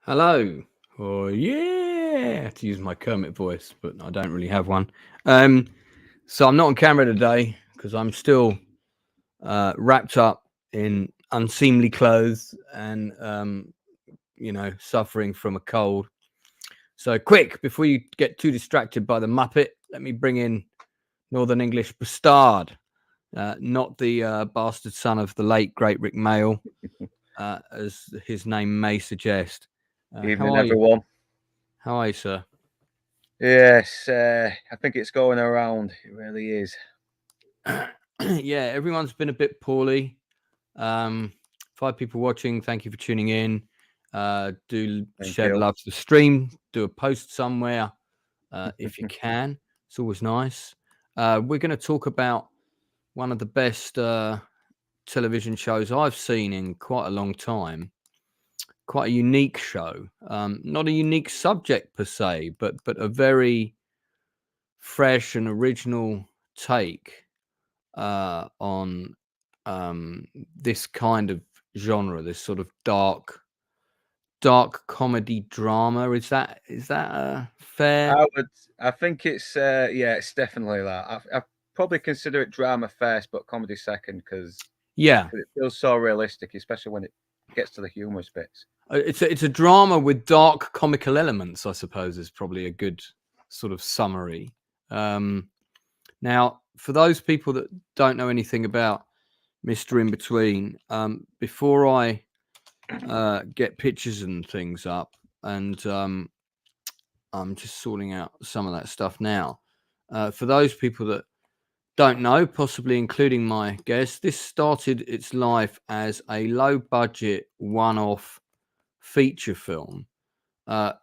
Hello. Oh yeah, to use my Kermit voice, but I don't really have one. So I'm not on camera today because I'm still wrapped up in unseemly clothes and suffering from a cold. So quick, before you get too distracted by the Muppet, let me bring in Northern English bastard, not the bastard son of the late great Rick Mail, as his name may suggest. How Evening, are you? everyone. How are you, sir? Yes, I think it's going around. It really is. Yeah, everyone's been a bit poorly. 5 people watching. Thank you for tuning in. Do Thank share the you. love to the stream. Do a post somewhere if you can. It's always nice. We're going to talk about one of the best television shows I've seen in quite a long time. Quite a unique show. Not a unique subject per se, but a very fresh and original take on this kind of genre, this sort of dark comedy drama. Is that fair? I think it's it's definitely that. I probably consider it drama first, but comedy second because Yeah, it feels so realistic, especially when it gets to the humorous bits. it's a drama with dark comical elements, I suppose, is probably a good sort of summary. Now, for those people that don't know anything about Mr InBetween, before I get pictures and things up, and I'm just sorting out some of that stuff now. For those people that don't know, possibly including my guest, this started its life as a low budget one off feature film I've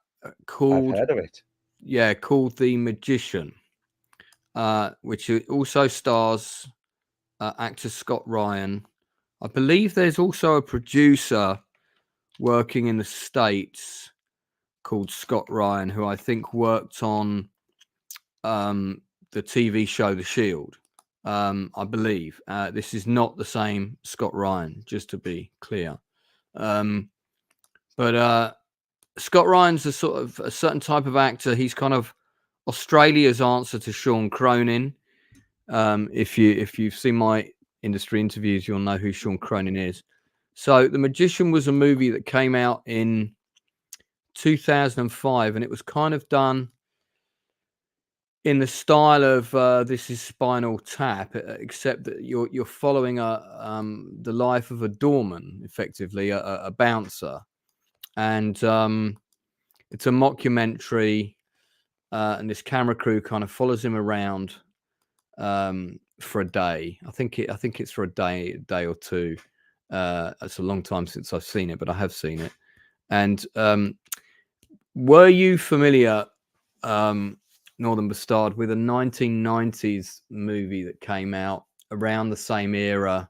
called heard of it. called The Magician, which also stars actor Scott Ryan. I believe there's also a producer working in the States called Scott Ryan, who I think worked on the TV show The Shield. I believe this is not the same Scott Ryan, just to be clear. But Scott Ryan's a sort of a certain type of actor. He's kind of Australia's answer to Sean Cronin. If you've seen my industry interviews, you'll know who Sean Cronin is. So The Magician was a movie that came out in 2005, and it was kind of done in the style of This Is Spinal Tap, except that you're following the life of a doorman, effectively a bouncer, and it's a mockumentary, and this camera crew kind of follows him around for a day. I think it's for a day or two. It's a long time since I've seen it, but I have seen it. And were you familiar, Northern Bastard, with a 1990s movie that came out around the same era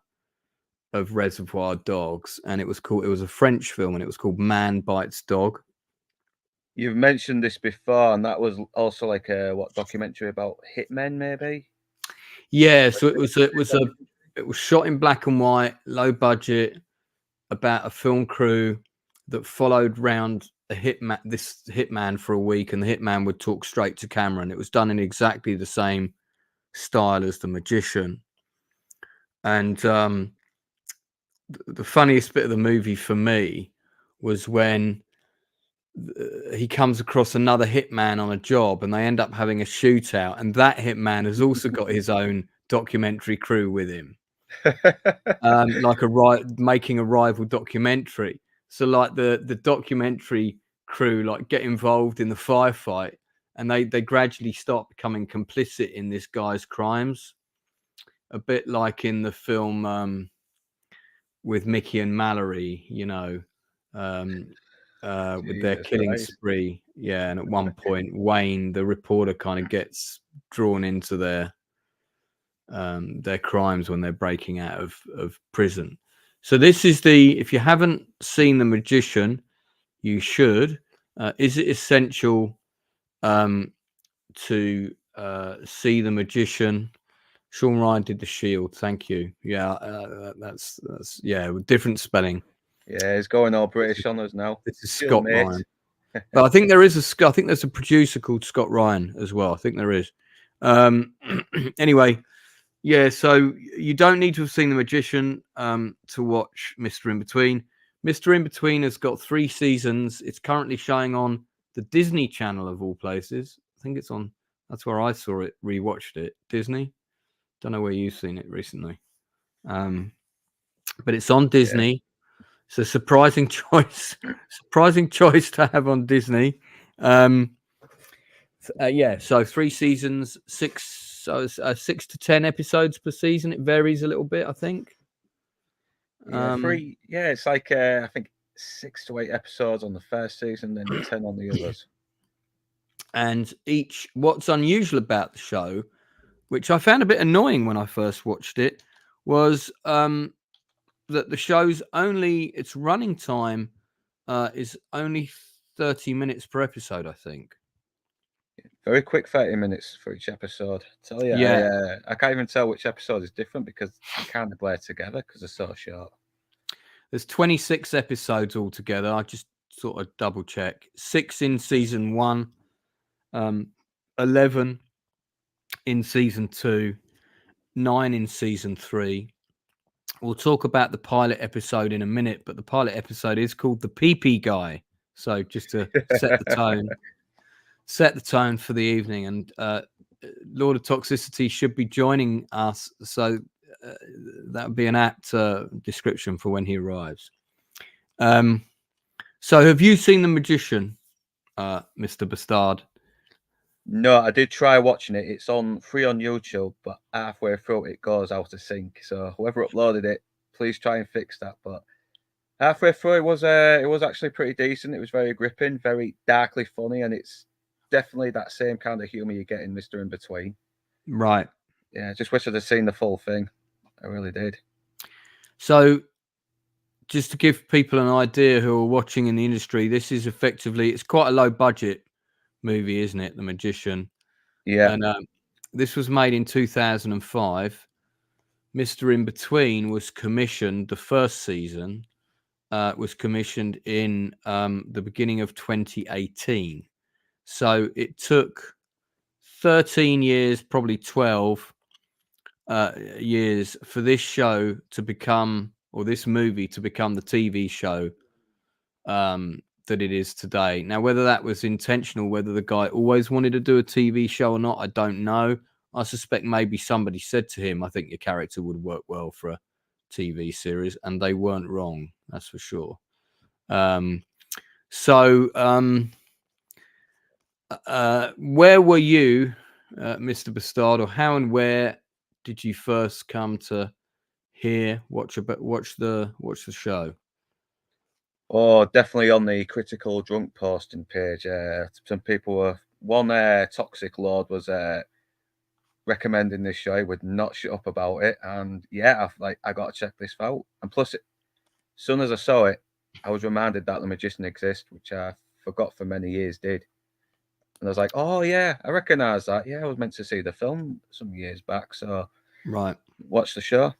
of Reservoir Dogs, and it was a French film, and it was called Man Bites Dog? You've mentioned this before, and that was also like a documentary about hitmen, maybe. Yeah, so it was shot in black and white, low budget, about a film crew that followed round this hitman for a week, and the hitman would talk straight to camera, and it was done in exactly the same style as The Magician. And the funniest bit of the movie for me was when he comes across another hitman on a job, and they end up having a shootout, and that hitman has also got his own documentary crew with him, making a rival documentary. So like the documentary crew like get involved in the firefight, and they gradually start becoming complicit in this guy's crimes, a bit like in the film with Mickey and Mallory, with their Jesus killing Christ. spree. Yeah, and at one point Wayne, the reporter, kind of gets drawn into their crimes when they're breaking out of prison. So this is if you haven't seen The Magician, you should. Is it essential to see The Magician? Sean Ryan did The Shield. Thank you. Yeah, that's different spelling. Yeah, he's going all British on us now. This is Still, Scott mate. Ryan. But I think there is I think there's a producer called Scott Ryan as well. I think there is. Anyway, yeah. So you don't need to have seen The Magician to watch Mr InBetween. Mr InBetween has got 3 seasons. It's currently showing on the Disney Channel of all places. I think it's on. That's where I saw it. Rewatched it. Disney. Don't know where you've seen it recently. But it's on Disney. Yeah. It's a surprising choice. Surprising choice to have on Disney. Yeah. So 3 seasons, 6 to 10 episodes per season. It varies a little bit, I think. Yeah, 3. Yeah, it's like I think 6 to 8 episodes on the first season, then 10 on the others. And what's unusual about the show, which I found a bit annoying when I first watched it, was that the show's its running time is only 30 minutes per episode, I think. Very quick 30 minutes for each episode. I tell you, yeah. I can't even tell which episode is different because they kind of blur together because they're so short. There's 26 episodes altogether. I just sort of double check. 6 in season 1, 11 in season 2, 9 in season 3. We'll talk about the pilot episode in a minute, but the pilot episode is called The Pee-Pee Guy. So just to set the tone for the evening. And Lord of Toxicity should be joining us. So that would be an apt description for when he arrives. So have you seen The Magician, Mr. Bastard? No, I did try watching it. It's free on YouTube, but halfway through it goes out of sync. So whoever uploaded it, please try and fix that. But halfway through, it was actually pretty decent. It was very gripping, very darkly funny, and it's definitely that same kind of humor you get in Mr InBetween. Right. Yeah, just wish I'd have seen the full thing. I really did. So just to give people an idea who are watching in the industry, this is it's quite a low budget movie, isn't it? The Magician. Yeah. And this was made in 2005. Mr InBetween was commissioned, the first season was commissioned in the beginning of 2018. So it took 13 years, probably 12 years for this show to become, or this movie to become the TV show that it is today. Now, whether that was intentional, whether the guy always wanted to do a TV show or not, I don't know. I suspect maybe somebody said to him, I think your character would work well for a TV series, and they weren't wrong. That's for sure. Where were you, Mr. Bastard, or how and where did you first come to watch the show? Oh, definitely on the Critical Drunk posting page. Some people were Toxic Lord was recommending this show. He would not shut up about it, and yeah, I got to check this out. And plus, as soon as I saw it, I was reminded that The Magician exists, which I forgot for many years did. And I was like, oh yeah, I recognise that. Yeah, I was meant to see the film some years back, so right, watch the show.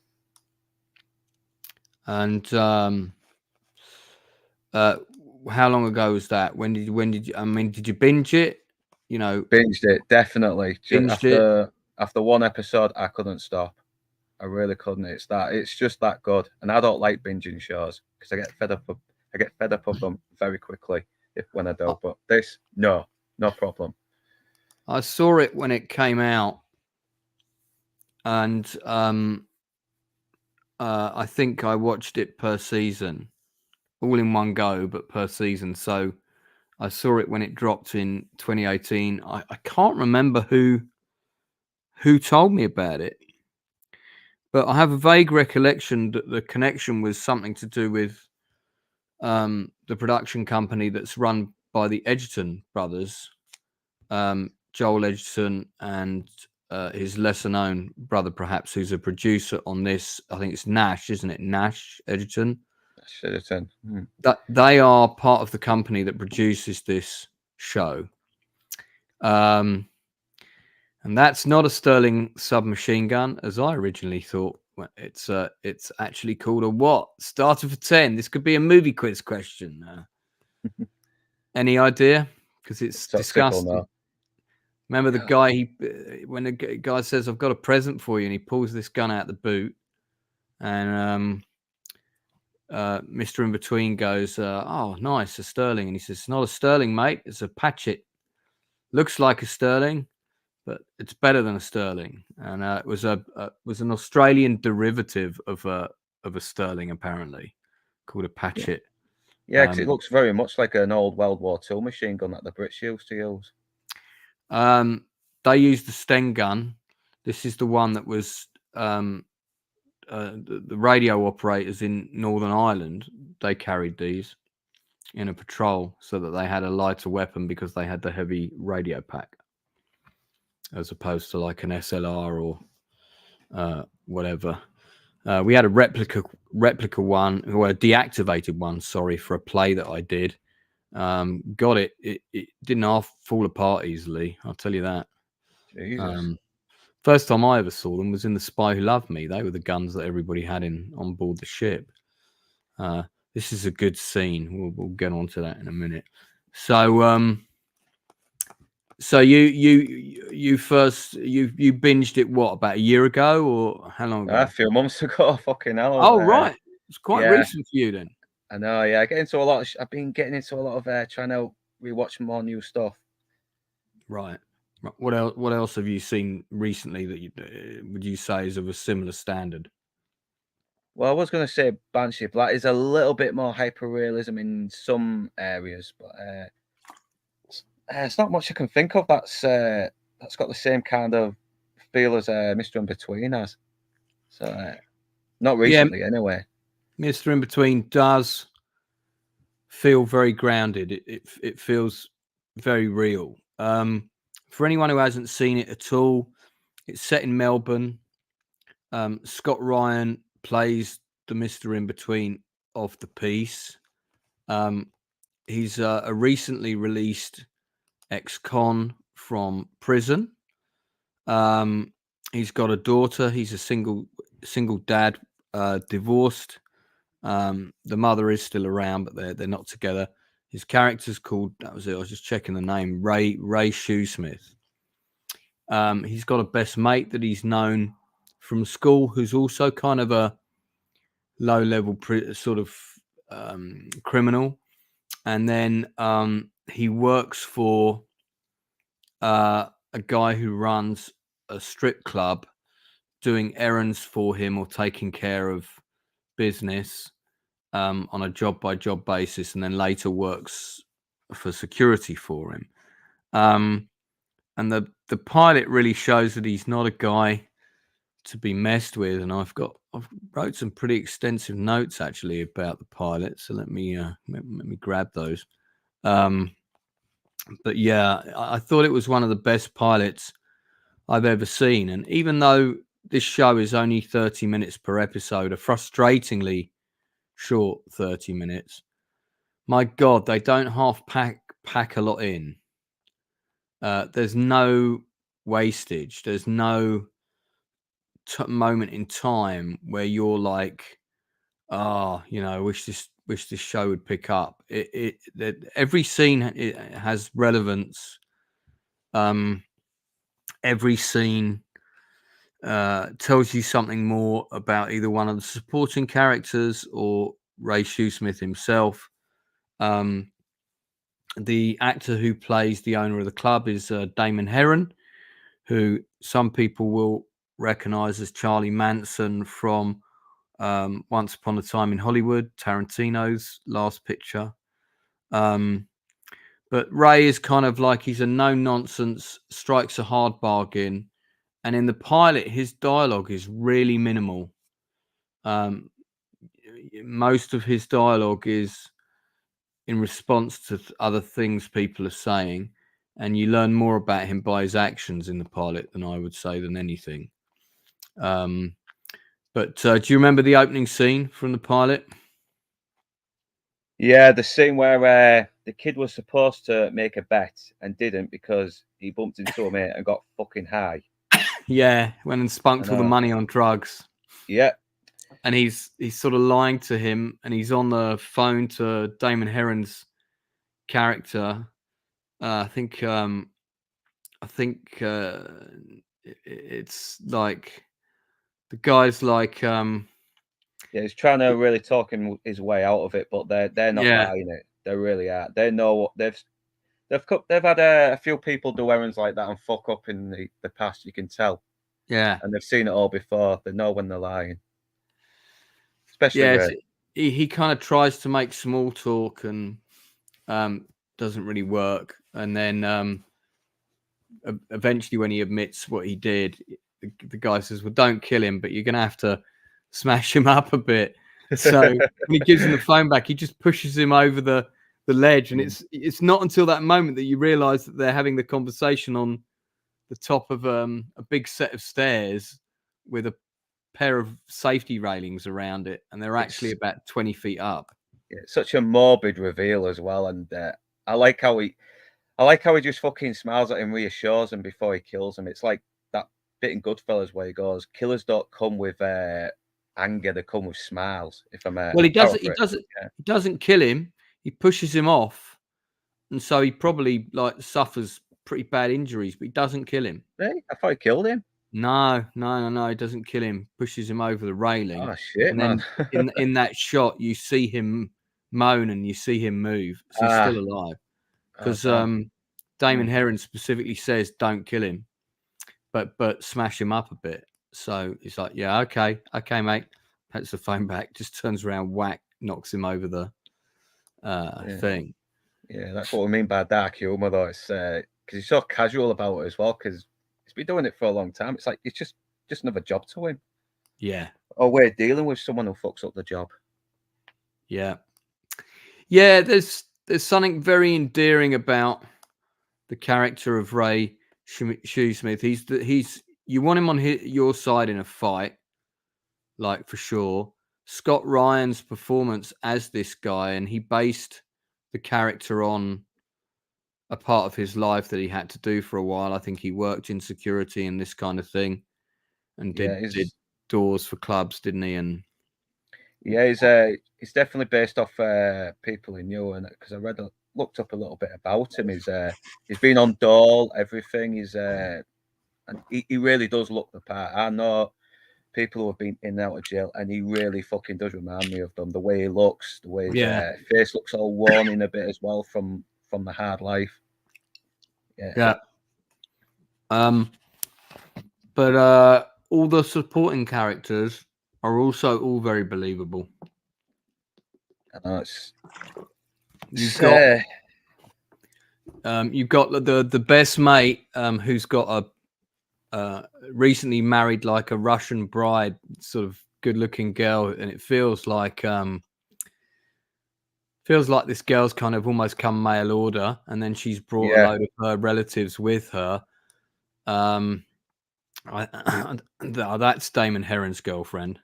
And how long ago was that? When did you? I mean, did you binge it? You know, binged it definitely. After one episode, I couldn't stop. I really couldn't. It's just that good. And I don't like binging shows because I get fed up of them very quickly when I do. But this, no problem. I saw it when it came out, and I think I watched it per season, all in one go, but per season. So I saw it when it dropped in 2018. I can't remember who told me about it, but I have a vague recollection that the connection was something to do with the production company that's run by the Edgerton brothers, Joel Edgerton and his lesser-known brother, perhaps, who's a producer on this. I think it's Nash, isn't it? Nash Edgerton. Edgerton. That they are part of the company that produces this show. And that's not a Sterling submachine gun, as I originally thought It's actually called a what? Starter for 10. This could be a movie quiz question. Any idea? Because it's disgusting. Now. Remember the guy? When the guy says, "I've got a present for you," and he pulls this gun out the boot, and Mr InBetween goes, "Oh, nice, a sterling," and he says, "It's not a sterling, mate. It's a patchet. Looks like a sterling, but it's better than a sterling." And it was an Australian derivative of a sterling, apparently, called a patchet. Yeah, because it looks very much like an old World War II machine gun that the Brits used to use. They used the Sten gun. This is the one that was the radio operators in Northern Ireland. They carried these in a patrol so that they had a lighter weapon because they had the heavy radio pack, as opposed to like an SLR or whatever. We had a replica one, or a deactivated one, sorry, for a play that I did. Got it. It didn't half fall apart easily, I'll tell you that. Jesus. First time I ever saw them was in The Spy Who Loved Me. They were the guns that everybody had on board the ship. This is a good scene. We'll get on to that in a minute. So you binged it what, about a year ago or how long ago? A few months ago. Fucking hell. Oh, right. It's quite recent for you then. I know. Yeah, I've been getting into a lot of trying to rewatch more new stuff. Right. What else have you seen recently that would you say is of a similar standard? Well, I was going to say Banshee Black is a little bit more hyper-realism in some areas, but it's not much I can think of that's got the same kind of feel as Mr InBetween has. So, not recently anyway. Mr InBetween does feel very grounded. It feels very real. For anyone who hasn't seen it at all, it's set in Melbourne. Scott Ryan plays the Mr InBetween of the piece. He's a recently released ex-con from prison. He's got a daughter. He's a single dad, divorced. The mother is still around, but they're not together. His character's called, that was it, I was just checking the name, Ray Shoesmith. He's got a best mate that he's known from school who's also kind of a low-level sort of criminal. And then he works for a guy who runs a strip club, doing errands for him or taking care of business on a job-by-job basis, and then later works for security for him. And the pilot really shows that he's not a guy to be messed with. And I've wrote some pretty extensive notes actually about the pilot, so let me grab those. But yeah, I thought it was one of the best pilots I've ever seen. And even though this show is only 30 minutes per episode, a frustratingly short 30 minutes, my God, they don't half pack a lot in. There's no wastage. There's no moment in time where you're like, I wish this show would pick up. Every scene has relevance. Every scene tells you something more about either one of the supporting characters or Ray Shoesmith himself. The actor who plays the owner of the club is Damon Herron, who some people will recognize as Charlie Manson from Once Upon a Time in Hollywood, Tarantino's last picture. But Ray is kind of like, he's a no-nonsense, strikes a hard bargain. And in the pilot, his dialogue is really minimal. Most of his dialogue is in response to other things people are saying. And you learn more about him by his actions in the pilot than I would say than anything. But do you remember the opening scene from the pilot? Yeah, the scene where the kid was supposed to make a bet and didn't because he bumped into a mate and got fucking high. Yeah, went and spunked all the money on drugs. Yeah. And he's sort of lying to him, and he's on the phone to Damon Herron's character. I think it's like the guy's like Yeah, he's trying to really talk his way out of it, but they're not yeah. buying it. They really are. They know what they've had a few people do errands like that and fuck up in the past. You can tell. Yeah. And they've seen it all before. They know when they're lying. Especially Yeah, Ray. he kind of tries to make small talk and doesn't really work. And then eventually, when he admits what he did, the guy says, "Well, don't kill him, but you're going to have to smash him up a bit." So when he gives him the phone back, he just pushes him over the ledge. And it's not until that moment that you realize that they're having the conversation on the top of a big set of stairs with a pair of safety railings around it, and they're actually about 20 feet up. Yeah, it's such a morbid reveal as well, and I like how he just fucking smiles at him, reassures him before he kills him. It's like that bit in Goodfellas where he goes, "Killers don't come with anger; they come with smiles." If I'm well, he doesn't kill him. He pushes him off, and so he probably like suffers pretty bad injuries, but he doesn't kill him. Hey, I thought he killed him. No, he doesn't kill him. Pushes him over the railing. Oh shit, and man! then in that shot, you see him moan and you see him move. So he's still alive because Damon Herron specifically says, "Don't kill him, but smash him up a bit." So he's like, "Yeah, okay, mate." Puts the phone back, just turns around, whack, knocks him over the thing. Yeah, that's what we mean by dark humor, though. It's because he's so casual about it as well. Because he's been doing it for a long time. It's like it's just another job to him. Yeah. Or we're dealing with someone who fucks up the job. Yeah. Yeah, there's something very endearing about the character of Ray Shoesmith. He's you want him on your side in a fight, like for sure. Scott Ryan's performance as this guy, and he based the character on a part of his life that he had to do for a while. I think he worked in security and this kind of thing, and did doors for clubs, didn't he? And yeah, he's definitely based off people he knew, and because I looked up a little bit about him. He's been on Donal, everything. And he really does look the part. I know people who have been in and out of jail, and he really fucking does remind me of them. The way he looks, the way his face looks all worn in a bit as well from the hard life. Yeah. But all the supporting characters are also all very believable. I know you've got the best mate who's got a recently married like a Russian bride, sort of good-looking girl, and it feels like this girl's kind of almost come mail order, and then she's brought a load of her relatives with her. That's Damon Herron's girlfriend.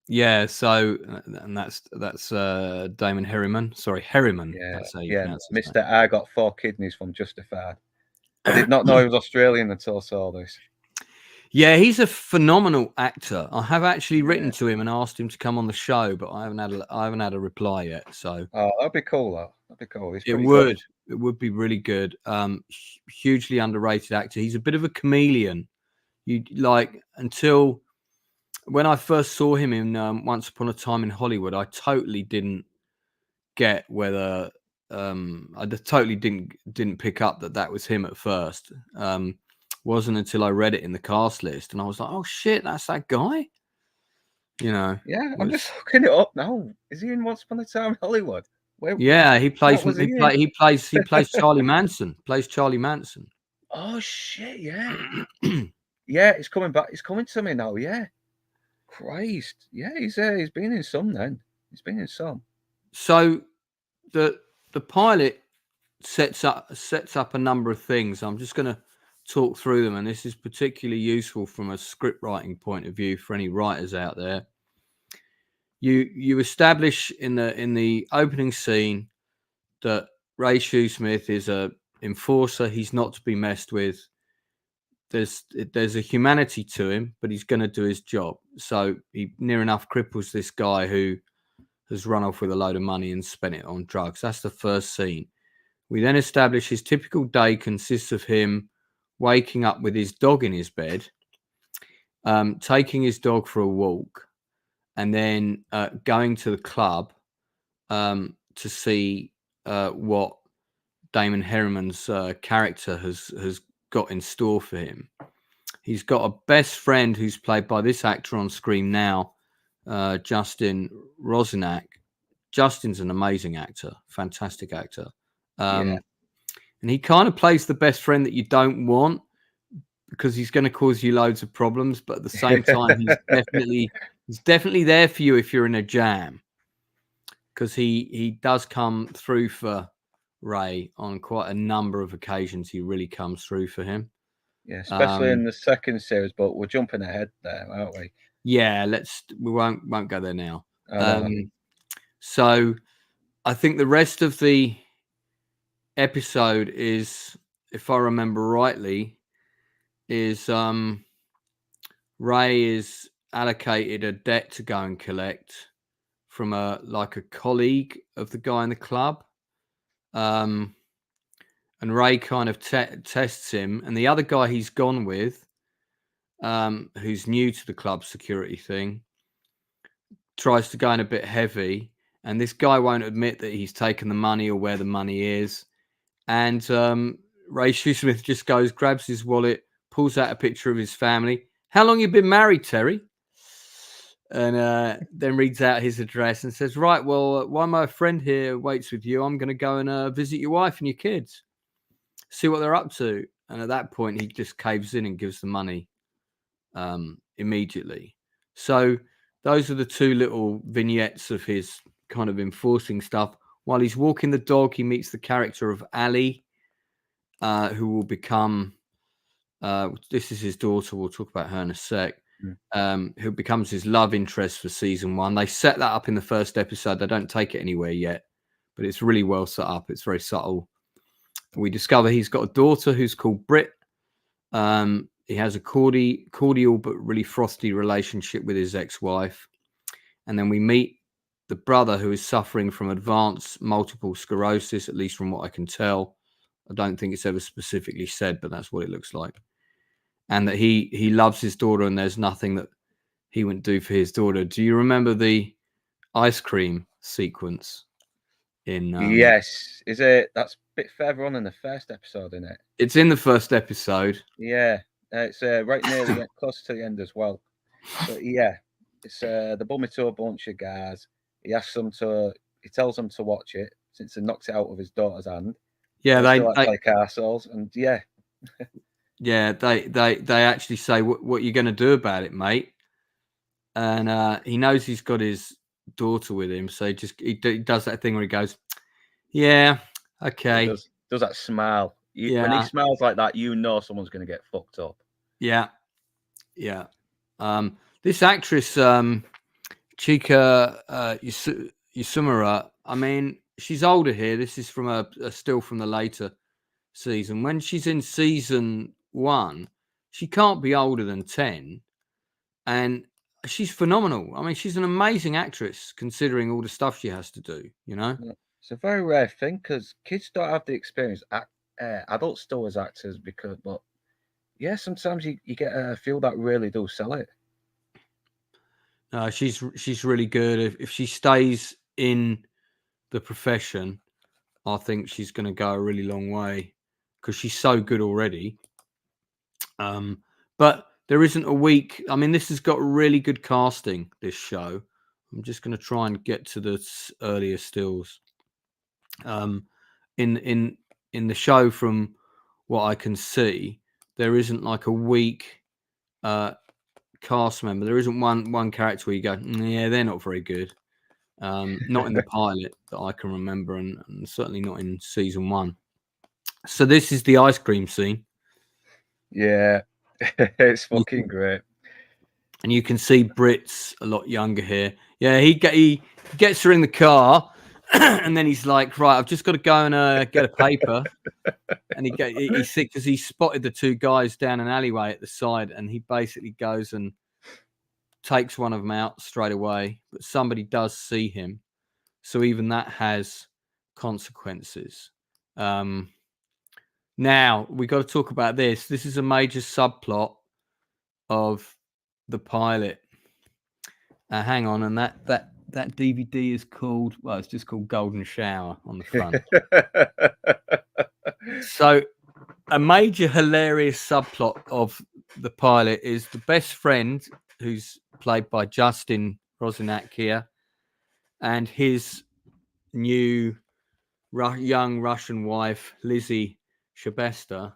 Yeah, so and that's Damon Herriman. Sorry, Herriman. Yeah, that's how you pronounce it. Mr. I got 4 kidneys from Justified. I did not know he was Australian until I saw this. Yeah, he's a phenomenal actor. I have actually written to him and asked him to come on the show, but I haven't had a reply yet. So that'd be cool. That'd be cool. It would be really good. Hugely underrated actor. He's a bit of a chameleon. Until when I first saw him in Once Upon a Time in Hollywood, I totally didn't get whether I totally didn't pick up that was him at first. Wasn't until I read it in the cast list, and I was like, "Oh shit, that's that guy." You know. Yeah, I'm just looking it up now. Is he in Once Upon a Time in Hollywood? Yeah, he plays Charlie Manson. Plays Charlie Manson. Oh shit! Yeah, yeah. It's coming back. It's coming to me now. Yeah. Christ. Yeah, he's been in some. Then he's been in some. So the pilot sets up a number of things. I'm just going to talk through them, and this is particularly useful from a script writing point of view for any writers out there. You establish in the opening scene that Ray Shoesmith is a enforcer. He's not to be messed with. there's a humanity to him, but he's going to do his job. So he near enough cripples this guy who has run off with a load of money and spent it on drugs. That's the first scene. We then establish his typical day consists of him waking up with his dog in his bed, taking his dog for a walk, and then going to the club to see what Damon Herriman's character has got in store for him. He's got a best friend who's played by this actor on screen now, Justin Rosenak. Justin's an amazing actor, fantastic actor. And he kind of plays the best friend that you don't want because he's going to cause you loads of problems. But at the same time, he's definitely there for you if you're in a jam, because he does come through for Ray on quite a number of occasions. He really comes through for him. Yeah, especially in the second series, but we're jumping ahead there, aren't we? Yeah, we won't go there now. So I think the rest of the episode is, if I remember rightly, is Ray is allocated a debt to go and collect from a colleague of the guy in the club. And Ray kind of tests him, and the other guy he's gone with, who's new to the club security thing, tries to go in a bit heavy, and this guy won't admit that he's taken the money or where the money is. And Ray Shoesmith just grabs his wallet, pulls out a picture of his family. How long you been married, Terry? And then reads out his address and says, right, well, while my friend here waits with you, I'm going to go and visit your wife and your kids, see what they're up to. And at that point, he just caves in and gives the money immediately. So those are the two little vignettes of his kind of enforcing stuff. While he's walking the dog, he meets the character of Ali, who will become, this is his daughter, we'll talk about her in a sec, who becomes his love interest for season 1. They set that up in the first episode. They don't take it anywhere yet, but it's really well set up. It's very subtle. We discover he's got a daughter who's called Britt. He has a cordial but really frosty relationship with his ex-wife. And then we meet the brother who is suffering from advanced multiple sclerosis, at least from what I can tell. I don't think it's ever specifically said, but that's what it looks like. And that he loves his daughter, and there's nothing that he wouldn't do for his daughter. Do you remember the ice cream sequence in yes, is it? That's a bit further on in the first episode, isn't it? It's in the first episode. Yeah, it's right near the close to the end as well. But yeah, it's the bummy to a bunch of guys. He tells them to watch it since they knocked it out of his daughter's hand. Yeah, they like arseholes, and yeah. Yeah, they actually say, what are you going to do about it, mate? And he knows he's got his daughter with him, so he does that thing where he goes, yeah, okay. He does that smile. When he smiles like that, you know someone's going to get fucked up. Yeah. This actress, Chika Yusumura, I mean, she's older here. This is from a still from the later season. When she's in season 1, she can't be older than 10, and she's phenomenal. I mean, she's an amazing actress considering all the stuff she has to do, you know. It's a very rare thing because kids don't have the experience. Adults still as actors, but yeah, sometimes you get a feel that really do sell it. She's really good. If she stays in the profession, I think she's going to go a really long way because she's so good already. But there isn't a week. I mean, this has got really good casting, this show. I'm just going to try and get to the earlier stills. In the show, from what I can see, there isn't like a weak cast member. There isn't one character where you go, yeah, they're not very good. Not in the pilot that I can remember, and certainly not in season 1. So this is the ice cream scene. Yeah, it's fucking great. And you can see Britt's a lot younger here. Yeah, he gets her in the car, and then he's like, right, I've just got to go and get a paper. And he's sick because he spotted the two guys down an alleyway at the side, and he basically goes and takes one of them out straight away. But somebody does see him, so even that has consequences. Now we got to talk about this. This is a major subplot of the pilot. Hang on, and that DVD is called, well, it's just called Golden Shower on the front. So a major hilarious subplot of the pilot is the best friend, who's played by Justin Rosenak here, and his new young Russian wife, Lizzie Shabesta,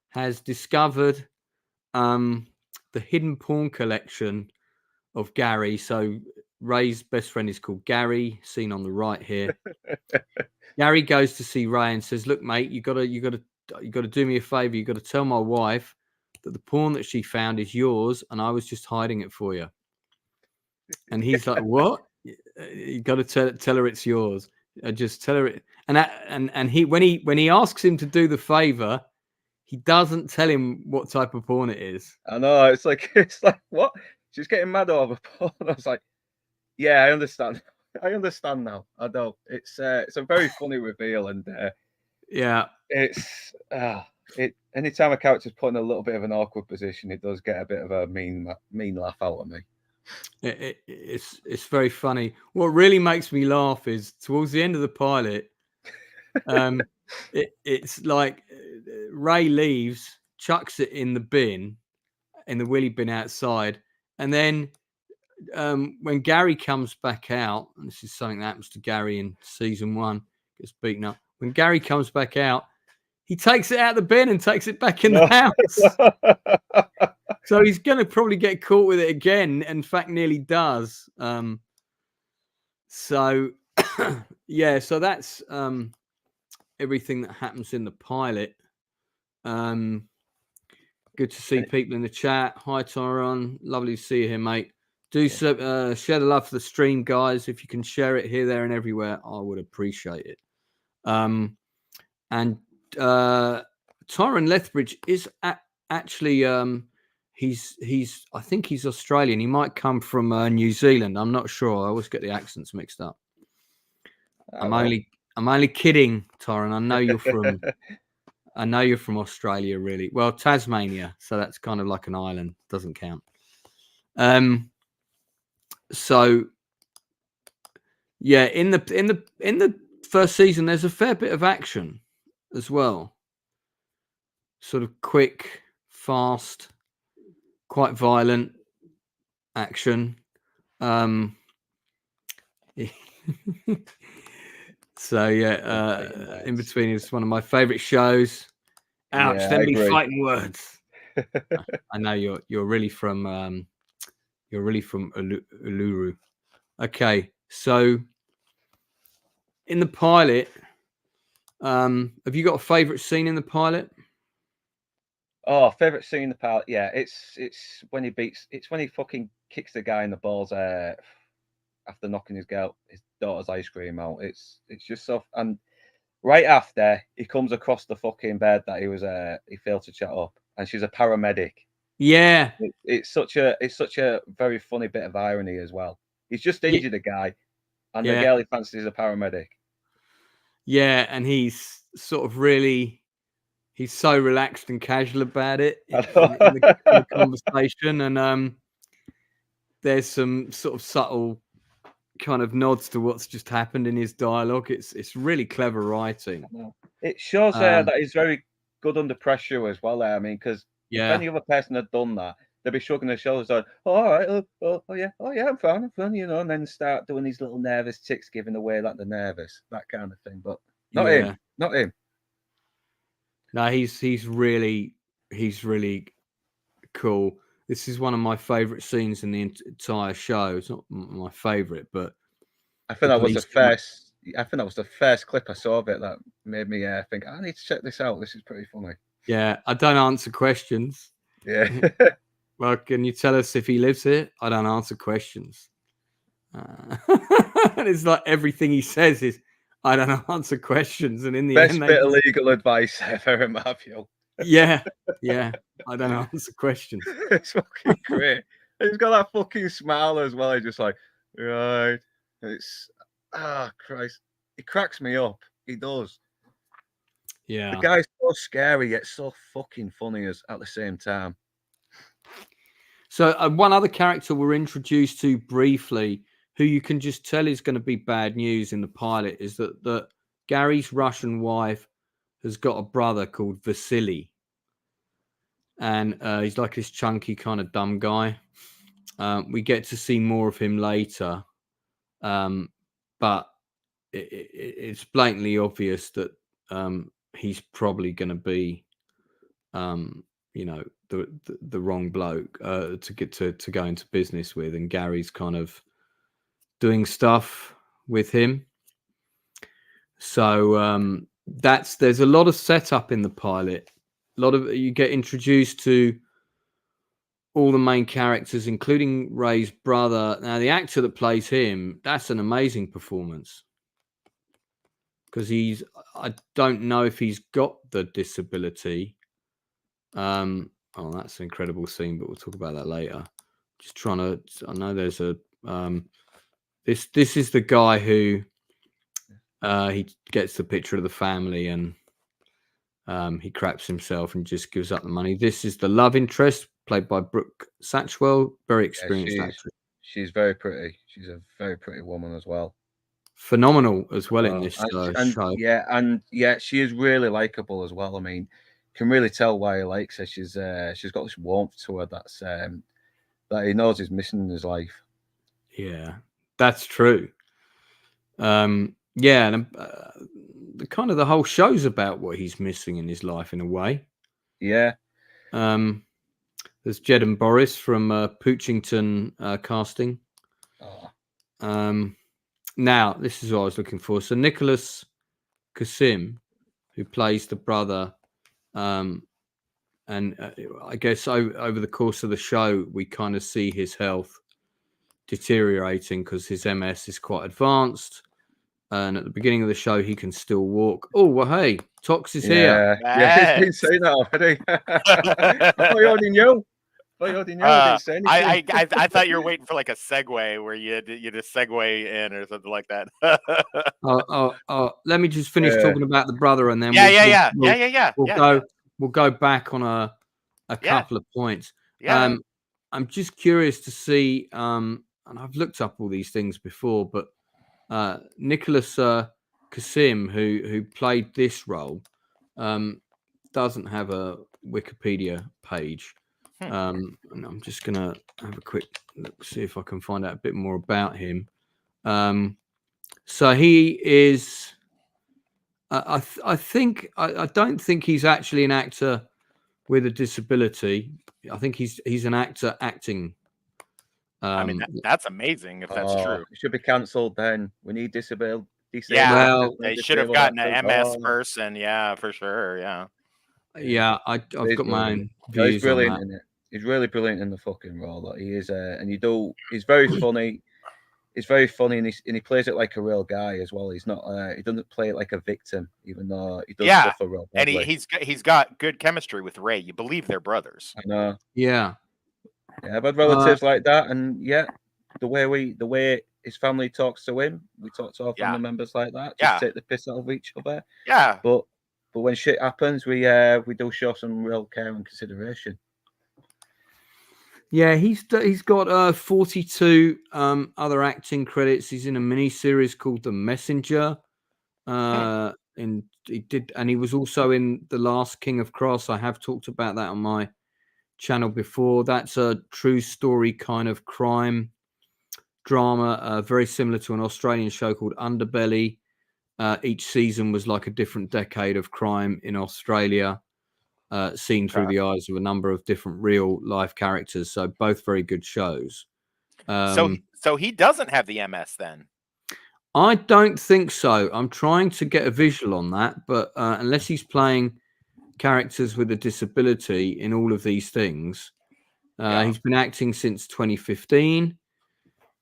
has discovered the hidden porn collection of Gary. So Ray's best friend is called Gary, seen on the right here. Gary goes to see Ray and says, "Look, mate, you gotta do me a favor. You got to tell my wife that the porn that she found is yours, and I was just hiding it for you." And he's like, "What? You got to tell her it's yours. Just tell her it." And he when he asks him to do the favor, he doesn't tell him what type of porn it is. I know, it's like what? She's getting mad over porn. I was like, yeah, I understand. I understand now. I know. It's a very funny reveal, and yeah, it's anytime a character's put in a little bit of an awkward position, it does get a bit of a mean laugh out of me. It's very funny. What really makes me laugh is towards the end of the pilot, it's like Ray leaves, chucks it in the bin, in the wheelie bin outside, and then when Gary comes back out, and this is something that happens to Gary in season 1, gets beaten up. When Gary comes back out, he takes it out of the bin and takes it back in the house. So he's going to probably get caught with it again. In fact, nearly does. So, yeah, so that's everything that happens in the pilot. Good to see people in the chat. Hi, Tyrone. Lovely to see you here, mate. Do share the love for the stream, guys. If you can share it here, there, and everywhere, I would appreciate it. And Tyrone Lethbridge is actually he's I think he's Australian. He might come from New Zealand. I'm not sure. I always get the accents mixed up. I'm only kidding, Tyrone. I know you're from Australia, really. Well, Tasmania, so that's kind of like an island. Doesn't count. So yeah, in the first season, there's a fair bit of action as well. Sort of quick, fast, quite violent action. So yeah, In Between is one of my favorite shows. Ouch, Yeah, them be fighting words. I know you're really from Uluru. Okay, so in the pilot, have you got a favorite scene in the pilot? Oh, favorite scene in the pilot? Yeah, it's when he fucking kicks the guy in the balls after knocking his daughter's ice cream out. It's just so, and right after he comes across the fucking bed that he failed to chat up, and she's a paramedic. Yeah, it's such a very funny bit of irony as well. He's just injured a guy, and the girl he fancies is a paramedic. Yeah, and he's sort of he's so relaxed and casual about it in the conversation, and there's some sort of subtle kind of nods to what's just happened in his dialogue. It's really clever writing. It shows that he's very good under pressure as well. I mean, because if any other person had done that, they'd be shrugging their shoulders like, "Oh, all right, oh yeah, I'm fine, you know," and then start doing these little nervous ticks, giving away like they're nervous, that kind of thing. But not him. No, he's really cool. This is one of my favorite scenes in the entire show. It's not my favorite, but I think that was the first clip I saw of it that made me think, I need to check this out. This is pretty funny. Yeah, I don't answer questions. Yeah. Well, can you tell us if he lives here? I don't answer questions. It's like everything he says is, I don't answer questions, and in the Best end, they bit of just, legal advice ever, in my view. yeah, I don't answer questions. It's fucking great. He's got that fucking smile as well. He's just like, right. It's Christ. He cracks me up. He does. Yeah. The guy's so scary yet so fucking funny at the same time. So one other character we're introduced to briefly, who you can just tell is going to be bad news in the pilot, is that Gary's Russian wife has got a brother called Vasily. And he's like this chunky kind of dumb guy. We get to see more of him later. But it's blatantly obvious that he's probably going to be, the wrong bloke to get to go into business with. And Gary's kind of doing stuff with him. So there's a lot of setup in the pilot. You get introduced to all the main characters, including Ray's brother. Now, the actor that plays him, that's an amazing performance. Because I don't know if he's got the disability. Oh, that's an incredible scene, but we'll talk about that later. Just trying to, I know there's a, this is the guy who, he gets the picture of the family and he craps himself and just gives up the money. This is the love interest, played by Brooke Satchwell, very experienced actress. She's very pretty. She's a very pretty woman as well. Phenomenal as well in this show. Yeah, she is really likable as well. I mean, can really tell why he likes her. She's got this warmth to her that's that he knows is missing in his life. Yeah, that's true. Yeah, and the whole show's about what he's missing in his life in a way. Yeah. There's Jed and Boris from Poochington Casting. Oh. Now, this is what I was looking for. So Nicholas Kasim, who plays the brother, and I guess over the course of the show, we kind of see his health deteriorating because his MS is quite advanced. And at the beginning of the show, he can still walk. Oh, well, hey, Tox is here. Yeah, he's been saying that already. I thought you already knew. I didn't say anything. I thought you were waiting for like a segue where you just segue in or something like that. Let me just finish talking about the brother, and then we'll go back on a couple of points. Yeah. I'm just curious to see, and I've looked up all these things before, but Nicholas Kasim, who played this role, doesn't have a Wikipedia page. And I'm just gonna have a quick look, see if I can find out a bit more about him. So he is, I don't think he's actually an actor with a disability. I think he's an actor acting. I mean, that's amazing if that's true. It should be cancelled then. We need disabled. Yeah, well, they should have gotten an MS person. Yeah, for sure. Yeah, I've got my own views. He's brilliant in it. He's really brilliant in the fucking role. That he is, and he's very funny. He's very funny, and he plays it like a real guy as well. He's not. He doesn't play it like a victim, even though he does suffer real badly. And he's got good chemistry with Ray. You believe they're brothers. I know. Yeah. Yeah, I've had relatives like that, and the way his family talks to him, we talk to our family members like that. Just take the piss out of each other. Yeah. But when shit happens, we do show some real care and consideration. Yeah, he's got 42 other acting credits. He's in a mini series called The Messenger. And he was also in The Last King of Cross. I have talked about that on my channel before. That's a true story kind of crime drama, very similar to an Australian show called Underbelly. Each season was like a different decade of crime in Australia, seen through the eyes of a number of different real life characters. So both very good shows. So he doesn't have the MS then? I don't think so. I'm trying to get a visual on that, but unless he's playing characters with a disability in all of these things, he's been acting since 2015.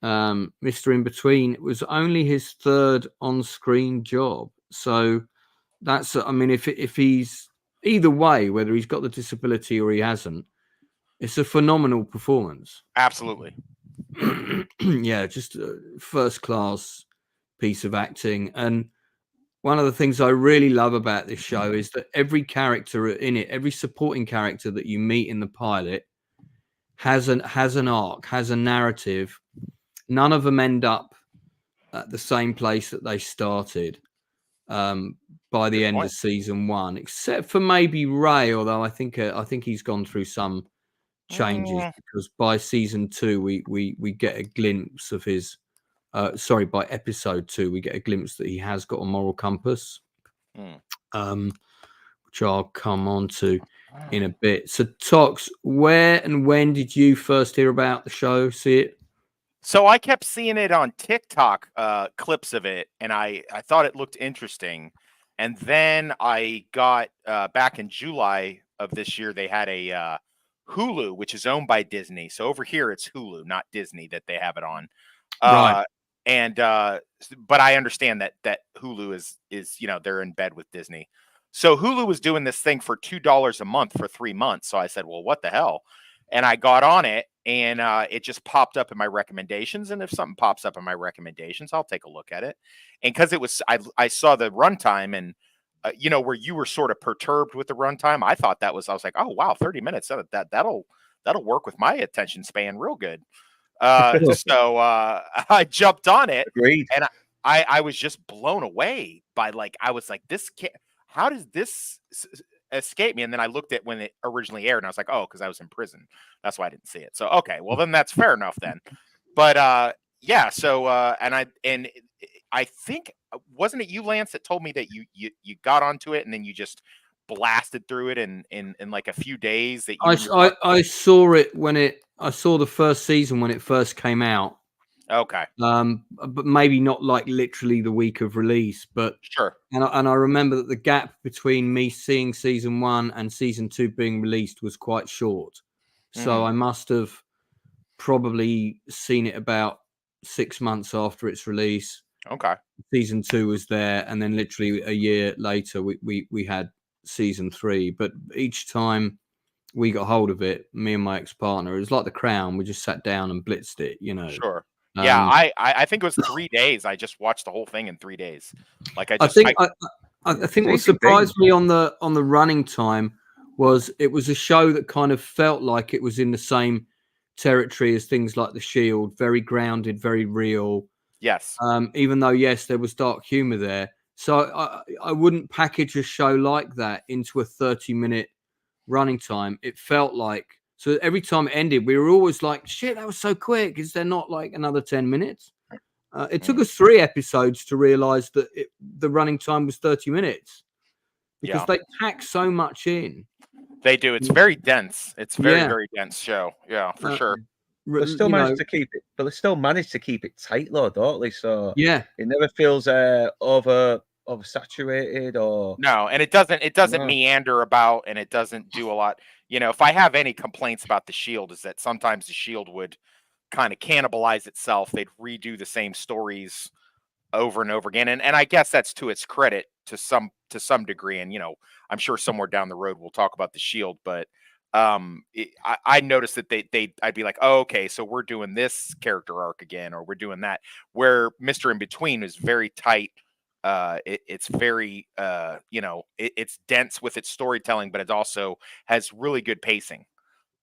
Mr InBetween was only his third on-screen job. So that's, I mean, if he's either way, whether he's got the disability or he hasn't, it's a phenomenal performance. Absolutely. Yeah, just a first class piece of acting. And one of the things I really love about this show is that every character in it, every supporting character that you meet in the pilot has an arc, has a narrative. None of them end up at the same place that they started by the end of season 1, except for maybe Ray, although I think he's gone through some changes because by season 2 we get a glimpse of his by episode 2 we get a glimpse that he has got a moral compass, which I'll come on to in a bit. So Tox, where and when did you first hear about the show, see it? So I kept seeing it on TikTok, clips of it, and I thought it looked interesting. And then I got back in July of this year, they had a Hulu, which is owned by Disney. So over here, it's Hulu, not Disney, that they have it on. Right. And but I understand that Hulu is they're in bed with Disney. So Hulu was doing this thing for $2 a month for 3 months. So I said, well, what the hell? And I got on it, and it just popped up in my recommendations. And if something pops up in my recommendations, I'll take a look at it. And because it was, I saw the runtime, and where you were sort of perturbed with the runtime, I was like, oh wow, 30 minutes. That'll work with my attention span real good. So I jumped on it. Agreed. And I was just blown away by, like, I was like, how does this escape me? And then I looked at when it originally aired, and I was like, oh, because I was in prison. That's why I didn't see it. So okay, well then that's fair enough then. But yeah, so and I think, wasn't it you, Lance, that told me that you got onto it and then you just blasted through it in like a few days? That I saw it I saw the first season when it first came out. Okay. But maybe not like literally the week of release, but sure. And I remember that the gap between me seeing season 1 and season 2 being released was quite short. So I must have probably seen it about 6 months after its release. Okay. Season 2 was there, and then literally a year later we had season 3. But each time we got hold of it, me and my ex-partner, it was like The Crown. We just sat down and blitzed it, Sure. Yeah, I think it was 3 days. I just watched the whole thing in 3 days. Like I think what surprised me on the running time was it was a show that kind of felt like it was in the same territory as things like The Shield, very grounded, very real. Yes. Even though, yes, there was dark humor there. So I wouldn't package a show like that into a 30-minute running time. It felt like, so every time it ended, we were always like, shit, that was so quick. Is there not like another 10 minutes? It took us 3 episodes to realize that the running time was 30 minutes because they pack so much in. They do. It's very dense. It's very dense show. Yeah, for sure. They still managed to keep it, but they still managed to keep it tight, though, don't they? So yeah, it never feels oversaturated or no, and it doesn't meander about, and it doesn't do a lot. If I have any complaints about the Shield, is that sometimes the Shield would kind of cannibalize itself. They'd redo the same stories over and over again, and I guess that's to its credit to some degree. And I'm sure somewhere down the road we'll talk about the Shield, but I noticed that I'd be like, oh, okay, so we're doing this character arc again, or we're doing that. Where Mr InBetween is very tight. It's very it's dense with its storytelling, but it also has really good pacing.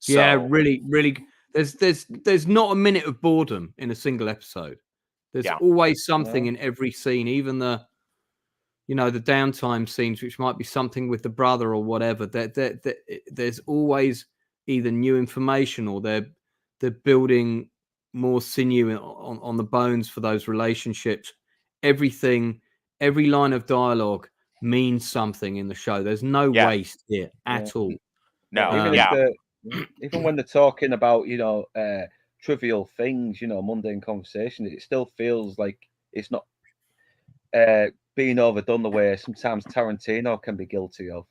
So, yeah, really, really. There's not a minute of boredom in a single episode. There's always something in every scene, even the downtime scenes, which might be something with the brother or whatever. There's always either new information or they're building more sinew on the bones for those relationships. Everything, every line of dialogue means something in the show. There's no waste here at all. No, even when they're talking about trivial things, mundane conversation, it still feels like it's not being overdone the way sometimes Tarantino can be guilty of.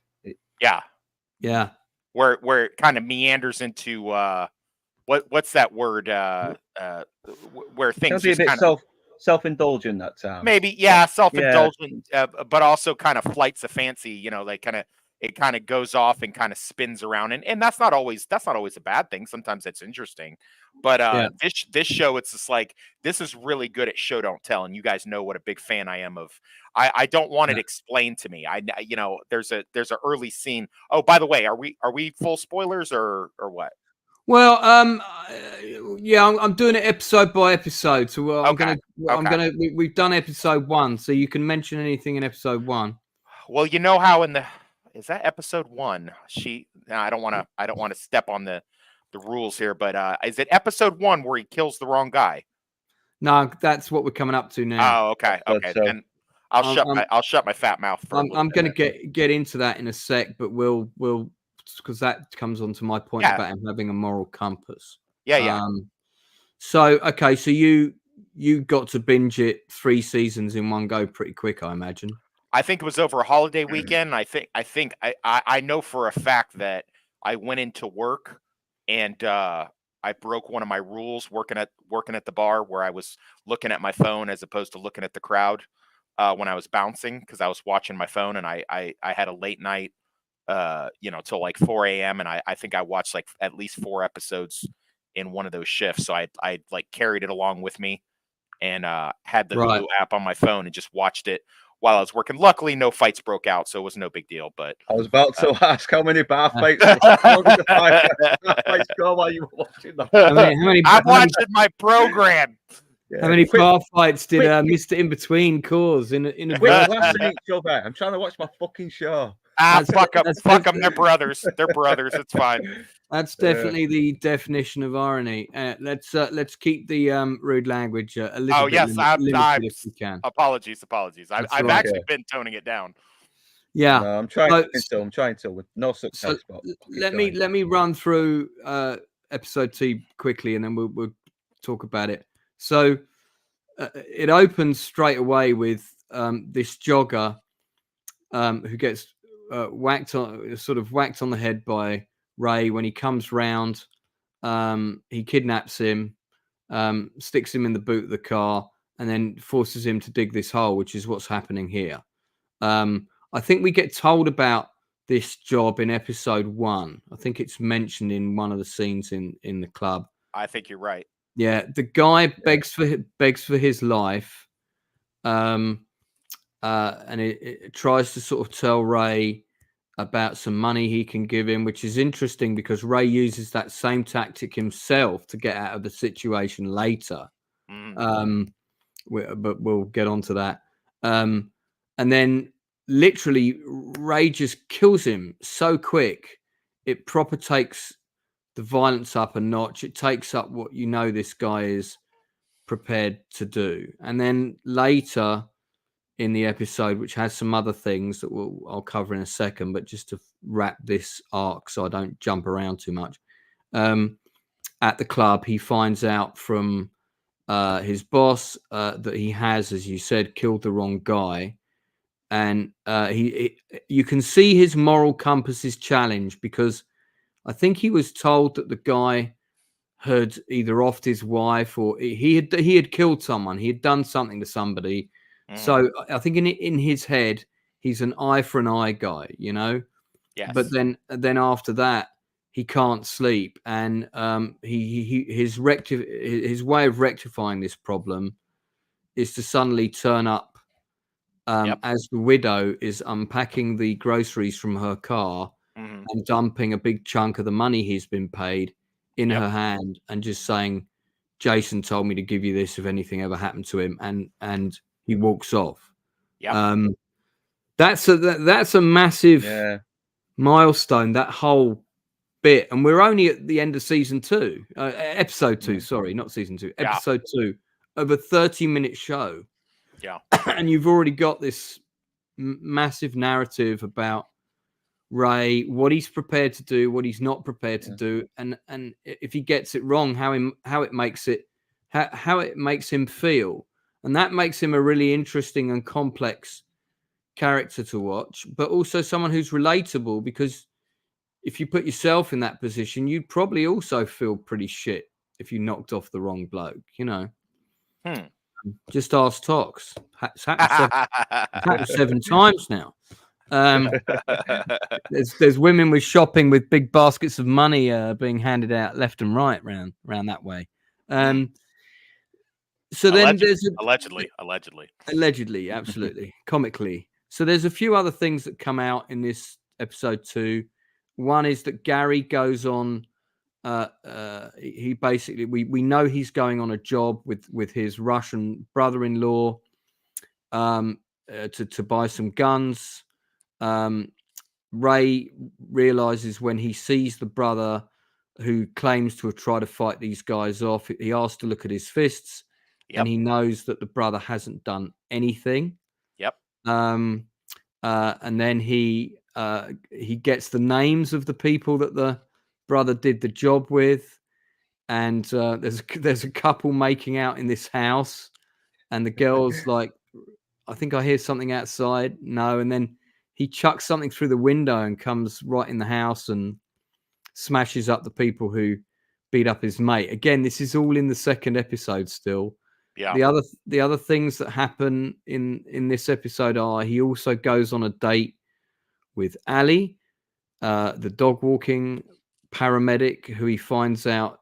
Yeah. Where it kind of meanders into what's that word? Where things be a just bit kind of self-indulgent that time. maybe, self-indulgent, but also kind of flights of fancy. You know, like it kind of goes off and kind of spins around, and that's not always a bad thing. Sometimes it's interesting, but this show, it's just like, this is really good at show don't tell, and you guys know what a big fan I am of. I don't want it explained to me. There's a early scene. Oh, by the way, are we full spoilers or what? Well, I'm doing it episode by episode. So we've done episode 1, so you can mention anything in episode 1. Well, you know how is that episode 1? I don't want to step on the rules here, but is it episode 1 where he kills the wrong guy? No, that's what we're coming up to now. Oh, okay. Then I'll shut my fat mouth for I'm going to get into that in a sec, but we'll because that comes on to my point about him having a moral compass. Yeah. So you got to binge it 3 seasons in one go pretty quick, I imagine. I think it was over a holiday weekend. I know for a fact that I went into work and I broke one of my rules working at the bar, where I was looking at my phone as opposed to looking at the crowd when I was bouncing, because I was watching my phone, and I had a late night, till like 4 a.m. and I think I watched like at least 4 episodes in one of those shifts. So I like carried it along with me and had the Hulu app on my phone and just watched it while I was working. Luckily, no fights broke out, so it was no big deal. But I was about to ask how many bar fights go while you were watching that. I'm watching my program. Yeah. How many bar fights did Mr InBetween cause in a blasting each other? I'm trying to watch my fucking show. Fuck them. They're brothers. It's fine. That's definitely the definition of irony. Let's keep the rude language a little bit limited if we can. Apologies. I've actually been toning it down. Yeah, no, I'm trying to with no success. Let me run through episode 2 quickly, and then we'll talk about it. So it opens straight away with this jogger who gets whacked on the head by Ray. When he comes round, he kidnaps him, sticks him in the boot of the car, and then forces him to dig this hole, which is what's happening here. I think we get told about this job in episode 1. I think it's mentioned in one of the scenes in the club. I think you're right. Yeah, the guy begs for his life, and it tries to sort of tell Ray about some money he can give him, which is interesting because Ray uses that same tactic himself to get out of the situation later. But we'll get onto that. And then literally Ray just kills him so quick, it proper takes the violence up a notch. It takes up what this guy is prepared to do. And then later in the episode, which has some other things that I'll cover in a second, but just to wrap this arc so I don't jump around too much, at the club he finds out from his boss that he has, as you said, killed the wrong guy. And you can see his moral compass is challenged, because I think he was told that the guy had either offed his wife or he had killed someone. He had done something to somebody. So I think in his head, he's an eye for an eye guy, Yes. But then after that, he can't sleep, and his way of rectifying this problem is to suddenly turn up as the widow is unpacking the groceries from her car and dumping a big chunk of the money he's been paid in her hand, and just saying, "Jason told me to give you this if anything ever happened to him," and he walks off. That's a massive milestone, that whole bit, and we're only at the end of season 2, episode 2. Sorry, not season 2, episode 2 of a 30-minute show. And you've already got this massive narrative about Ray, what he's prepared to do, what he's not prepared to do, and if he gets it wrong, how it makes him feel. And that makes him a really interesting and complex character to watch, but also someone who's relatable, because if you put yourself in that position, you'd probably also feel pretty shit if you knocked off the wrong bloke, you know. Just ask Tox. It's happened 7 times now. There's women with shopping with big baskets of money being handed out left and right round that way. So then there's allegedly, absolutely, comically. So there's a few other things that come out in this episode 2. One is that Gary goes on. He basically we know he's going on a job with his Russian brother-in-law to buy some guns. Ray realizes when he sees the brother who claims to have tried to fight these guys off, he asks to look at his fists, and he knows that the brother hasn't done anything. And then he gets the names of the people that the brother did the job with, and there's a couple making out in this house, and the girl's like, I think I hear something outside. No, and then he chucks something through the window and comes right in the house and smashes up the people who beat up his mate. Again, this is all in the second episode still. The other things that happen in this episode are he also goes on a date with Ali, the dog walking paramedic, who he finds out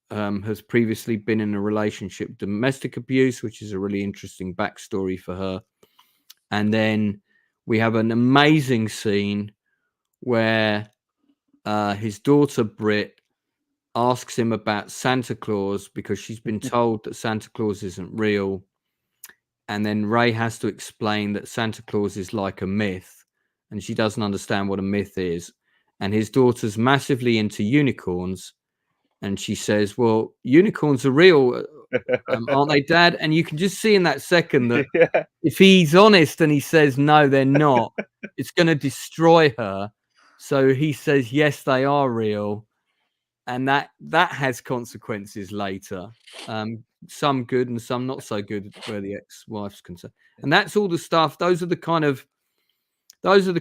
has previously been in a relationship, domestic abuse, which is a really interesting backstory for her. And then we have an amazing scene where his daughter Britt asks him about Santa Claus because she's been told that Santa Claus isn't real. And then Ray has to explain that Santa Claus is like a myth, and she doesn't understand what a myth is. And his daughter's massively into unicorns. And she says, well, unicorns are real, aren't they, Dad? And you can just see in that second that if he's honest and he says, no, they're not, it's going to destroy her. So he says, yes, they are real. And that has consequences later. Some good and some not so good where the ex-wife's concerned. And that's all the stuff. Those are the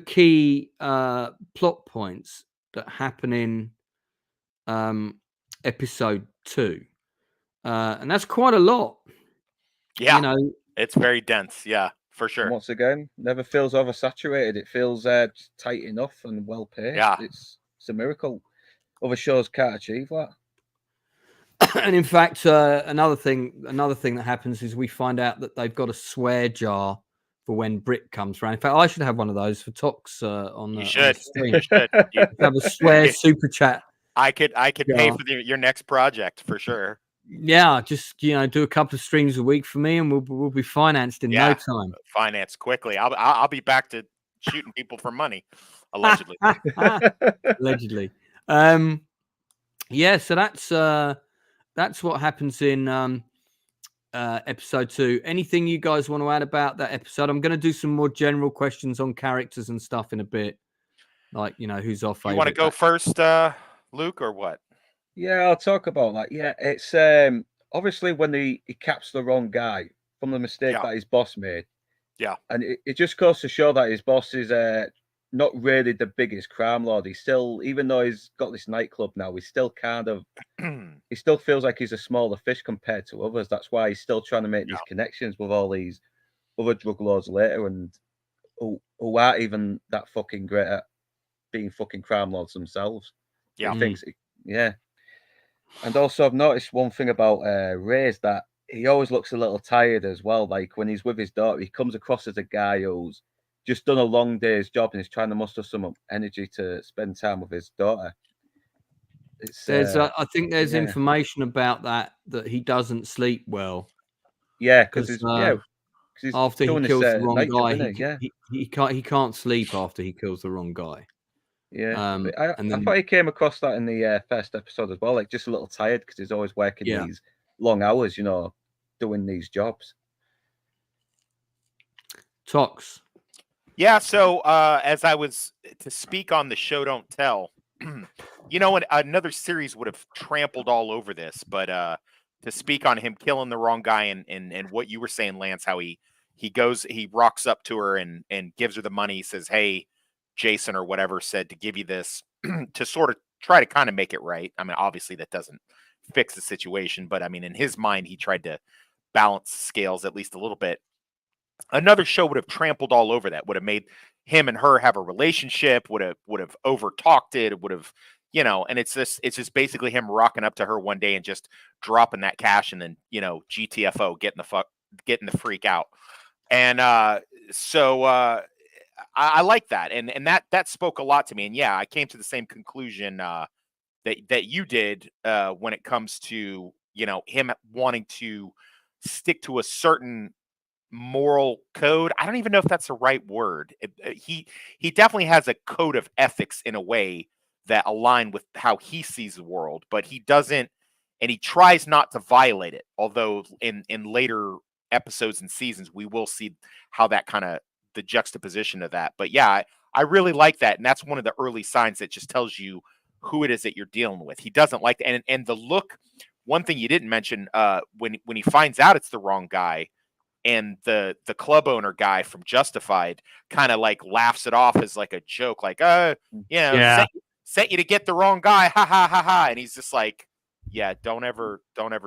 key plot points that happen in episode 2. And that's quite a lot. Yeah, you know, it's very dense. Yeah, for sure. And once again, never feels oversaturated. It feels tight enough and well paced. Yeah, it's a miracle. Other shows can't achieve that. And in fact, another thing that happens is we find out that they've got a swear jar for when Brit comes around. In fact, I should have one of those for Tox on the stream. You should. You have a swear super chat. I could pay for your next project for sure. Yeah, just do a couple of streams a week for me, and we'll be financed in no time. Financed quickly. I'll be back to shooting people for money, allegedly. Allegedly. Yeah. So that's what happens in episode 2. Anything you guys want to add about that episode? I'm going to do some more general questions on characters and stuff in a bit, like who's our favorite. You want to go first, Luke, or what? Yeah, I'll talk about that. Yeah, it's obviously when he caps the wrong guy from the mistake that his boss made. Yeah. And it just goes to show that his boss is not really the biggest crime lord. He's still, even though he's got this nightclub now, he's still kind of, he still feels like he's a smaller fish compared to others. That's why he's still trying to make these connections with all these other drug lords later, and who aren't even that fucking great at being fucking crime lords themselves. Yeah. Yeah. And also, I've noticed one thing about Ray is that he always looks a little tired as well. Like when he's with his daughter, he comes across as a guy who's just done a long day's job and he's trying to muster some energy to spend time with his daughter. I think there's information about that he doesn't sleep well. Yeah, because after he kills the wrong guy, he can't sleep after he kills the wrong guy. Yeah, I thought he came across that in the first episode as well, like just a little tired because he's always working these long hours, doing these jobs. Tox. Yeah, so as I was to speak on the Show Don't Tell, another series would have trampled all over this, but to speak on him killing the wrong guy and what you were saying, Lance, how he rocks up to her and gives her the money, he says, hey, Jason or whatever said to give you this, to sort of try to kind of make it right. I mean, obviously that doesn't fix the situation, but I mean, in his mind, he tried to balance scales at least a little bit. Another show would have trampled all over that, would have made him and her have a relationship, would have over talked it, would have, and it's just basically him rocking up to her one day and just dropping that cash and then, GTFO, getting the freak out. And so I like that. And that spoke a lot to me. And yeah, I came to the same conclusion that you did when it comes to, him wanting to stick to a certain moral code. I don't even know if that's the right word. He definitely has a code of ethics in a way that align with how he sees the world, but he doesn't, and he tries not to violate it. Although in later episodes and seasons, we will see how that kind of the juxtaposition of that. But yeah, I really like that, and that's one of the early signs that just tells you who it is that you're dealing with. He doesn't like that, and the look. One thing you didn't mention, when he finds out it's the wrong guy, and the club owner guy from Justified kind of like laughs it off as like a joke, like, sent you to get the wrong guy, ha ha ha ha, and he's just like, yeah, don't ever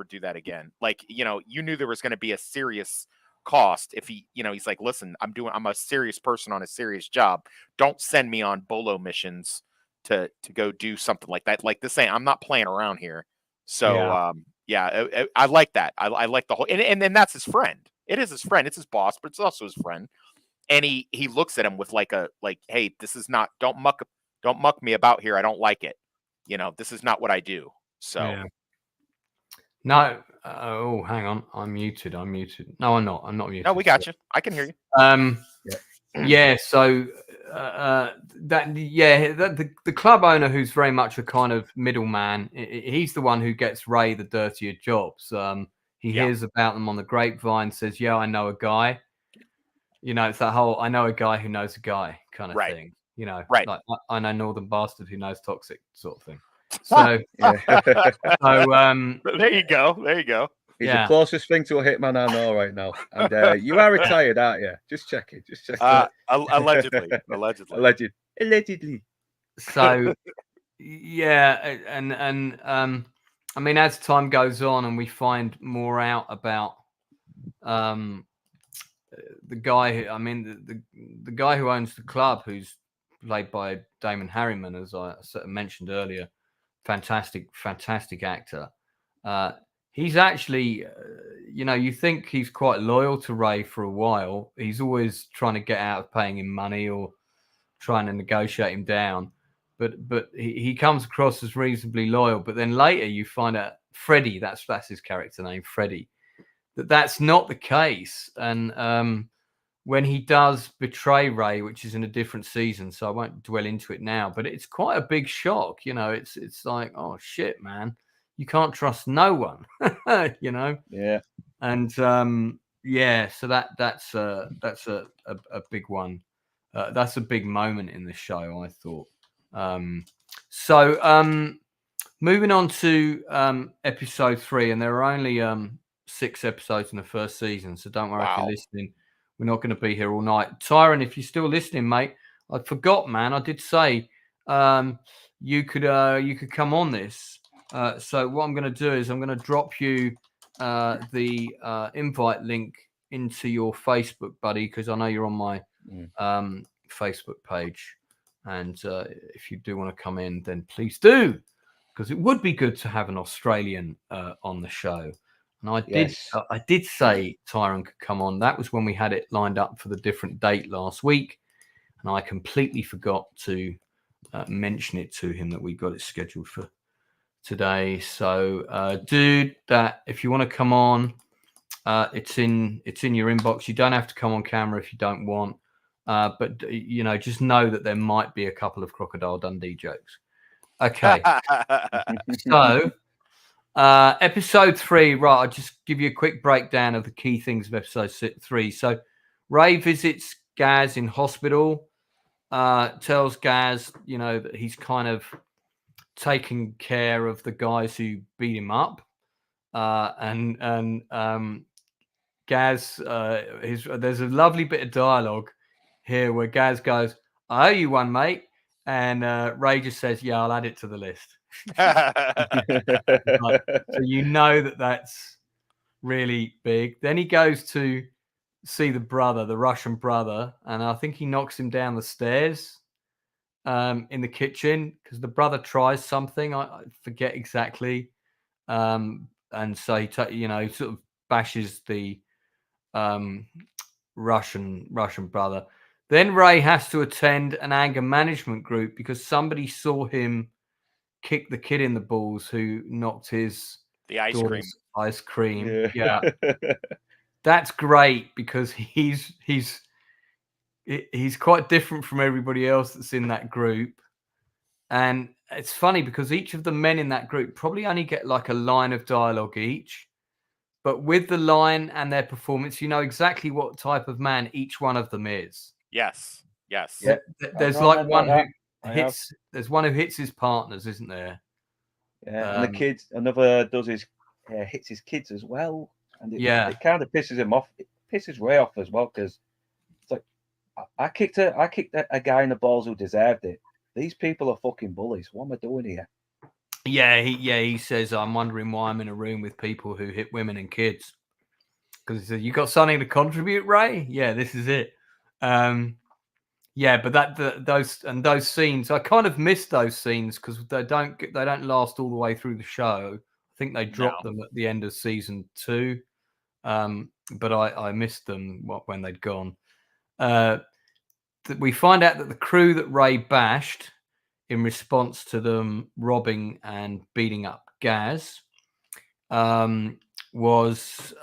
do that again. Like, you knew there was going to be a serious cost if he, he's like, listen, I'm a serious person on a serious job. Don't send me on bolo missions to go do something like that. Like this I'm not playing around here. So I like that. I like the whole, and that's his friend. It is his friend. It's his boss, but it's also his friend. And he looks at him with like, hey, this is not, don't muck me about here. I don't like it. This is not what I do. So no. Oh, hang on. I'm muted. No, I'm not. I'm not muted. No, we got you. I can hear you. Yeah. So the club owner, who's very much a kind of middleman, he's the one who gets Ray the dirtier jobs. He hears about them on the grapevine, says, yeah, I know a guy. It's that whole, I know a guy who knows a guy kind of thing. Right. Like I know Northern Bastard who knows Toxic sort of thing. So, there you go. He's the closest thing to a hitman I know right now. And you are retired, aren't you? Just checking. Allegedly. Allegedly. So, yeah, and I mean, as time goes on and we find more out about the guy the guy who owns the club, who's played by Damon Harriman, as I mentioned earlier, fantastic actor. He's actually, you think he's quite loyal to Ray for a while. He's always trying to get out of paying him money or trying to negotiate him down. But he comes across as reasonably loyal. But then later you find out Freddie, that's his character name, Freddie, that's not the case. And when he does betray Ray, which is in a different season, so I won't dwell into it now, but it's quite a big shock. It's like, oh shit, man, you can't trust no one. Yeah. And so that's a big one. That's a big moment in the show, I thought. Moving on to episode 3, and there are only 6 episodes in the first season, so don't worry if you're listening. We're not going to be here all night. Tyron, if you're still listening, mate, I forgot, man. I did say you could come on this. So what I'm going to do is I'm going to drop you the invite link into your Facebook, buddy, because I know you're on my Facebook page. And if you do want to come in, then please do, because it would be good to have an Australian on the show. And I did say Tyron could come on. That was when we had it lined up for the different date last week. And I completely forgot to mention it to him that we got it scheduled for today. So, dude, that if you want to come on, it's in your inbox. You don't have to come on camera if you don't want. But just know that there might be a couple of Crocodile Dundee jokes. Okay. So, episode 3, right? I'll just give you a quick breakdown of the key things of episode 3. So, Ray visits Gaz in hospital, tells Gaz, that he's kind of taking care of the guys who beat him up. And Gaz, there's a lovely bit of dialogue here where Gaz goes, I owe you one, mate. And Ray just says, "Yeah, I'll add it to the list." So you know that's really big. Then he goes to see the Russian brother, and I think he knocks him down the stairs in the kitchen because the brother tries something. I forget exactly. And so he sort of bashes the Russian brother. Then Ray has to attend an anger management group because somebody saw him kick the kid in the balls who knocked his daughter's ice cream. Yeah. That's great because he's quite different from everybody else that's in that group. And it's funny because each of the men in that group probably only get like a line of dialogue each. But with the line and their performance, you know exactly what type of man each one of them is. Yes. Yeah, there's like one who hits. There's one who hits his partners, isn't there? Yeah, and the kids. Another does his hits his kids as well, and it kind of pisses him off. It pisses Ray off as well because it's like I kicked a guy in the balls who deserved it. These people are fucking bullies. What am I doing here? Yeah, he says, I'm wondering why I'm in a room with people who hit women and kids. Because he said, you got something to contribute, Ray? Yeah, this is it. Yeah, but those scenes, I kind of missed those scenes because they don't last all the way through the show. I think they dropped them at the end of season 2. But I missed them when they'd gone. We find out that the crew that Ray bashed in response to them robbing and beating up Gaz was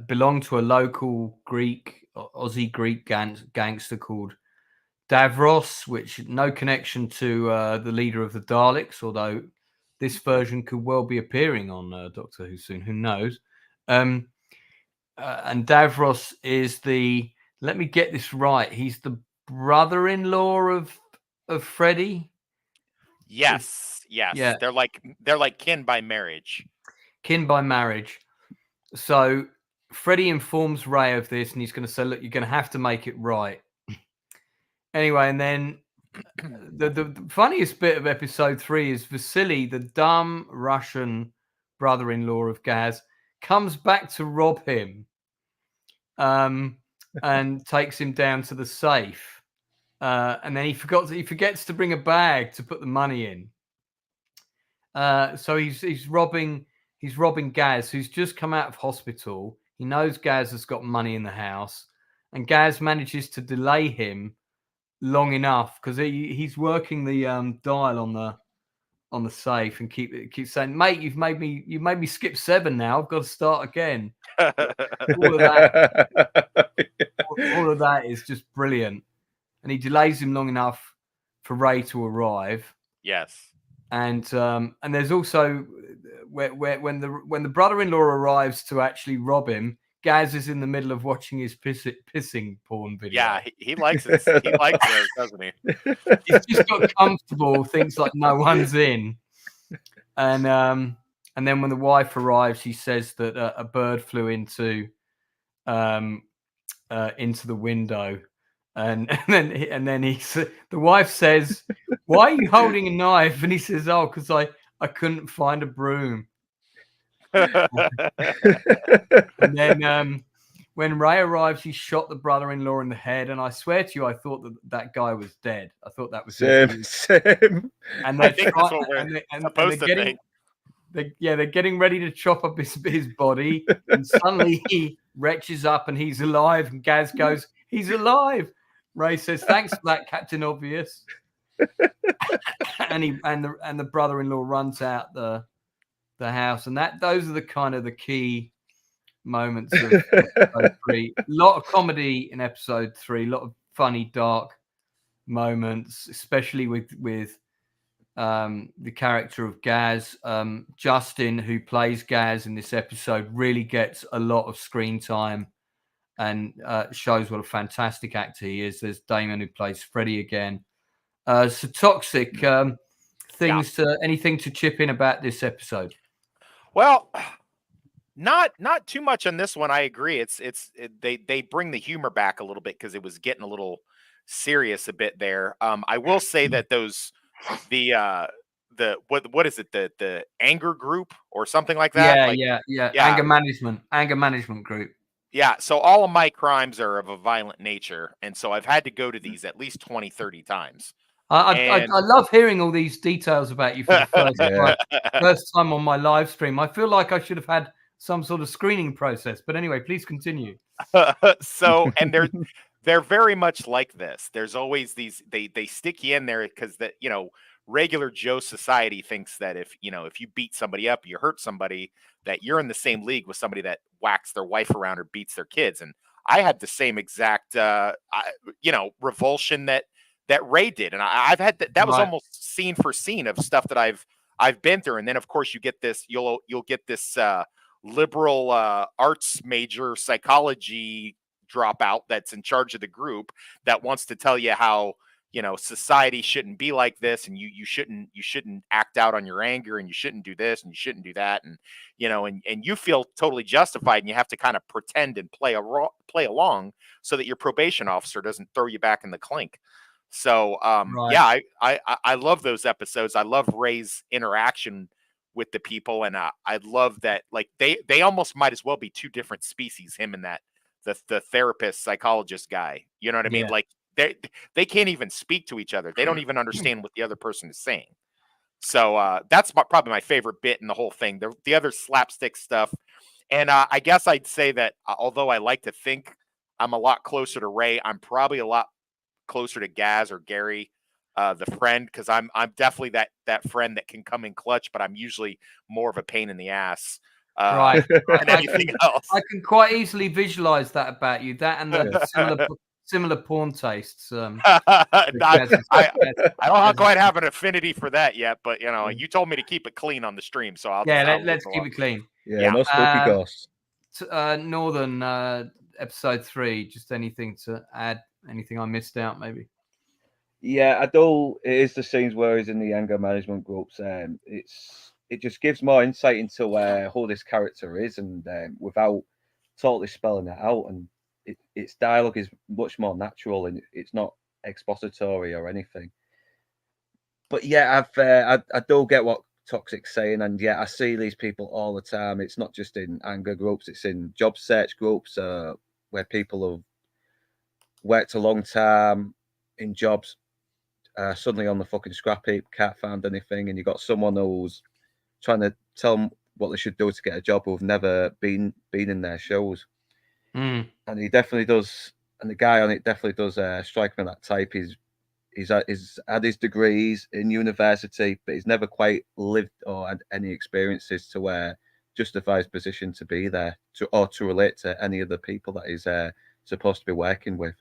belonged to a local Aussie Greek gangster called Davros, which no connection to the leader of the Daleks, although this version could well be appearing on Doctor Who soon. Who knows? And Davros is let me get this right. He's the brother-in-law of Freddie. Yes. Yeah. They're like kin by marriage. Kin by marriage. So Freddie informs Ray of this, and he's going to say, "Look, you're going to have to make it right." Anyway, and then the funniest bit of episode 3 is Vasily, the dumb Russian brother-in-law of Gaz, comes back to rob him, and takes him down to the safe. And then he forgets to bring a bag to put the money in. So he's robbing Gaz, who's just come out of hospital. He knows Gaz has got money in the house, and Gaz manages to delay him long enough because he's working the dial on the safe and keeps saying, "Mate, you've made me skip 7 now. I've got to start again." all of that is just brilliant, and he delays him long enough for Ray to arrive. Yes. And there's also when the brother-in-law arrives to actually rob him, Gaz is in the middle of watching his pissing porn video. Yeah, he likes it. He likes those, doesn't he? He's just got comfortable, thinks like no one's in. And then when the wife arrives, she says that a bird flew into the window. And then the wife says, "Why are you holding a knife?" And he says, "Oh, because I couldn't find a broom." And then when Ray arrives, he shot the brother-in-law in the head, and I swear to you, I thought that guy was dead. I thought that was same. And I think that's what we're supposed to think. They're getting ready to chop up his body, and suddenly he retches up and he's alive. And Gaz goes, "He's alive." Ray says, "Thanks for that, Captain Obvious." and the brother-in-law runs out the house, and those are the key moments of episode 3. A lot of comedy in episode 3, a lot of funny, dark moments, especially with the character of Gaz. Justin, who plays Gaz in this episode, really gets a lot of screen time and shows what a fantastic actor he is. There's Damon, who plays Freddie again. So Toxic, anything to chip in about this episode? Well, Not too much on this one. I agree. They bring the humor back a little bit because it was getting a little serious a bit there. I will say that the what is it, the anger group or something like that? Yeah. Anger management group. Yeah, so all of my crimes are of a violent nature, and so I've had to go to these at least 20, 30 times. I love hearing all these details about you for the first time on my live stream. I feel like I should have had some sort of screening process. But anyway, please continue. So, and they're very much like this. There's always these, they stick you in there because that, regular Joe society thinks that if you beat somebody up, you hurt somebody, that you're in the same league with somebody that whacks their wife around or beats their kids. And I had the same exact, revulsion that Ray did. And I've had that was almost scene for scene of stuff that I've been through. And then of course you get this, you'll get this, liberal, arts major psychology dropout that's in charge of the group that wants to tell you how, society shouldn't be like this, and you shouldn't act out on your anger, and you shouldn't do this, and you shouldn't do that, and and you feel totally justified, and you have to kind of pretend and play along so that your probation officer doesn't throw you back in the clink. So I love those episodes. I love Ray's interaction with the people, and I love that, like, they almost might as well be two different species, him and that the therapist psychologist guy. You know what I mean? Like, they can't even speak to each other. They don't even understand what the other person is saying. So that's probably my favorite bit in the whole thing. The other slapstick stuff. And I guess I'd say that although I like to think I'm a lot closer to Ray, I'm probably a lot closer to Gaz or Gary, the friend, because I'm definitely that friend that can come in clutch, but I'm usually more of a pain in the ass. Right. Than anything else. I can quite easily visualize that about you. That and the similar porn tastes. I don't quite have an affinity for that yet, but you told me to keep it clean on the stream, so let's keep it clean. No spooky ghosts. Northern episode 3. Just anything to add? Anything I missed out, maybe? Yeah, I do. It is the scenes where he's in the anger management groups. It just gives more insight into who this character is, and without totally spelling it out, and its dialogue is much more natural, and it's not expository or anything. But yeah, I do get what Toxic's saying, and yeah, I see these people all the time. It's not just in anger groups; it's in job search groups where people have worked a long time in jobs, suddenly on the fucking scrap heap, can't find anything, and you got someone who's trying to tell them what they should do to get a job who've never been in their shows. And he definitely does, and the guy on it definitely does strike me that type. He's had his degrees in university, but he's never quite lived or had any experiences to justify his position to be there, to relate to any of the people that he's supposed to be working with.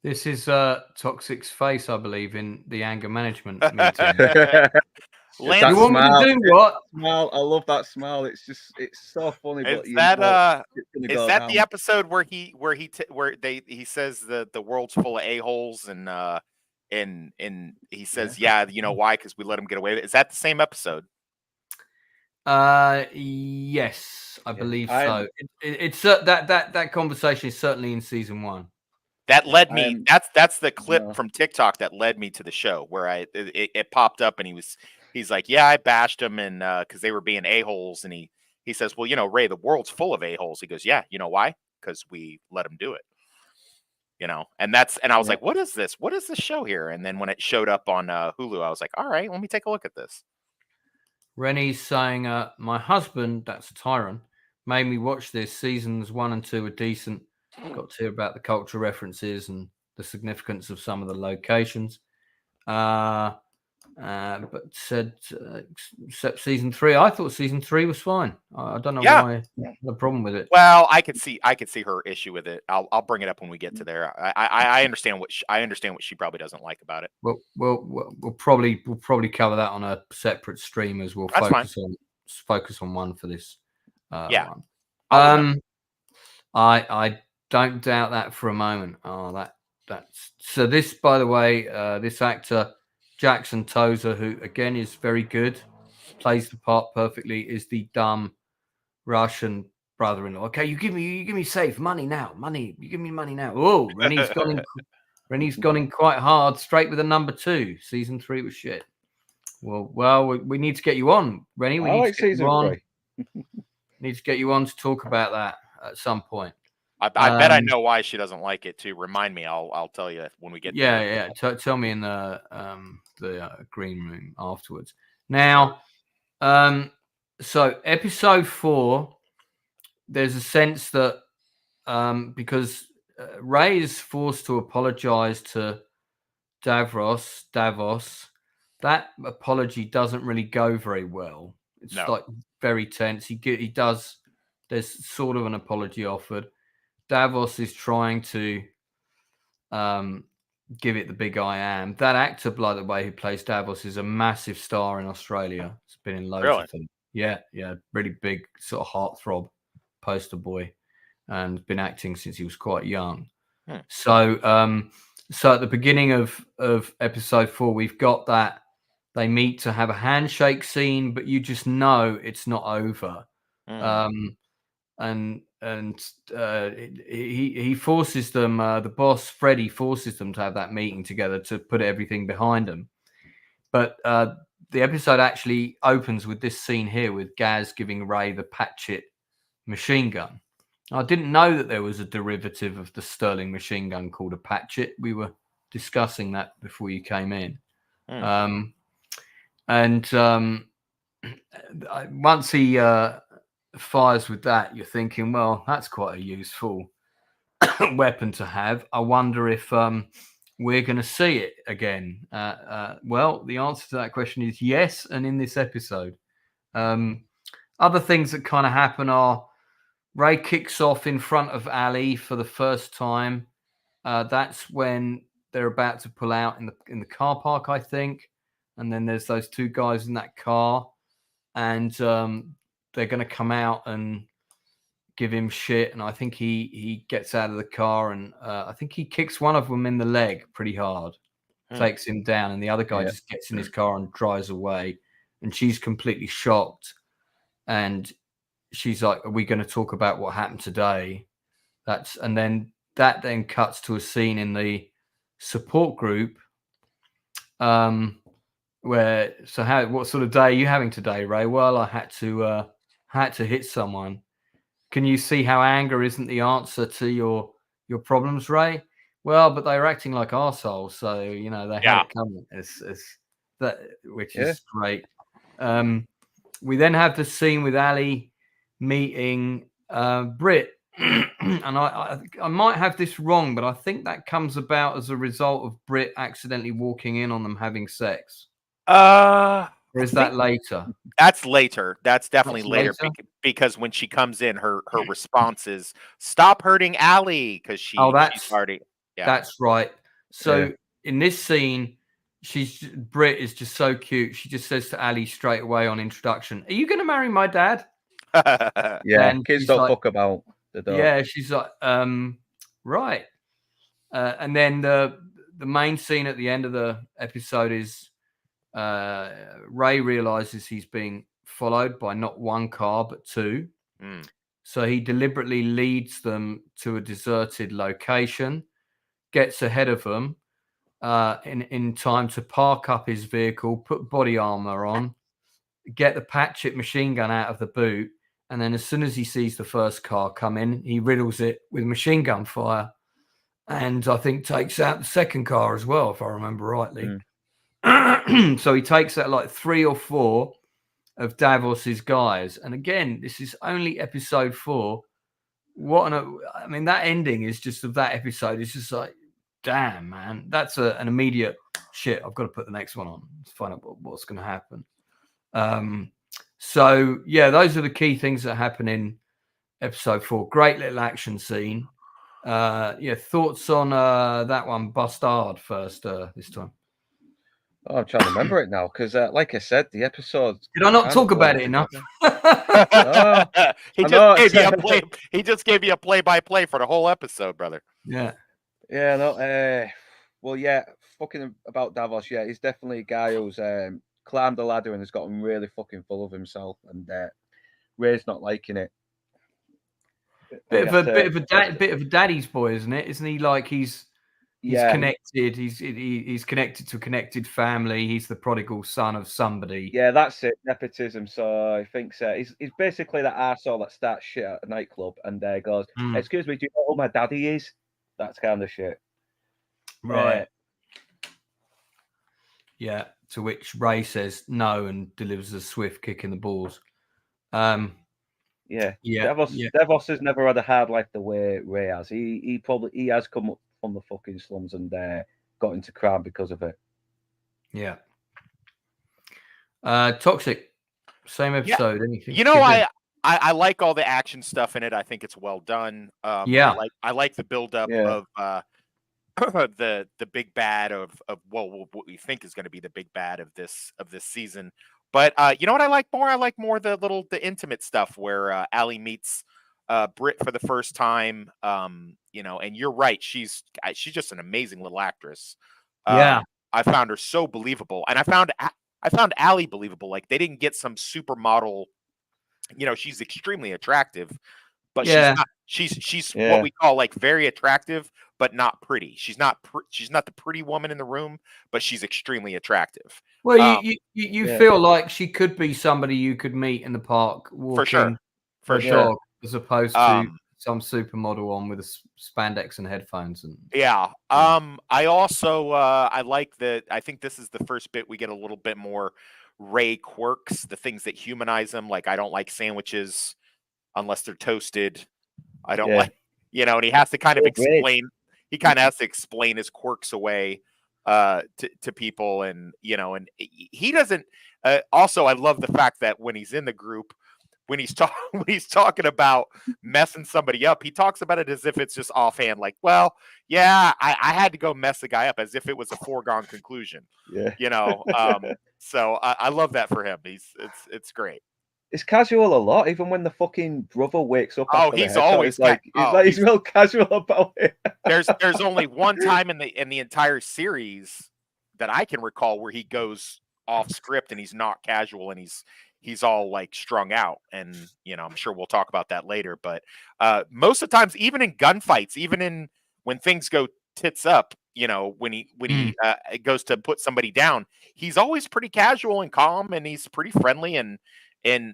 This is Toxic's face, I believe, in the anger management meeting. Lance, you want me to do what? Smile. I love that smile. It's so funny. Is but that the episode where he says the world's full of a-holes, and he says, why? Because we let him get away with it. Is that the same episode? Yes, I believe so. It's that conversation is certainly in season 1. That led me. That's the clip from TikTok that led me to the show, where it popped up, and he's like, yeah, I bashed them, and because they were being a-holes, and he says, well, Ray, the world's full of a-holes. He goes, yeah, you know why? Because we let him do it. And I was like, what is this? What is this show here? And then when it showed up on Hulu, I was like, all right, let me take a look at this. Rennie's saying, my husband, that's Tyron, made me watch this. Seasons 1 and 2 are decent. Got to hear about the cultural references and the significance of some of the locations. But said, except season 3, I thought season 3 was fine. I don't know why the problem with it. Well, I could see her issue with it. I'll bring it up when we get to there. I understand what she probably doesn't like about it. We'll probably cover that on a separate stream, as we'll focus on one for this. One. I don't doubt that for a moment. That's so. This, by the way, this actor Jackson Tozer, who again is very good, plays the part perfectly, is the dumb Russian brother-in-law. Okay, you give me safe money now. Money, you give me money now. Oh, Rennie's gone in quite hard, straight with a number 2. Season 3 was shit. Well, we need to get you on, Rennie. We I need like to get season you on. 3. Need to get you on to talk about that at some point. I bet I know why she doesn't like it too. Remind me. I'll tell you when we get there. Yeah. Tell me in the green room afterwards. Now, so episode 4, there's a sense that because Ray is forced to apologize to Davos, that apology doesn't really go very well. It's like very tense. He does. There's sort of an apology offered. Davos is trying to give it the big I am. That actor, by the way, who plays Davos, is a massive star in Australia. It's been in loads of things. Yeah, really big sort of heartthrob poster boy, and been acting since he was quite young. So at the beginning of episode 4, we've got that they meet to have a handshake scene, but you just know it's not over. And he forces them, the boss Freddie forces them to have that meeting together to put everything behind them. But the episode actually opens with this scene here with Gaz giving Ray the Patchett machine gun. I didn't know that there was a derivative of the Sterling machine gun called a Patchett. We were discussing that before you came in. Once he fires with that, you're thinking, well, that's quite a useful weapon to have. I wonder if we're going to see it again. Well, the answer to that question is yes, and in this episode. Other things that kind of happen are Ray kicks off in front of Ali for the first time. That's when they're about to pull out in the car park, I think. And then there's those 2 guys in that car, and they're going to come out and give him shit. And I think he gets out of the car, and I think he kicks one of them in the leg pretty hard, takes him down, and the other guy just gets in his car and drives away. And she's completely shocked, and she's like, "Are we going to talk about what happened today?" And then that cuts to a scene in the support group. What sort of day are you having today, Ray? Well, I had to hit someone. Can you see how anger isn't the answer to your problems, Ray? Well, but they were acting like arseholes, so they had it coming. It's that, which is great. We then have the scene with Ali meeting Britt, and I might have this wrong, but I think that comes about as a result of Britt accidentally walking in on them having sex. Or is that later? That's later. That's definitely later. Because when she comes in, her response is "Stop hurting Ali," because she's already. Yeah, that's right. So in this scene, Britt is just so cute. She just says to Ali straight away on introduction, "Are you going to marry my dad?" And kids don't fuck about the dog. Yeah, she's like, right. And then the main scene at the end of the episode is Ray realizes he's being followed by not 1 car but 2. So he deliberately leads them to a deserted location, gets ahead of them in time to park up his vehicle, put body armor on, get the Patchett machine gun out of the boot, and then as soon as he sees the first car come in, he riddles it with machine gun fire, and I think takes out the second car as well, if I remember rightly. So he takes out like 3 or 4 of Davos's guys. And again, this is only episode 4. That ending is just of that episode. It's just like, damn, man, that's an immediate shit. I've got to put the next one on. Let's find out what's going to happen. So yeah, those are the key things that happen in episode 4. Great little action scene. Thoughts on that one? Bustard first this time. Oh, I'm trying to remember it now because, like I said, the episode. Did I not talk about it enough? He just gave you a play-by-play for the whole episode, brother. Yeah. Yeah. No. Well, yeah. Fucking about Davos. Yeah, he's definitely a guy who's climbed the ladder and has gotten really fucking full of himself, and Ray's not liking it. bit of a daddy's boy, isn't it? Isn't he? Like he's connected. He's connected to a connected family. He's the prodigal son of somebody. Yeah, that's it. Nepotism. So I think he's basically that arsehole that starts shit at a nightclub and goes, "Excuse me, do you know who my daddy is?" That's kind of shit. Right. Yeah. To which Ray says no and delivers a swift kick in the balls. Devos has never had a hard life the way Ray has. He has come up from the fucking slums and got into crime because of it. Yeah. Toxic, same episode. Anything? You know, I like all the action stuff in it. I think it's well done. I like the buildup of the big bad of what we think is going to be the big bad of this season. But you know what I like more? I like more the intimate stuff where Allie meets Britt for the first time. You know, and you're right, she's just an amazing little actress. I found her so believable, and I found Allie believable. Like they didn't get some supermodel. You know, she's extremely attractive, but she's what we call like very attractive, but not pretty. She's not the pretty woman in the room, but she's extremely attractive. Well, you feel like she could be somebody you could meet in the park walking for sure, dog, as opposed to some supermodel on with a spandex and headphones. And I also I like that. I think this is the first bit we get a little bit more Ray quirks, the things that humanize him. Like I don't like sandwiches unless they're toasted. I don't like, you know, and he has to kind of explain. He kind of has to explain his quirks away to people, and you know, and he doesn't. Also, I love the fact that when he's in the group, when he's talking about messing somebody up, he talks about it as if it's just offhand, like, well, yeah, I had to go mess the guy up, as if it was a foregone conclusion. Yeah, you know. So I love that for him. It's great. It's casual a lot, even when the fucking brother wakes up. He's always he's real casual about it. There's only one time in the entire series that I can recall where he goes off script and he's not casual and he's all like strung out, and you know, I'm sure we'll talk about that later. But most of the times, even in gunfights, even when things go tits up, you know, when he goes to put somebody down, he's always pretty casual and calm, and he's pretty friendly and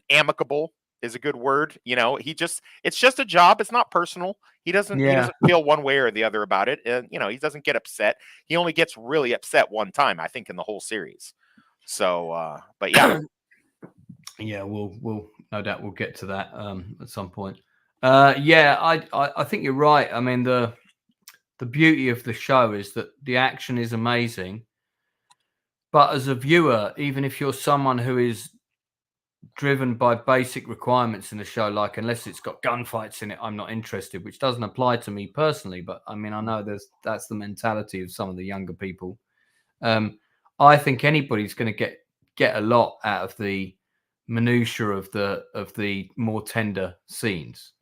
amicable is a good word. You know, it's just a job. It's not personal. He doesn't feel one way or the other about it. And, you know, he doesn't get upset. He only gets really upset one time, I think, in the whole series. So, but yeah. Yeah, we'll no doubt we'll get to that at some point. I think you're right. I mean, the beauty of the show is that the action is amazing. But as a viewer, even if you're someone who is driven by basic requirements in the show, like unless it's got gunfights in it, I'm not interested, which doesn't apply to me personally. But I mean, I know that's the mentality of some of the younger people. I think anybody's going to get a lot out of the minutiae of the more tender scenes.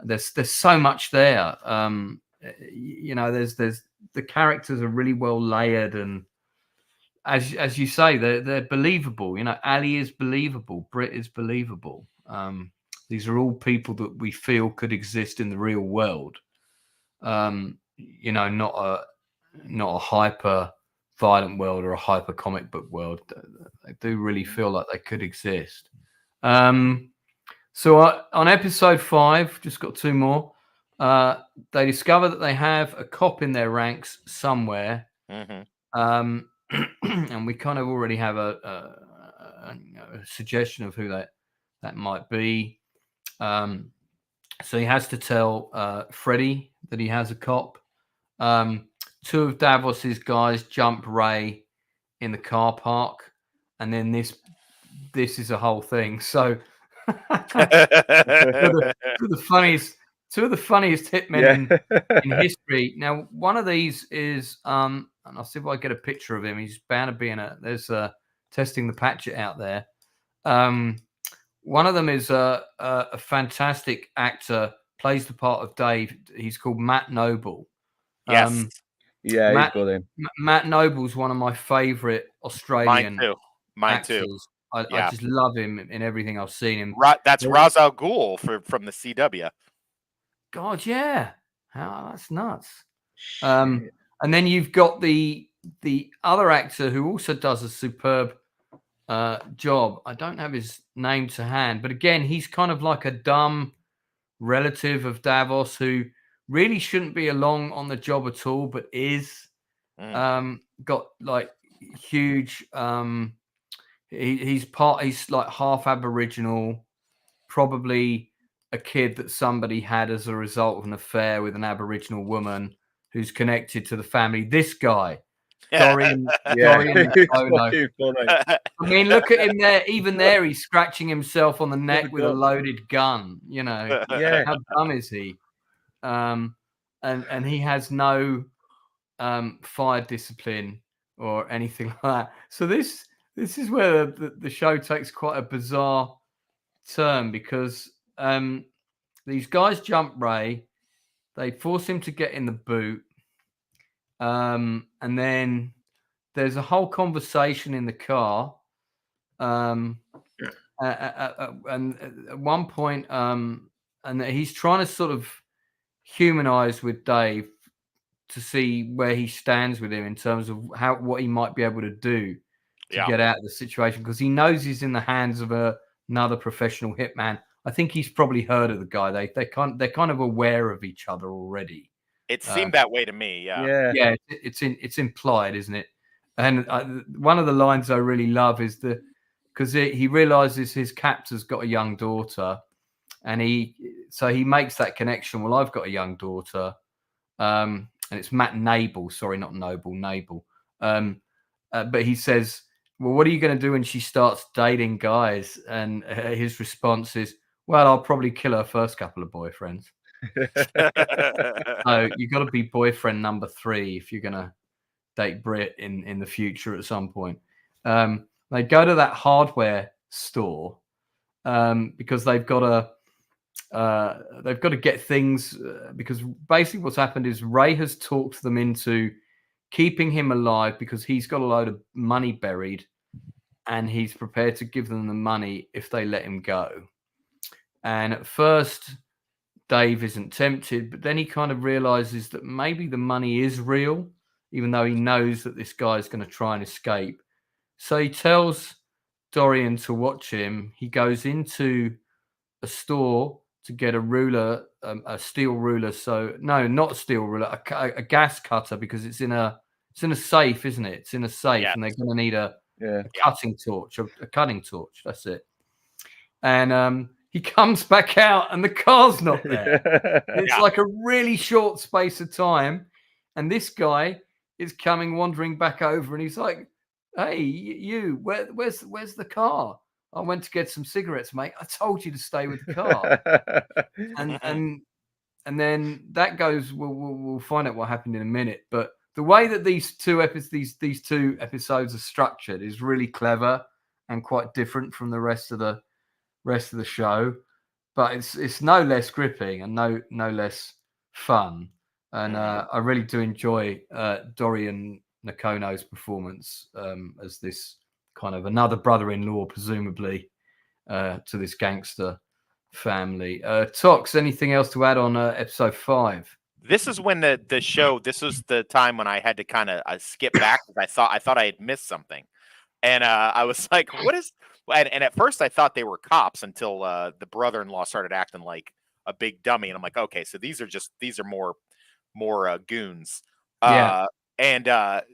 There's so much there. You know, there's the characters are really well layered, and as you say, they're believable. You know, Ali is believable. Britt is believable. These are all people that we feel could exist in the real world. You know, not a hyper violent world or a hyper comic book world. I do really feel like they could exist. So on episode 5, just got 2 more. They discover that they have a cop in their ranks somewhere. And we kind of already have a suggestion of who that might be. So he has to tell Freddie that he has a cop. 2 of Davos's guys jump Ray in the car park, and then this is a whole thing. So two of the funniest hitmen in history. Now, one of these is and I'll see if I get a picture of him. He's bound to be there's testing the patchet out there. One of them is a fantastic actor, plays the part of Dave. He's called Matt Noble. Yes. He's good in. Matt Noble's one of my favorite Australian Mine actors. too. I just love him in everything I've seen him. That's Ra's al Ghul from the CW. God, yeah. That's nuts. Shit. And then you've got the other actor who also does a superb job. I don't have his name to hand, but again, he's kind of like a dumb relative of Davos who really shouldn't be along on the job at all, but is. Got like huge. He's like half Aboriginal, probably a kid that somebody had as a result of an affair with an Aboriginal woman who's connected to the family. This guy, Dorian. Dorian Fucking funny. I mean, look at him there. Even there, he's scratching himself on the neck with a loaded gun. You know, how dumb is he? And he has no fire discipline or anything like that. So this is where the show takes quite a bizarre turn, because these guys jump Ray, they force him to get in the boot, and then there's a whole conversation in the car, and at one point, and he's trying to sort of humanize with Dave to see where he stands with him in terms of what he might be able to do to get out of the situation, because he knows he's in the hands of another professional hitman. I think he's probably heard of the guy. They're kind of aware of each other already. It seemed that way to me. Yeah. It's implied, isn't it? And one of the lines I really love is because he realizes his captor's got a young daughter, and he makes that connection. Well, I've got a young daughter, and it's Matt Nable. Sorry, not Noble, Nable. But he says, well, what are you going to do when she starts dating guys? And his response is, well, I'll probably kill her first couple of boyfriends. So you got to be boyfriend number 3 if you're going to date Brit in the future at some point. They go to that hardware store because they've got to get things, because basically what's happened is Ray has talked them into keeping him alive because he's got a load of money buried, and he's prepared to give them the money if they let him go. And at first, Dave isn't tempted, but then he kind of realizes that maybe the money is real, even though he knows that this guy's going to try and escape. So he tells Dorian to watch him. He goes into a store to get a ruler, a steel ruler. So no, not a steel ruler, a gas cutter, because it's in a safe, isn't it? It's in a safe, and they're going to need a cutting torch, a cutting torch. That's it. And he comes back out, and the car's not there. It's like a really short space of time, and this guy is coming wandering back over, and he's like, "Hey, you, where's the car? I went to get some cigarettes, mate. I told you to stay with the car." and then that goes. We'll find out what happened in a minute. But the way that these two episodes are structured is really clever and quite different from the rest of the show. But it's no less gripping and no less fun. And I really do enjoy Dorian Nakono's performance as this kind of another brother-in-law, presumably, to this gangster family. Tox, anything else to add on episode 5? This is when the show. This was the time when I had to kind of skip back because I thought I had missed something, and I was like, "What is?" And at first I thought they were cops until the brother-in-law started acting like a big dummy, and I'm like, "Okay, so these are more goons." And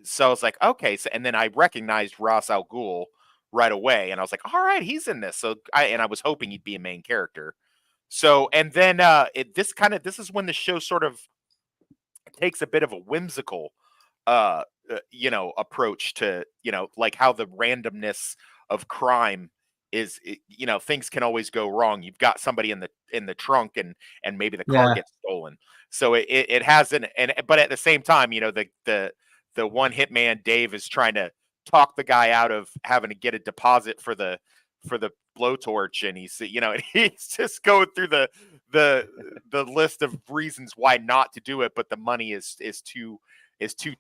so I was like, okay. So, and then I recognized Ra's al Ghul right away, and I was like, all right, he's in this. So I was hoping he'd be a main character. So, and then this is when the show sort of takes a bit of a whimsical, approach to, like how the randomness of crime is, things can always go wrong. You've got somebody in the trunk, and maybe the car gets stolen. So it has but at the same time, the one hitman Dave is trying to talk the guy out of having to get a deposit for the blowtorch, and he's just going through the list of reasons why not to do it, but the money is too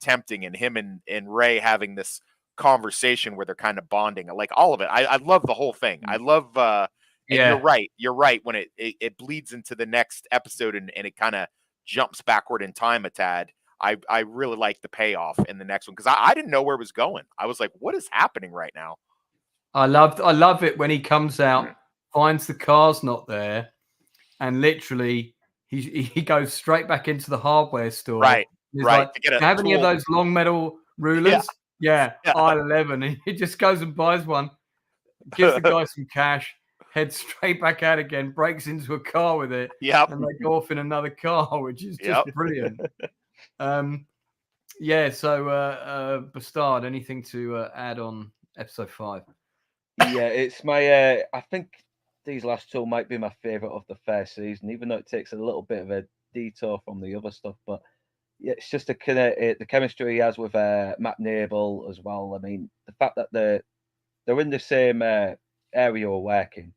tempting, and him and Ray having this conversation where they're kind of bonding, like all of it. I love the whole thing. I love And you're right. When it bleeds into the next episode and it kind of jumps backward in time a tad. I really like the payoff in the next one because I didn't know where it was going. I was like, what is happening right now? I love it when he comes out, finds the car's not there, and literally he goes straight back into the hardware store. Right. He's right. Like, do you have any of those long metal rulers? Yeah. I-11. And he just goes and buys one, gives the guy some cash, heads straight back out again, breaks into a car with it, and they go off in another car, which is just brilliant. So Bastard, anything to add on episode 5? Yeah, it's my I think these last two might be my favorite of the first season, even though it takes a little bit of a detour from the other stuff. But yeah, it's just the chemistry he has with Matt Nable as well. I mean, the fact that they're in the same area of working.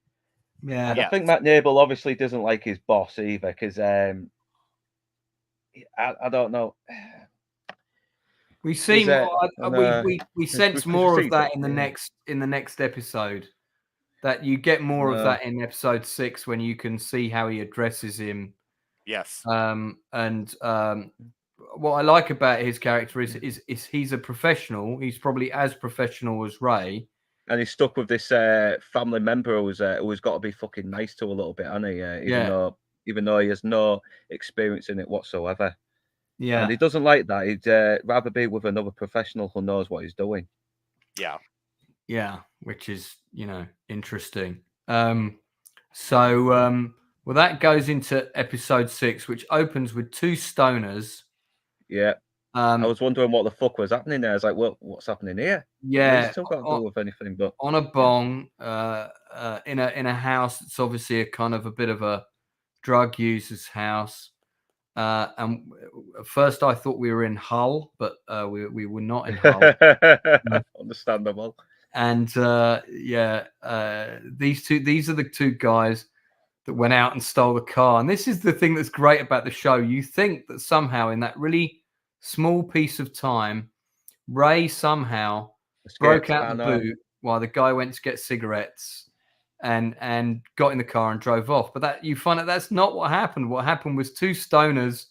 Yeah, and I think Matt Nable obviously doesn't like his boss either, because I don't know. We see we sense more of that in the next episode. That you get more of that in episode 6 when you can see how he addresses him. Yes. What I like about his character is he's a professional. He's probably as professional as Ray. And he's stuck with this family member who's got to be fucking nice to a little bit, hasn't he? Even though he has no experience in it whatsoever. Yeah. And he doesn't like that. He'd rather be with another professional who knows what he's doing. Yeah. Yeah, which is, interesting. Well, that goes into episode 6, which opens with 2 stoners. Yeah. I was wondering what the fuck was happening there. I was like, well, what's happening here? Yeah. It's still got to do with anything, but on a bong, in a house. It's obviously a kind of a bit of a drug user's house. And at first I thought we were in Hull, but we were not in Hull. Understandable. And these are the 2 guys that went out and stole the car. And this is the thing that's great about the show. You think that somehow in that really small piece of time, Ray somehow broke out the boot while the guy went to get cigarettes and got in the car and drove off. But that you find out that's not what happened. What happened was 2 stoners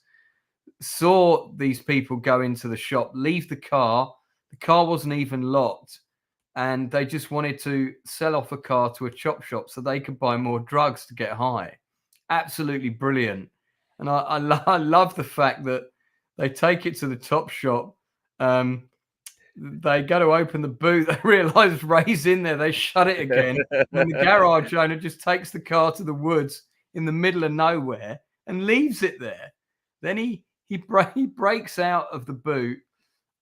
saw these people go into the shop, leave the car. The car wasn't even locked. And they just wanted to sell off a car to a chop shop so they could buy more drugs to get high. Absolutely brilliant. And I love the fact that they take it to the top shop. They go to open the boot. They realize Ray's in there. They shut it again. And the garage owner just takes the car to the woods in the middle of nowhere and leaves it there. Then he breaks out of the boot.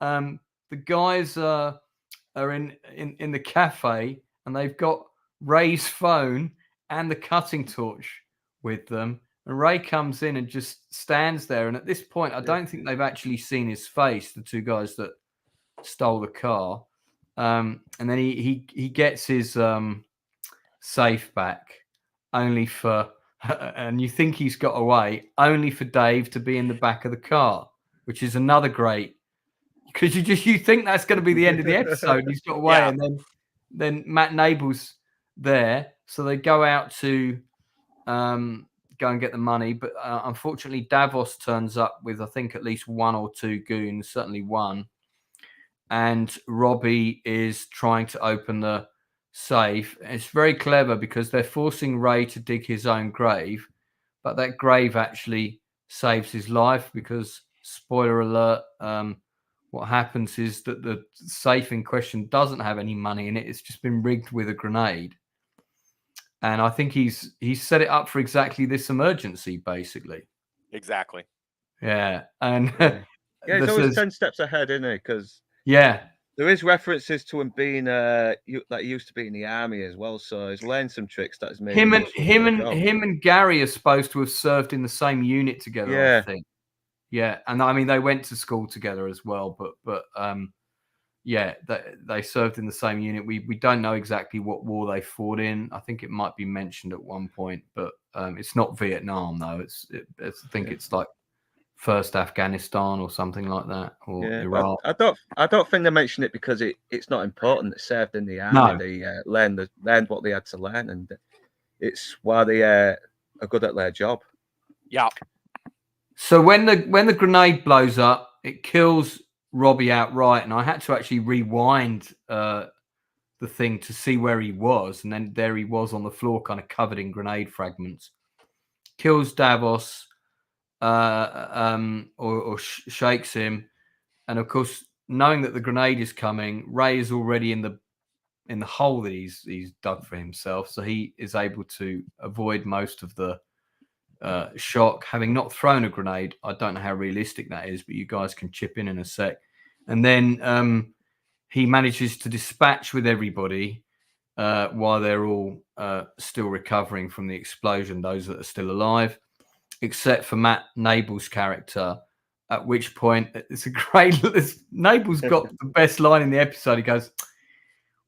The guys are in the cafe, and they've got Ray's phone and the cutting torch with them. And Ray comes in and just stands there. And at this point, I don't think they've actually seen his face, the 2 guys that stole the car. And then he gets his safe back, only for, and you think he's got away, only for Dave to be in the back of the car, which is another great, because you think that's going to be the end of the episode. He's got away, and then Matt Nable's there, so they go out to go and get the money. But unfortunately, Davos turns up with, I think, at least 1 or 2 goons, certainly 1. And Robbie is trying to open the safe. It's very clever because they're forcing Ray to dig his own grave, but that grave actually saves his life because, spoiler alert, what happens is that the safe in question doesn't have any money in it. It's just been rigged with a grenade. And I think he's set it up for exactly this emergency, basically. Exactly. Yeah. And he's always 10 steps ahead, isn't he? Because there is references to him being that he used to be in the army as well. So he's learned some tricks that has made him and Gary are supposed to have served in the same unit together, I think. Yeah, and I mean they went to school together as well, but they served in the same unit. We don't know exactly what war they fought in. I think it might be mentioned at one point, but it's not Vietnam though. I think it's like first Afghanistan or something like that, or Iraq. I don't think they mention it because it's not important. They served in the army. No. They learned what they had to learn, and it's why they are good at their job. Yeah. So when the grenade blows up, it kills Robbie outright, and I had to actually rewind the thing to see where he was, and then there he was on the floor, kind of covered in grenade fragments. Kills Davos, shakes him, and of course, knowing that the grenade is coming, Ray is already in the hole that he's dug for himself, so he is able to avoid most of the shock, having not thrown a grenade. I don't know how realistic that is, but you guys can chip in a sec. And then he manages to dispatch with everybody while they're all still recovering from the explosion, those that are still alive, except for Matt Nable's character, at which point it's a great... Nable's got the best line in the episode. He goes,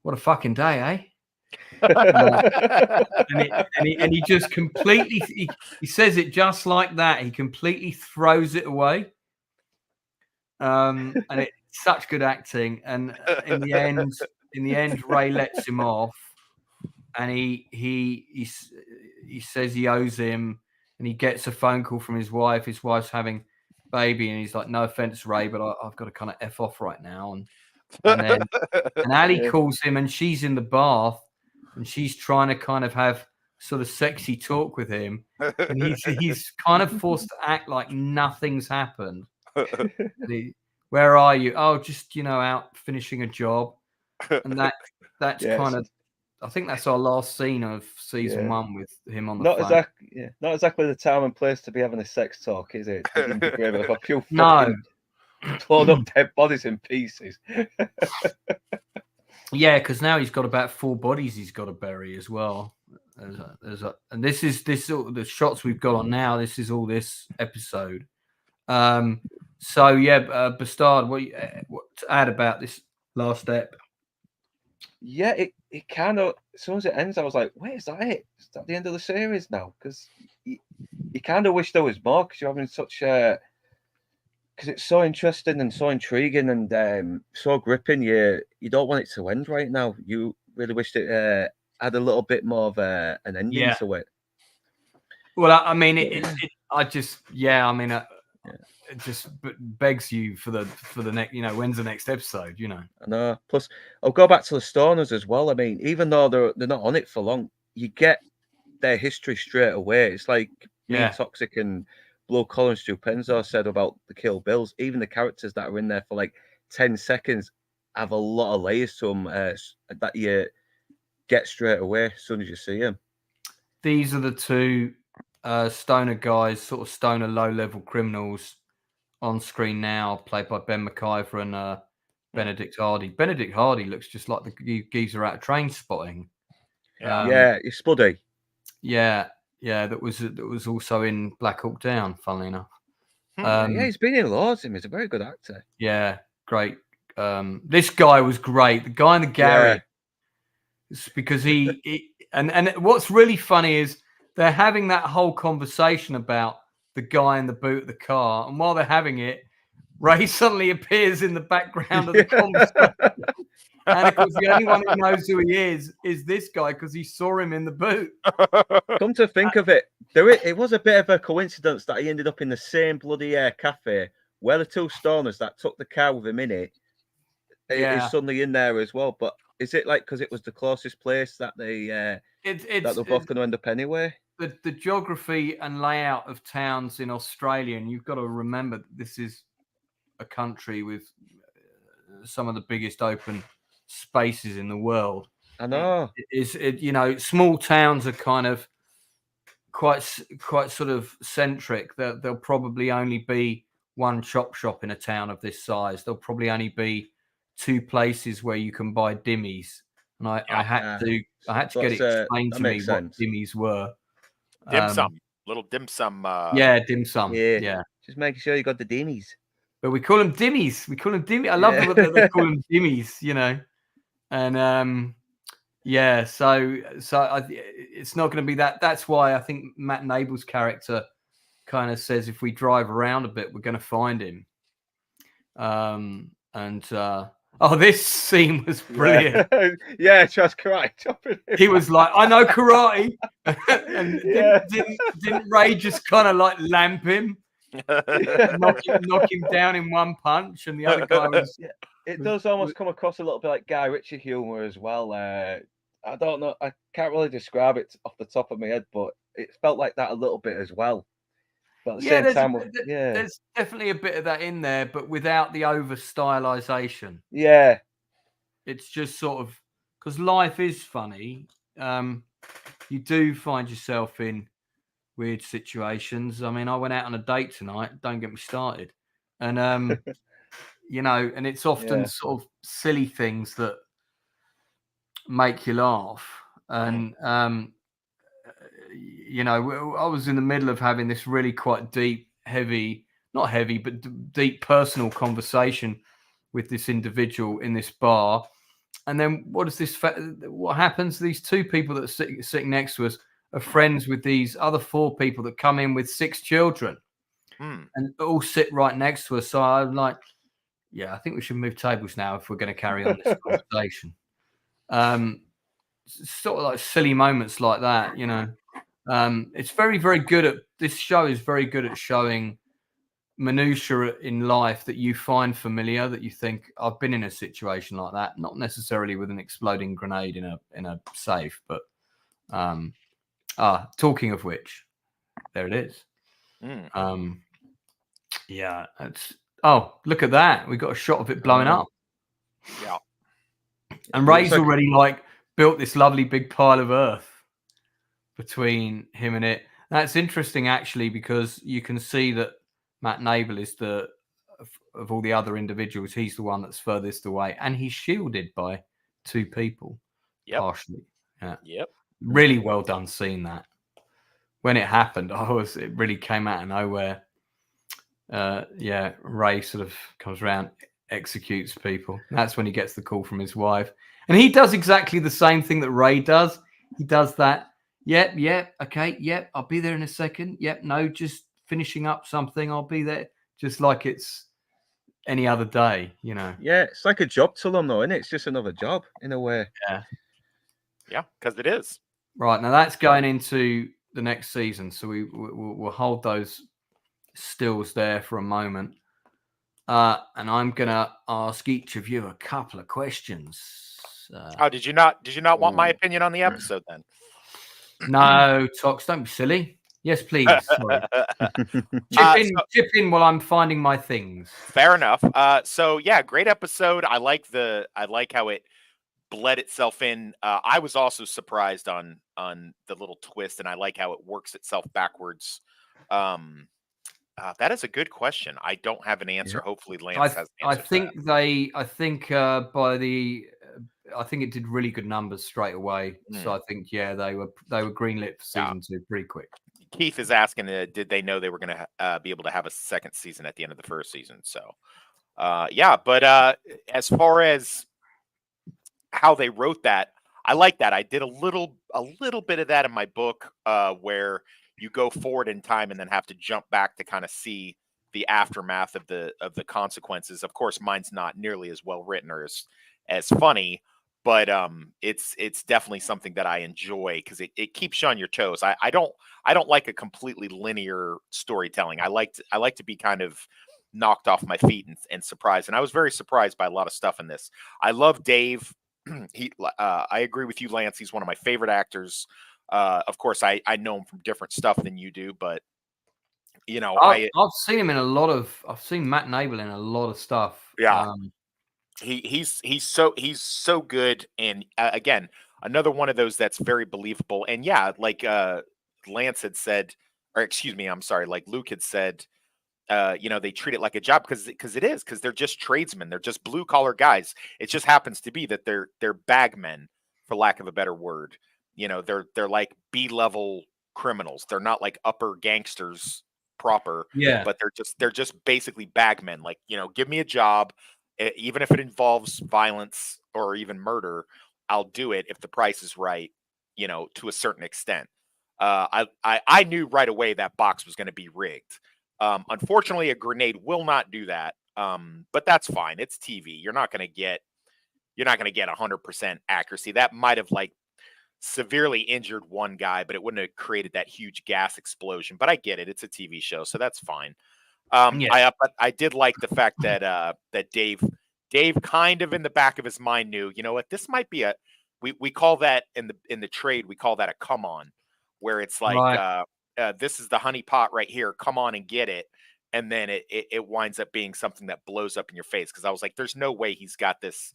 "What a fucking day, eh?" and he just completely he says it just like that. He completely throws it away, and it's such good acting. And in the end, Ray lets him off, and he says he owes him, and he gets a phone call from his wife. His wife's having a baby, and he's like, "No offense, Ray, but I've got to kind of F off right now." And Ali calls him, and she's in the bath, and she's trying to kind of have sort of sexy talk with him, and he's kind of forced to act like nothing's happened. Where are you? Oh, just out finishing a job. And that's kind of, I think that's our last scene of season 1 with him on the phone. Not exactly the time and place to be having a sex talk, is it? A few no. Torn up dead bodies in pieces. Yeah, because now he's got about 4 bodies he's got to bury as well. And this is the shots we've got on now. This is all this episode. So yeah, Bastard, what to add about this last ep? Yeah, it kind of, as soon as it ends, I was like, wait, is that it? Is that the end of the series now? Because you kind of wish there was more, because you're having such a... Because it's so interesting and so intriguing and so gripping. You don't want it to end right now. You really wished it had a little bit more of an ending to it. Well, I mean, it just begs you for the next. When's the next episode? I know. Plus, I'll go back to the Stoners as well. I mean, even though they're not on it for long, you get their history straight away. It's like me, Toxic, and Blow Colin Stupenzo said about the Kill Bills. Even the characters that are in there for like 10 seconds have a lot of layers to them that you get straight away as soon as you see them. These are the 2 stoner guys, sort of stoner low-level criminals on screen now, played by Ben McIver and Benedict Hardy. Benedict Hardy looks just like the geezer out of Train Spotting. He's Spuddy. Yeah, that was also in Black Hawk Down, funnily enough. He's been in loads. He's a very good actor. Yeah, great. This guy was great. The guy in the garage, because and what's really funny is they're having that whole conversation about the guy in the boot of the car, and while they're having it, Ray suddenly appears in the background of the conversation. And of course, the only one who knows who he is this guy, because he saw him in the boot. Come to think of it, it was a bit of a coincidence that he ended up in the same bloody cafe where the 2 stoners that took the car with him in it is suddenly in there as well. But is it like because it was the closest place that they're both going to end up anyway? The geography and layout of towns in Australia, and you've got to remember that this is a country with some of the biggest open spaces in the world. I know. Small towns are kind of quite sort of centric. There'll probably only be 1 chop shop in a town of this size. There'll probably only be 2 places where you can buy dimmies. And I had to get it explained to me what dimmies were. Dim sum, little dim sum. Dim sum. Yeah. Just making sure you got the dimmies. But we call them dimmies. I love that they call them dimmies, And so it's not going to be that. That's why I think Matt Nable's character kind of says if we drive around a bit, we're going to find him. Oh, this scene was brilliant. Yeah, just karate chopping. He was like, I know karate. And didn't Ray just kind of like lamp him, knock him down in one punch? And the other guy was. Yeah, it does almost come across a little bit like Guy Ritchie humor as well. I don't know, I can't really describe it off the top of my head, but it felt like that a little bit as well. But at the same time, there's definitely a bit of that in there, but without the over stylization. Yeah, it's just sort of because life is funny. You do find yourself in weird situations. I mean, I went out on a date tonight. Don't get me started, and you know, and it's often sort of silly things that make you laugh. And you know, I was in the middle of having this really quite deep, not heavy, but deep personal conversation with this individual in this bar. And then what happens? These two people that are sitting next to us are friends with these other 4 people that come in with 6 children and all sit right next to us. So I'm like, yeah, I think we should move tables now if we're going to carry on this conversation. Sort of like silly moments like that, you know. It's very, very good at this show is very good at showing minutiae in life that you find familiar, that you think I've been in a situation like that, not necessarily with an exploding grenade in a safe, but talking of which, there it is. Yeah, it's look at that. We got a shot of it blowing up. Yeah. And Ray's already like built this lovely big pile of earth between him and it. That's interesting actually, because you can see that Matt Nable is of all the other individuals, he's the one that's furthest away, and he's shielded by 2 people partially. Yeah. Yep. Really well done seeing that. When it happened, it really came out of nowhere. Ray sort of comes around, executes people. That's when he gets the call from his wife. And he does exactly the same thing that Ray does. He does that. Yep, okay, yep, I'll be there in a second. Yep, no, just finishing up something. I'll be there. Just like it's any other day, you know. Yeah, it's like a job to them, though, isn't it? It's just another job in a way. Yeah, because it is. Right, now that's going into the next season, so we'll hold those stills there for a moment. And I'm gonna ask each of you a couple of questions. Did you not want my opinion on the episode then? No, Tox, don't be silly. Yes, please. Sorry. Chip in while I'm finding my things. Fair enough. So yeah, great episode. I like how it bled itself in. I was also surprised on the little twist, and I like how it works itself backwards. That is a good question. I don't have an answer. Yeah. Hopefully, Lance has an answer. I think it did really good numbers straight away. So I think they were greenlit for season 2 pretty quick. Keith is asking, did they know they were going to be able to have a second season at the end of the first season? So, but as far as how they wrote that, I like that. I did a little bit of that in my book, where you go forward in time and then have to jump back to kind of see the aftermath of the consequences. Of course, mine's not nearly as well written or as funny, but it's definitely something that I enjoy because it keeps you on your toes. I don't like a completely linear storytelling. I like to be kind of knocked off my feet and surprised. And I was very surprised by a lot of stuff in this. I love Dave. I agree with you, Lance. He's one of my favorite actors. Of course, I know him from different stuff than you do, but you know, I've seen him in I've seen Matt Nable in a lot of stuff. Yeah. He's so good. And again, another one of those that's very believable. And yeah, like Lance had said, or excuse me, I'm sorry, like Luke had said, you know, they treat it like a job because they're just tradesmen. They're just blue collar guys. It just happens to be that they're bagmen, for lack of a better word. You know, they're like B-level criminals. They're not like upper gangsters proper. Yeah. But they're just basically bagmen. Like, you know, give me a job, even if it involves violence or even murder, I'll do it if the price is right, you know, to a certain extent. I knew right away that box was going to be rigged. Unfortunately, a grenade will not do that. But that's fine. It's TV. You're not going to get 100% accuracy. That might have like severely injured one guy, but it wouldn't have created that huge gas explosion. But I get it. It's a TV show, so that's fine. I did like the fact that that Dave kind of in the back of his mind knew, you know what, this might be we call that in the trade, we call that a come on, where it's like this is the honey pot right here, come on and get it. And then it winds up being something that blows up in your face. Cause I was like, there's no way he's got this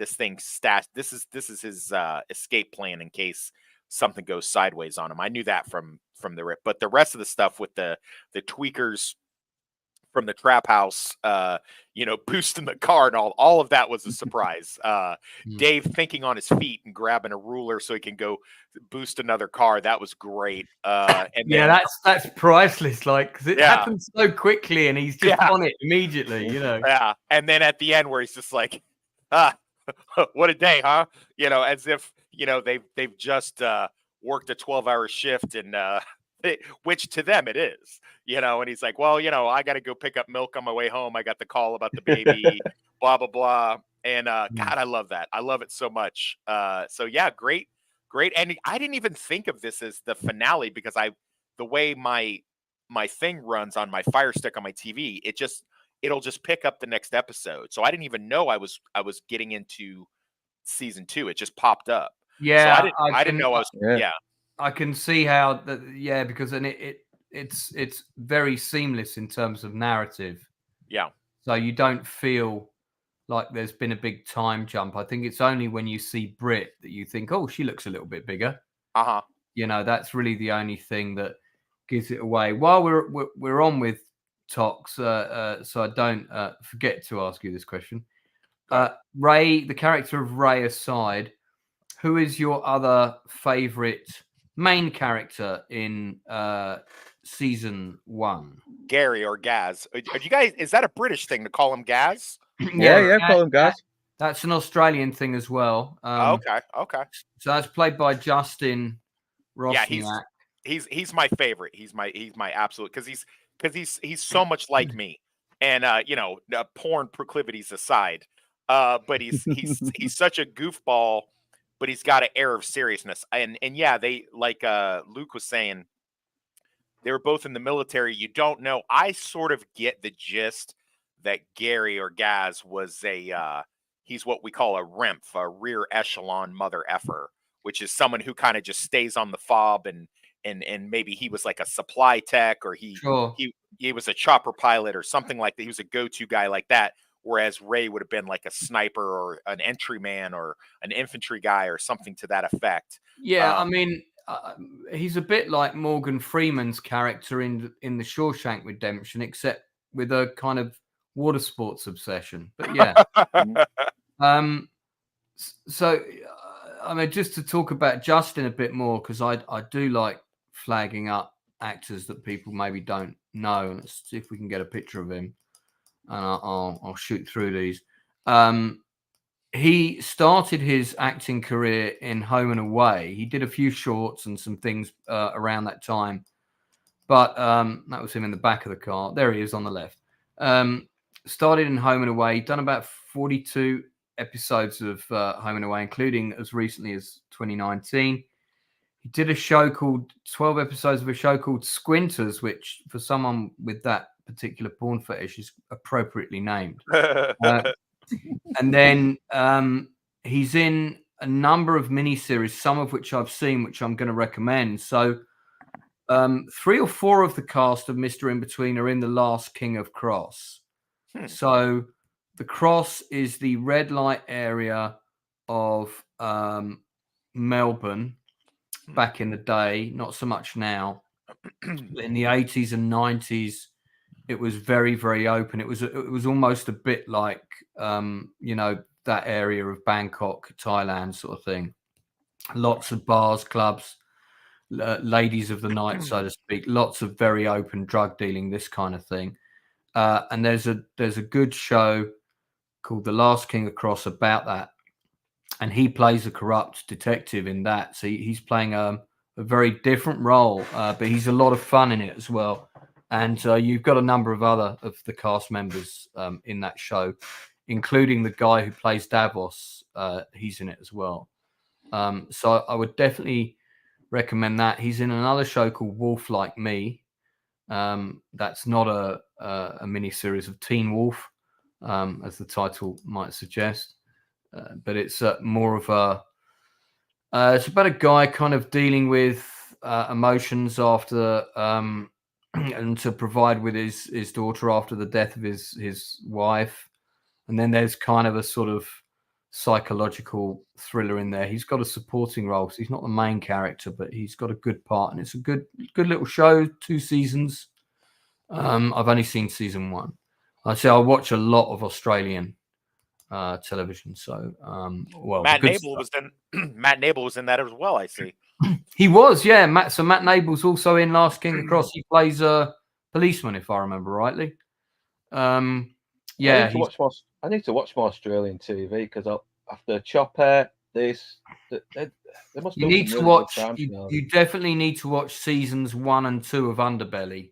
thing stashed. This is his escape plan in case something goes sideways on him. I knew that from the rip, but the rest of the stuff with the tweakers from the trap house, boosting the car and all of that was a surprise. Dave thinking on his feet and grabbing a ruler so he can go boost another car. That was great. And that's priceless. Like, because it happens so quickly and he's just on it immediately, Yeah. And then at the end where he's just like, what a day, huh? As if, they've just worked a 12-hour shift and, which to them it is, and he's like, well, I got to go pick up milk on my way home. I got the call about the baby, blah, blah, blah. And God, I love that. I love it so much. So yeah, great. And I didn't even think of this as the finale because the way my thing runs on my Fire Stick on my TV, it'll just pick up the next episode. So I didn't even know I was getting into season 2. It just popped up. Yeah. So I didn't know I was. Yeah. I can see how that. Yeah, because then it's very seamless in terms of narrative. Yeah. So you don't feel like there's been a big time jump. I think it's only when you see Brit that you think, oh, she looks a little bit bigger. That's really the only thing that gives it away. While we're on with Tox, so I don't forget to ask you this question. Ray, the character of Ray aside, who is your other favorite main character in season 1? Gary or Gaz. Are you guys? Is that a British thing to call him Gaz? Yeah, call him Gaz. That's an Australian thing as well. Okay. So that's played by Justin Rosniak. Yeah, he's my favorite. He's my absolute because he's so much like me, and porn proclivities aside, but he's such a goofball. But he's got an air of seriousness. And yeah, they, like Luke was saying, they were both in the military. You don't know. I sort of get the gist that Gary or Gaz was he's what we call a REMF, a rear echelon mother effer, which is someone who kind of just stays on the fob and maybe he was like a supply tech or he was a chopper pilot or something like that. He was a go-to guy like that. Whereas Ray would have been like a sniper or an entryman or an infantry guy or something to that effect. Yeah, I mean, he's a bit like Morgan Freeman's character in the Shawshank Redemption, except with a kind of water sports obsession. But yeah. So, I mean, just to talk about Justin a bit more, because I do like flagging up actors that people maybe don't know. And let's see if we can get a picture of him. And I'll shoot through these. He started his acting career in Home and Away. He did a few shorts and some things around that time. But that was him in the back of the car. There he is on the left. Started in Home and Away. Done about 42 episodes of Home and Away, including as recently as 2019. He did a show called 12 episodes of a show called Squinters, which for someone with that particular porn fetish is appropriately named. And then he's in a number of miniseries, some of which I've seen, which I'm going to recommend. So 3 or 4 of the cast of Mr InBetween are in The Last King of Cross. So the Cross is the red light area of Melbourne back in the day, not so much now. In the 80s and 90s, it was very, very open. It was almost a bit like, that area of Bangkok, Thailand sort of thing. Lots of bars, clubs, ladies of the night, so to speak. Lots of very open drug dealing, this kind of thing. And there's a good show called The Last King of Cross about that. And he plays a corrupt detective in that. So he's playing a very different role, but he's a lot of fun in it as well. And you've got a number of other of the cast members in that show, including the guy who plays Davos. He's in it as well. So I would definitely recommend that. He's in another show called Wolf Like Me. That's not a mini series of Teen Wolf, as the title might suggest, but it's more of a. It's about a guy kind of dealing with emotions after, and to provide with his daughter after the death of his wife, and then there's kind of a sort of psychological thriller in there. He's got a supporting role, so he's not the main character, but he's got a good part, and it's a good little show. 2 seasons. I've only seen season 1. I say I watch a lot of Australian television. So, well, Matt Nable was in. Matt Nable was in that as well. I see. He was, yeah. Matt Nable's also in Last King Across. He plays a policeman, if I remember rightly. Yeah, I need to watch more Australian TV because after Chopper, they must. You need to watch. You definitely need to watch seasons 1 and 2 of Underbelly.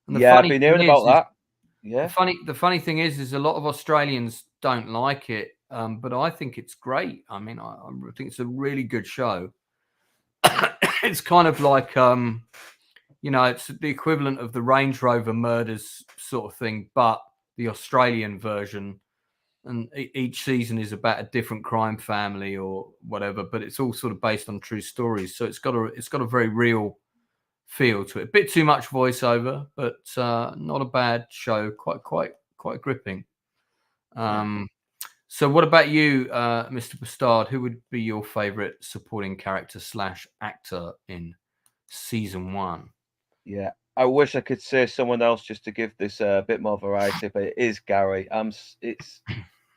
And I've been hearing about that. Yeah. The funny thing is a lot of Australians don't like it, but I think it's great. I mean, I think it's a really good show. It's kind of like, it's the equivalent of the Range Rover Murders sort of thing, but the Australian version. And each season is about a different crime family or whatever, but it's all sort of based on true stories. So it's got a very real feel to it. A bit too much voiceover, but not a bad show. Quite gripping. So what about you, Mr. Bastard? Who would be your favourite supporting character / actor in season 1? Yeah, I wish I could say someone else just to give this a bit more variety, but it is Gary. I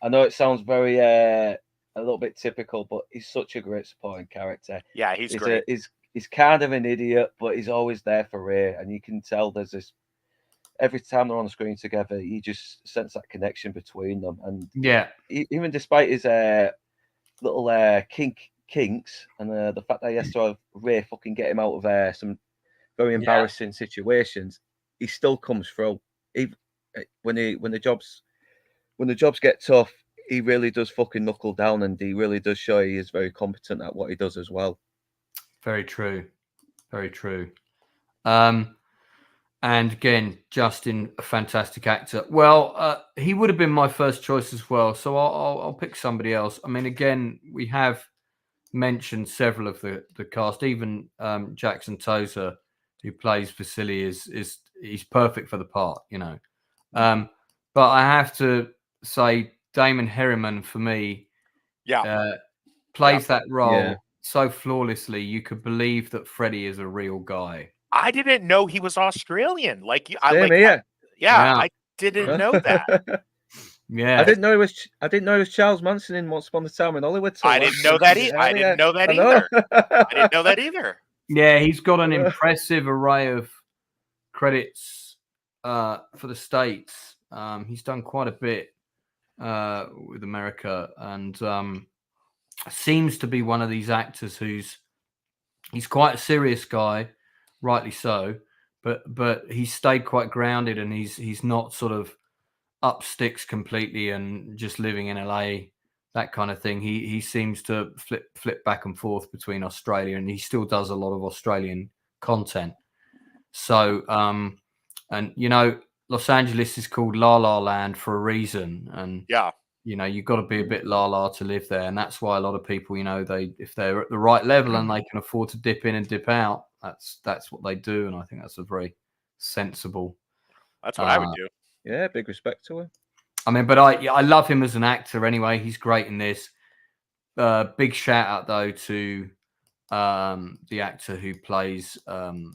know it sounds very a little bit typical, but he's such a great supporting character. Yeah, he's great. He's kind of an idiot, but he's always there for Ray, and you can tell there's this. Every time they're on the screen together, you just sense that connection between them. And yeah, even despite his little kinks and the fact that he has to have Ray fucking get him out of some very embarrassing situations, he still comes through. When the jobs get tough, he really does fucking knuckle down, and he really does show he is very competent at what he does as well. Very true. Very true. And again, Justin, a fantastic actor. Well, he would have been my first choice as well. So I'll pick somebody else. I mean, again, we have mentioned several of the cast. Even Jackson Tozer, who plays Vasily, he's perfect for the part, But I have to say, Damon Herriman for me, plays that role so flawlessly. You could believe that Freddie is a real guy. I didn't know he was Australian. I didn't know that. Yeah, I didn't know it was Charles Manson in Once Upon a Time in Hollywood. I didn't know that either. I didn't know that either. Yeah, he's got an impressive array of credits for the States. He's done quite a bit with America, and seems to be one of these actors he's quite a serious guy. Rightly so, but he's stayed quite grounded, and he's not sort of up sticks completely and just living in LA, that kind of thing. He seems to flip back and forth between Australia, and he still does a lot of Australian content. So, and Los Angeles is called La La Land for a reason, and you've got to be a bit la la to live there, and that's why a lot of people, if they're at the right level and they can afford to dip in and dip out, that's what they do, and I think that's a very sensible. That's what I would do. Yeah, big respect to him. I mean, but I love him as an actor anyway. He's great in this. Big shout out though to the actor who plays the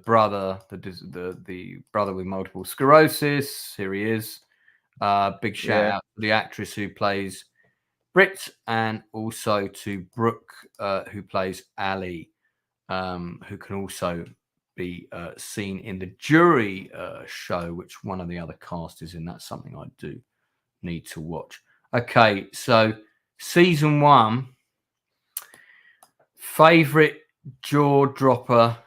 brother, the brother with multiple sclerosis. Here he is. Big shout out to the actress who plays Brit, and also to Brooke, who plays Ali, who can also be seen in the Jury show, which one of the other cast is in. That's something I do need to watch. Okay, so season 1, favorite jaw dropper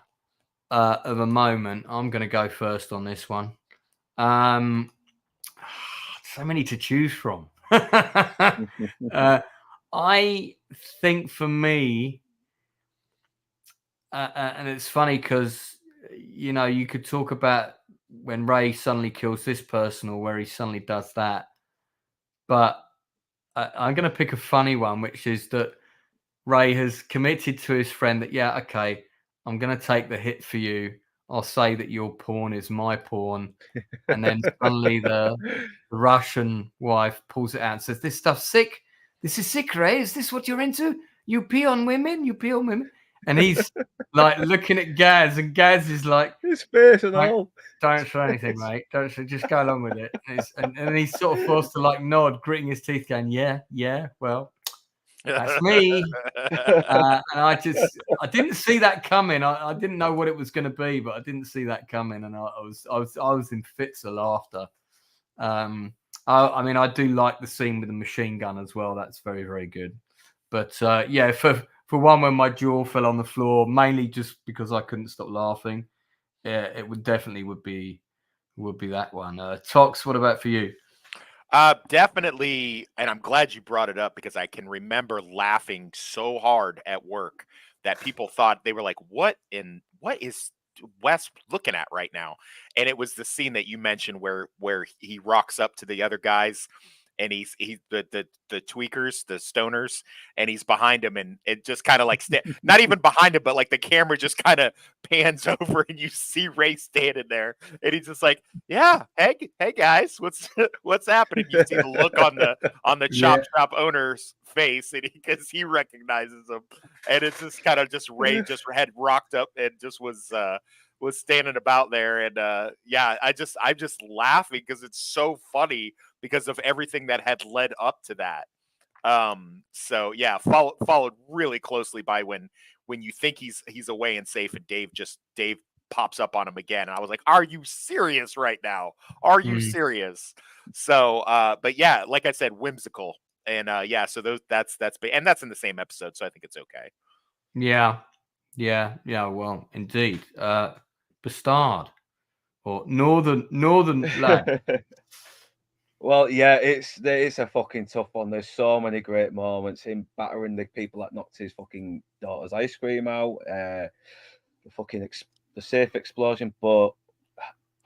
of a moment. I'm going to go first on this one. So many to choose from. I think for me, and it's funny because, you know, you could talk about when Ray suddenly kills this person or where he suddenly does that. But I'm going to pick a funny one, which is that Ray has committed to his friend that, yeah, okay, I'm going to take the hit for you. I'll say that your porn is my porn. And then suddenly the Russian wife pulls it out and says, this stuff's sick. This is sick, Ray. Is this what you're into? You pee on women? You pee on women? And he's like looking at Gaz, and Gaz is like, his face and all. Don't say anything, mate. Don't just go along with it. And he's sort of forced to like nod, gritting his teeth, going, yeah, well, that's me. And I didn't see that coming. I didn't know what it was going to be, but I didn't see that coming, and I was in fits of laughter. I mean, I do like the scene with the machine gun as well. That's very, very good. But yeah, for one when my jaw fell on the floor, mainly just because I couldn't stop laughing, yeah, it would be that one. Tox, what about for you? Definitely, and I'm glad you brought it up because I can remember laughing so hard at work that people thought, they were like, what is Wes looking at right now? And it was the scene that you mentioned where he rocks up to the other guys, and he's the tweakers, the stoners, and he's behind him, and it just kind of like not even behind him, but like the camera just kind of pans over, and you see Ray standing there, and he's just like, yeah, hey guys, what's happening? You see the look on the chop shop owner's face, and because he recognizes him, and it's just kind of just Ray just had rocked up and just was standing about there, and yeah, I'm just laughing because it's so funny because of everything that had led up to that. So yeah, followed really closely by when you think he's away and safe, and Dave pops up on him again, and I was like, are you serious right now? Are you serious? So but yeah, like I said, whimsical, and yeah, so that's and that's in the same episode, so I think it's okay. Yeah, well, indeed. Bastard or northern lad. Well, yeah, it's a fucking tough one. There's so many great moments. Him battering the people that knocked his fucking daughter's ice cream out, the safe explosion. But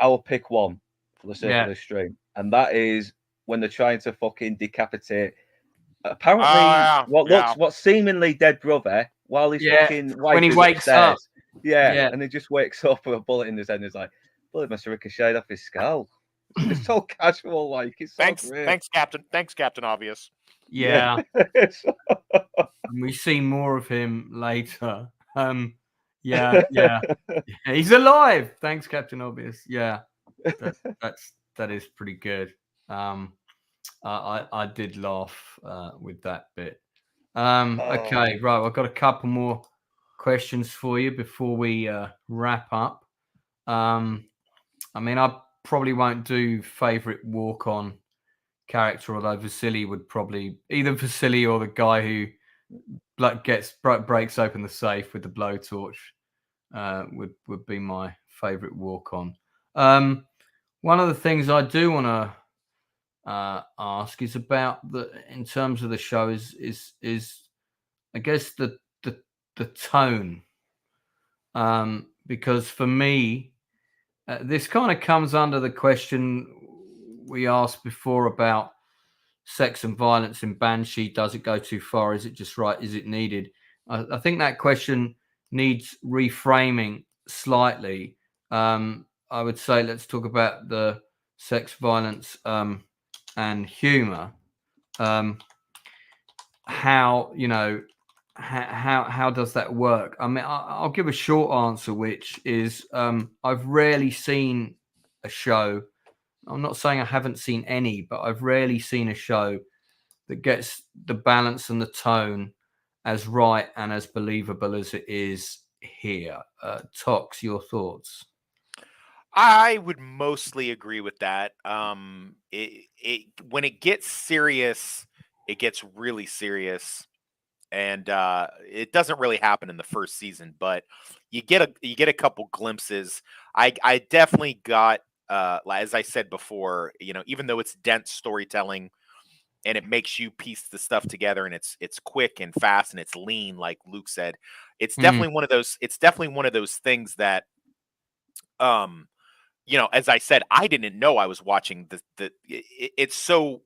I'll pick one for the sake of this stream, and that is when they're trying to fucking decapitate apparently what's seemingly dead brother while he's fucking when he wakes up. Yeah, and he just wakes up with a bullet in his head and he's like, bullet must have ricocheted off his skull. It's so casual, like it's so great. Thanks, Captain Obvious. Yeah. And we see more of him later. Yeah. He's alive. Thanks, Captain Obvious. Yeah. That is pretty good. I did laugh with that bit. Okay, right. I've got a couple more questions for you before we wrap up. I mean, I probably won't do favorite walk-on character, although Vasily would probably either Vasily or the guy who breaks open the safe with the blowtorch would be my favorite walk-on. One of the things I do want to ask is about in terms of the show is I guess the tone, because for me this kind of comes under the question we asked before about sex and violence in Banshee. Does it go too far? Is it just right? Is it needed? I think that question needs reframing slightly. I would say let's talk about the sex, violence, and humor. How does that work? I mean, I'll give a short answer, which is I've rarely seen a show. I'm not saying I haven't seen any, but I've rarely seen a show that gets the balance and the tone as right and as believable as it is here. Tox, your thoughts? I would mostly agree with that. When it gets serious, it gets really serious. And it doesn't really happen in the first season, but you get a couple glimpses. I definitely got as I said before, even though it's dense storytelling and it makes you piece the stuff together, and it's quick and fast and it's lean, like Luke said, it's definitely one of those things that as I said, I didn't know I was watching it's so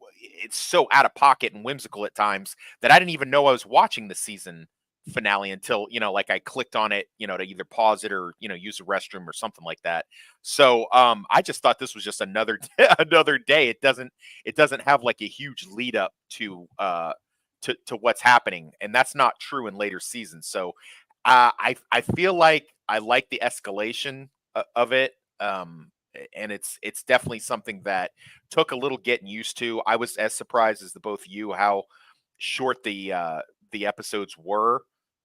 out of pocket and whimsical at times that I didn't even know I was watching the season finale until, like I clicked on it, to either pause it or, use the restroom or something like that. So I just thought this was just another day. It doesn't have like a huge lead up to what's happening. And that's not true in later seasons. So I feel like I like the escalation of it. And it's definitely something that took a little getting used to. I was as surprised as the both of you how short the episodes were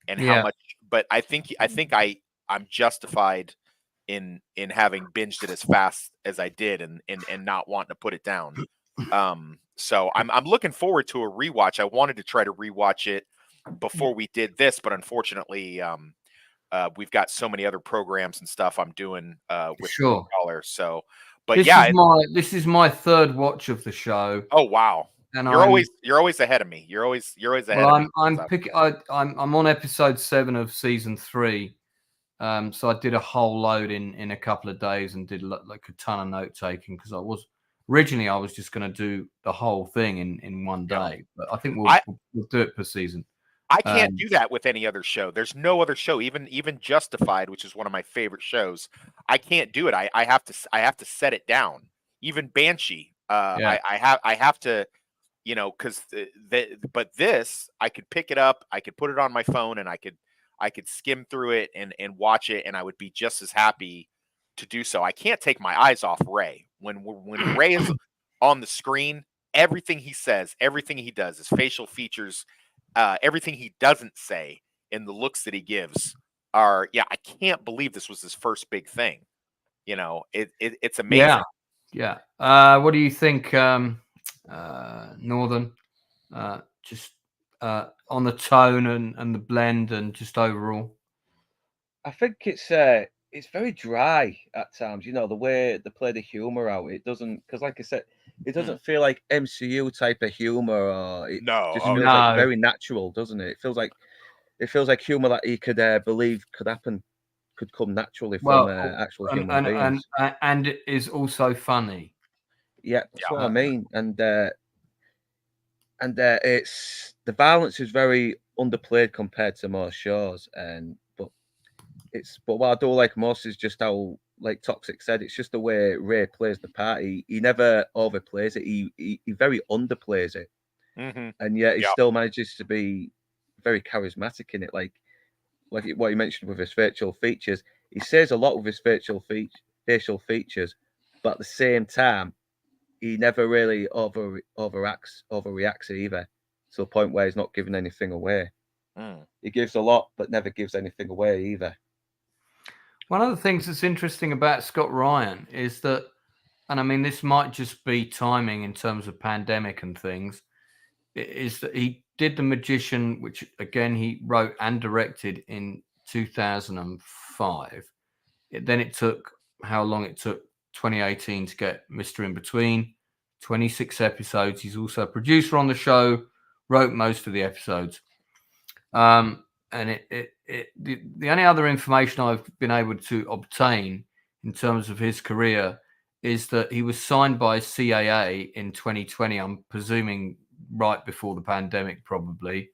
and how much, but I think I'm justified in having binged it as fast as I did and not wanting to put it down. So I'm looking forward to a rewatch. I wanted to try to rewatch it before we did this, but unfortunately, we've got so many other programs and stuff I'm doing with Collar. So, but this is my third watch of the show. Oh wow! And you're always ahead of me. You're always ahead of me. I'm on episode 7 of season 3. So I did a whole load in a couple of days and did like a ton of note taking because I was just going to do the whole thing in one day, but I think we'll do it per season. I can't do that with any other show. There's no other show, even Justified, which is one of my favorite shows. I can't do it. I have to set it down. Even Banshee, I have to, because but this I could pick it up, I could put it on my phone, and I could skim through it and watch it, and I would be just as happy to do so. I can't take my eyes off Ray. When Ray is on the screen, everything he says, everything he does, his facial features, everything he doesn't say, and the looks that he gives are, I can't believe this was his first big thing. It's amazing. Yeah. What do you think, Northern? Just on the tone and the blend and just overall? I think it's very dry at times. The way they play the humor out. It doesn't, because like I said, it doesn't feel like MCU type of humor, or it just feels like very natural, doesn't it? It feels like humor that he could believe could happen, could come naturally from actual human beings, and it is also funny. Yeah, that's what I mean. And it's the violence is very underplayed compared to most shows, but what I do like most is just how, like Toxic said, it's just the way Ray plays the part. He never overplays it. He very underplays it, and yet he still manages to be very charismatic in it. Like what you mentioned with his facial features, he says a lot with his facial features, but at the same time, he never really overreacts either, to a point where he's not giving anything away. He gives a lot, but never gives anything away either. One of the things that's interesting about Scott Ryan is that, and I mean, this might just be timing in terms of pandemic and things, is that he did The Magician, which again, he wrote and directed in 2005. Then it took how long it took 2018 to get Mr InBetween, 26 episodes. He's also a producer on the show, wrote most of the episodes. And the only other information I've been able to obtain in terms of his career is that he was signed by CAA in 2020, I'm presuming right before the pandemic, probably,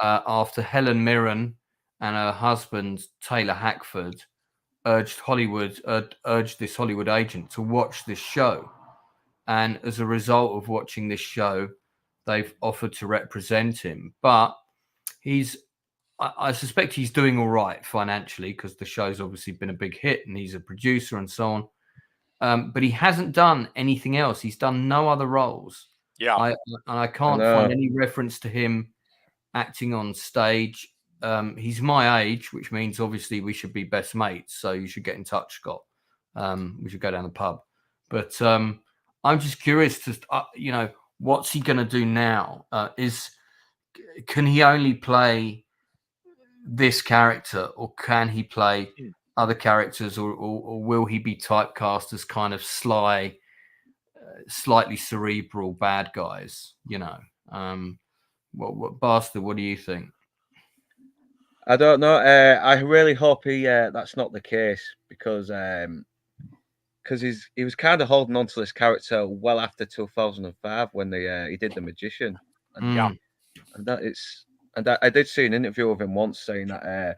after Helen Mirren and her husband, Taylor Hackford, urged this Hollywood agent to watch this show. And as a result of watching this show, they've offered to represent him. But I suspect he's doing all right financially because the show's obviously been a big hit and he's a producer and so on. But he hasn't done anything else. He's done no other roles. Yeah. I can't find any reference to him acting on stage. He's my age, which means obviously we should be best mates. So you should get in touch, Scott. We should go down the pub. But I'm just curious to, what's he going to do now? Can he only play this character, or can he play other characters, or will he be typecast as kind of sly, slightly cerebral bad guys? You know, what Bastard? What do you think? I don't know. I really hope that's not the case, because he was kind of holding on to this character well after 2005 when he did The Magician, and I did see an interview of him once saying that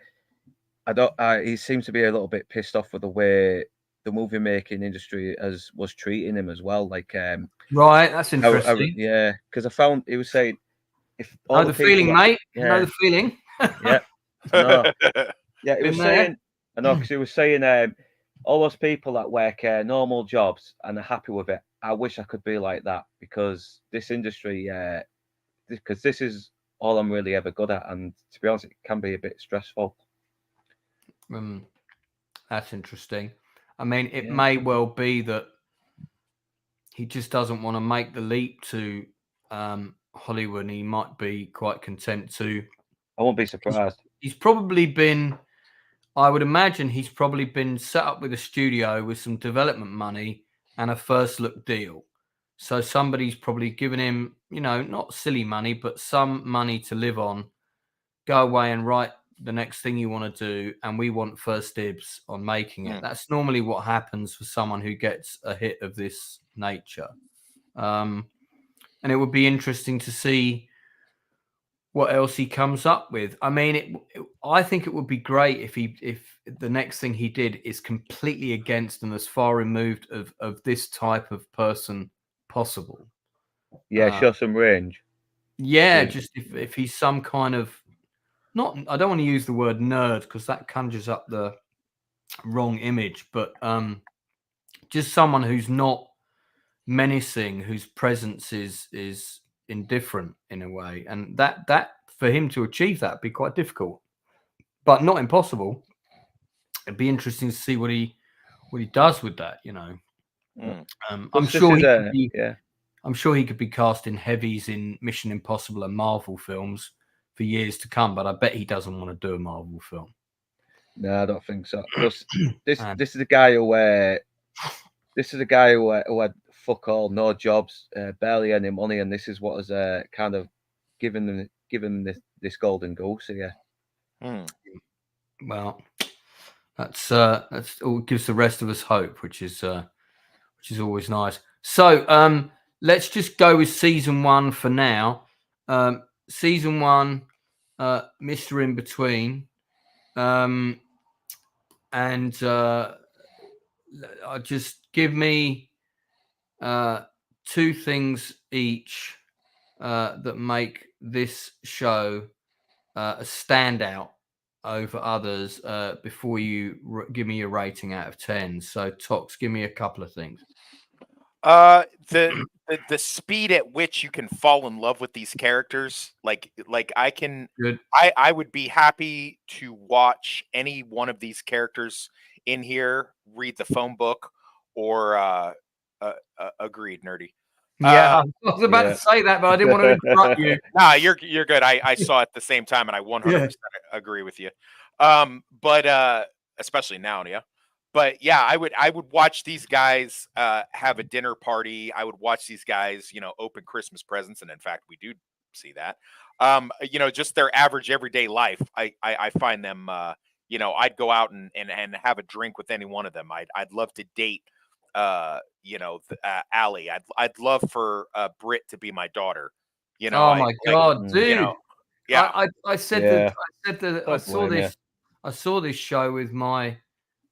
he seems to be a little bit pissed off with the way the movie making industry was treating him as well. Like, right, that's interesting. Yeah, because I found he was saying, if all know the feeling, mate. Yeah, know the feeling. Yeah, no, yeah. He was Been saying, I know, because he was saying, all those people that work normal jobs and are happy with it. I wish I could be like that, because this industry, because this is all I'm really ever good at, and to be honest, it can be a bit stressful. That's interesting. I mean, it may well be that he just doesn't want to make the leap to Hollywood, and he might be quite content to. I won't be surprised. He's probably been, I would imagine he's probably been set up with a studio with some development money and a first look deal. So somebody's probably given him, you know, not silly money, but some money to live on. Go away and write the next thing you want to do, and we want first dibs on making it. That's normally what happens for someone who gets a hit of this nature. And it would be interesting to see what else he comes up with. I mean, I think it would be great if the next thing he did is completely against and as far removed of this type of person possible. Yeah, show some range. Yeah, just if he's some kind of, not, I don't want to use the word nerd because that conjures up the wrong image, but just someone who's not menacing, whose presence is indifferent in a way, and that for him to achieve that would be quite difficult, but not impossible. It'd be interesting to see what he does with that, you know. I'm sure he could be cast in heavies in Mission Impossible and Marvel films for years to come, but I bet he doesn't want to do a Marvel film. No, I don't think so. Plus, this is a guy who had fuck all, no jobs, barely any money, and this is what has kind of given this golden goose here. Well, that's all gives the rest of us hope, which is always nice. So let's just go with season 1 for now. Season 1, Mr InBetween, and just give me 2 things each that make this show a standout over others before you give me a rating out of 10. So Tox, give me a couple of things. The speed at which you can fall in love with these characters, like I would be happy to watch any one of these characters in here read the phone book, or agreed, nerdy. Yeah, I was about to say that, but I didn't want to interrupt you. Nah, you're good. I saw it at the same time, and I 100% agree with you. But especially now, yeah. But yeah, I would watch these guys have a dinner party. I would watch these guys, you know, open Christmas presents, and in fact, we do see that. You know, just their average everyday life. I find them. You know, I'd go out and have a drink with any one of them. I'd love to date. You know, Allie. I'd love for Britt to be my daughter. You know. Oh my God, dude! You know, yeah. I said that I saw this show with my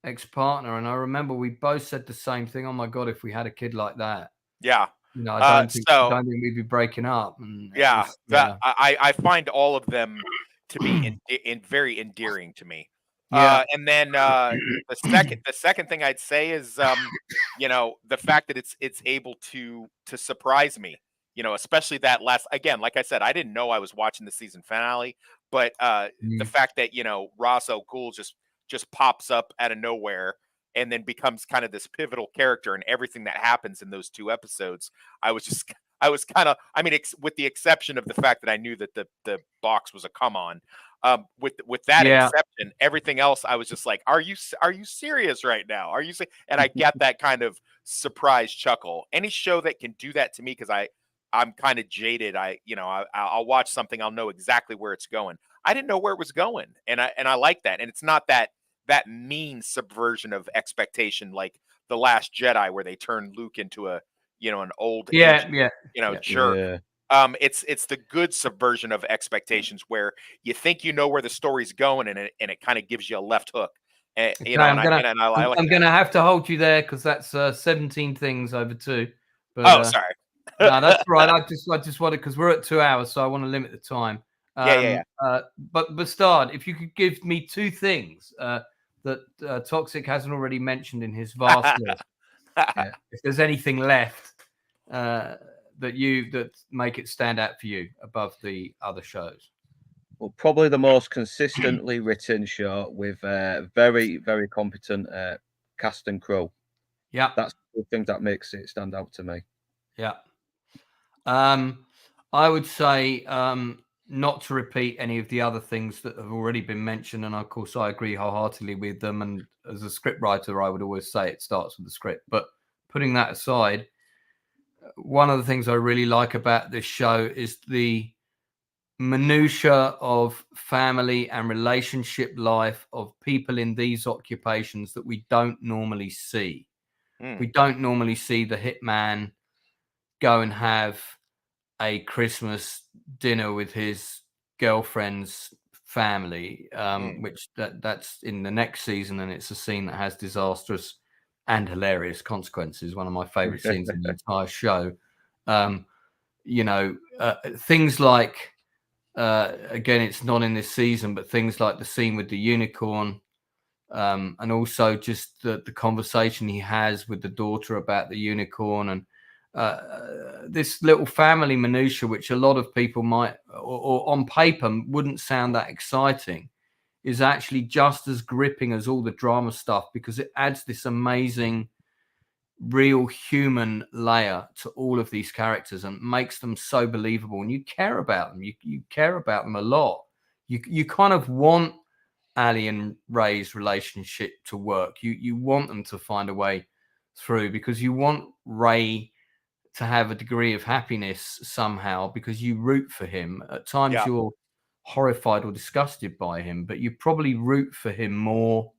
ex-partner, and I remember we both said the same thing. Oh my God, if we had a kid like that. Yeah. You know, I don't think we'd be breaking up. And I find all of them to be very endearing to me. And then the second thing I'd say is you know, the fact that it's able to surprise me, you know, especially that last, again, like I said, I didn't know I was watching the season finale, but the fact that, you know, Ra's al Ghul just pops up out of nowhere and then becomes kind of this pivotal character, and everything that happens in those 2 episodes, I was kind of, I mean, with the exception of the fact that I knew that the box was a come on, With that Yeah. exception, everything else, I was just like, "Are you serious right now? Are you?" And I get that kind of surprise chuckle. Any show that can do that to me, because I'm kind of jaded. I'll watch something, I'll know exactly where it's going. I didn't know where it was going, and I like that. And it's not that mean subversion of expectation like The Last Jedi, where they turn Luke into an old Yeah, ancient, jerk. Yeah. It's the good subversion of expectations where you think you know where the story's going, and it kind of gives you a left hook. I like I'm gonna have to hold you there because that's 17 things over 2. But, sorry. No, that's right. I just wanted, because we're at 2 hours, so I want to limit the time. Yeah. But Bastard, if you could give me 2 things that Toxic hasn't already mentioned in his vast list, if there's anything left that make it stand out for you above the other shows. Well, probably the most consistently written show with very, very competent cast and crew. Yeah, that's the thing that makes it stand out to me. Yeah. I would say not to repeat any of the other things that have already been mentioned, and of course I agree wholeheartedly with them. And as a script writer, I would always say it starts with the script. But putting that aside, one of the things I really like about this show is the minutiae of family and relationship life of people in these occupations that we don't normally see. We don't normally see the hitman go and have a Christmas dinner with his girlfriend's family, which that's in the next season, and it's a scene that has disastrous and hilarious consequences. One of my favorite scenes in the entire show. Things like again, it's not in this season, but things like the scene with the unicorn, and also just the conversation he has with the daughter about the unicorn, and this little family minutia, which a lot of people might, or on paper wouldn't sound that exciting, is actually just as gripping as all the drama stuff, because it adds this amazing real human layer to all of these characters and makes them so believable, and you care about them. You care about them a lot. You kind of want Ali and Ray's relationship to work. You want them to find a way through, because you want Ray to have a degree of happiness somehow, because you root for him. At times you're horrified or disgusted by him, but you probably root for him more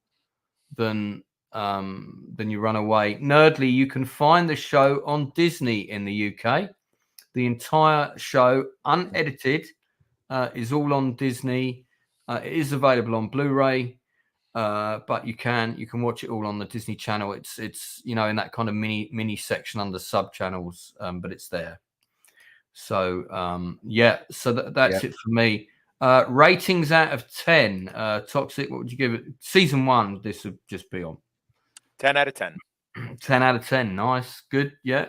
than you run away. Nerdly, you can find the show on Disney in the UK. The entire show, unedited, is all on Disney. It is available on Blu-ray, but you can watch it all on the Disney Channel. It's in that kind of mini section under sub channels, but it's there. So so that's it for me. Ratings out of 10. Toxic, what would you give it? Season 1, this would just be on 10 out of 10. 10 out of 10. Nice, good. Yeah.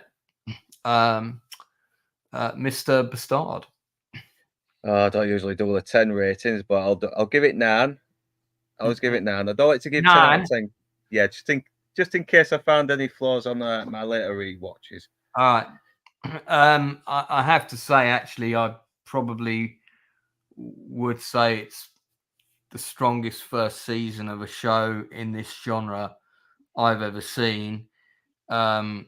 Mr. Bastard. I don't usually do the 10 ratings, but I'll give it 9. I always give it 9. I don't like to give 10 out of 10. Yeah, just in case I found any flaws on my later rewatches. All right. I have to say, actually, I probably would say it's the strongest first season of a show in this genre I've ever seen. I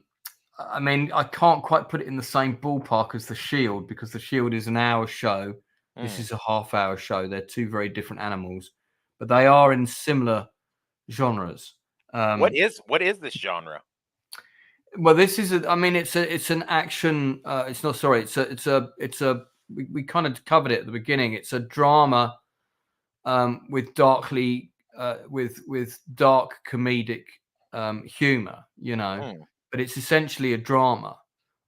mean, I can't quite put it in the same ballpark as The Shield, because The Shield is an hour show. This is a half-hour show. They're two very different animals, but they are in similar genres. What is this genre? Well, this is it's an action. It's not. Sorry. It's a. We kind of covered it at the beginning. It's a drama with dark comedic humor. But it's essentially a drama.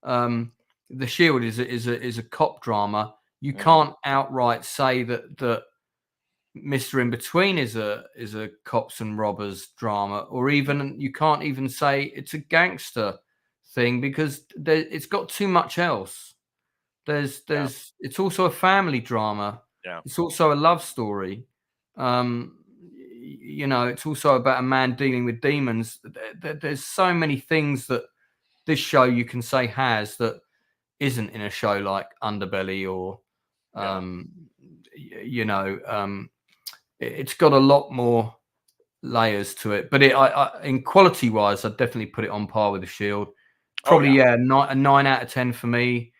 The Shield is a cop drama. You can't outright say that Mr InBetween is a cops and robbers drama, or even you can't even say it's a gangster thing, because it's got too much else. It's also a family drama. It's also a love story. It's also about a man dealing with demons. There's so many things that this show you can say has that isn't in a show like Underbelly or you know, it's got a lot more layers to it. But in quality wise, I'd definitely put it on par with the Shield. Probably, a 9 out of 10 for me.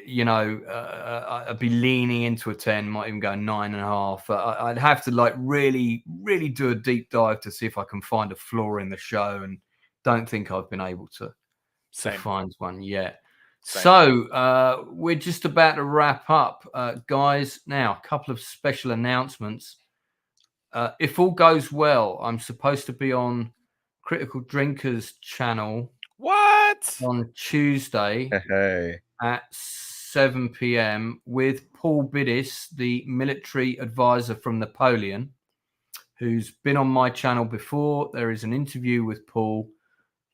You know, I'd be leaning into a 10, might even go 9.5. I'd have to like really do a deep dive to see if I can find a flaw in the show, and don't think I've been able to find one yet. Same. So we're just about to wrap up, guys. Now, a couple of special announcements. If all goes well, I'm supposed to be on Critical Drinkers channel. What? On Tuesday at 7 p.m. with Paul Biddis, the military advisor from Napoleon, who's been on my channel before. There is an interview with Paul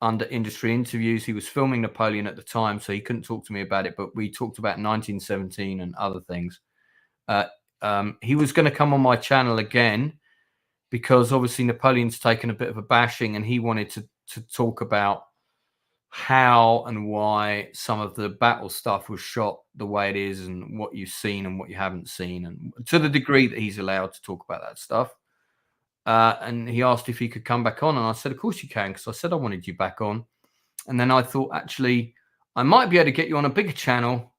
under industry interviews. He was filming Napoleon at the time, so he couldn't talk to me about it, but we talked about 1917 and other things. He was going to come on my channel again because obviously Napoleon's taken a bit of a bashing, and he wanted to talk about how and why some of the battle stuff was shot the way it is, and what you've seen and what you haven't seen, and to the degree that he's allowed to talk about that stuff. And he asked if he could come back on, and I said, of course you can, because I said I wanted you back on. And then I thought, actually, I might be able to get you on a bigger channel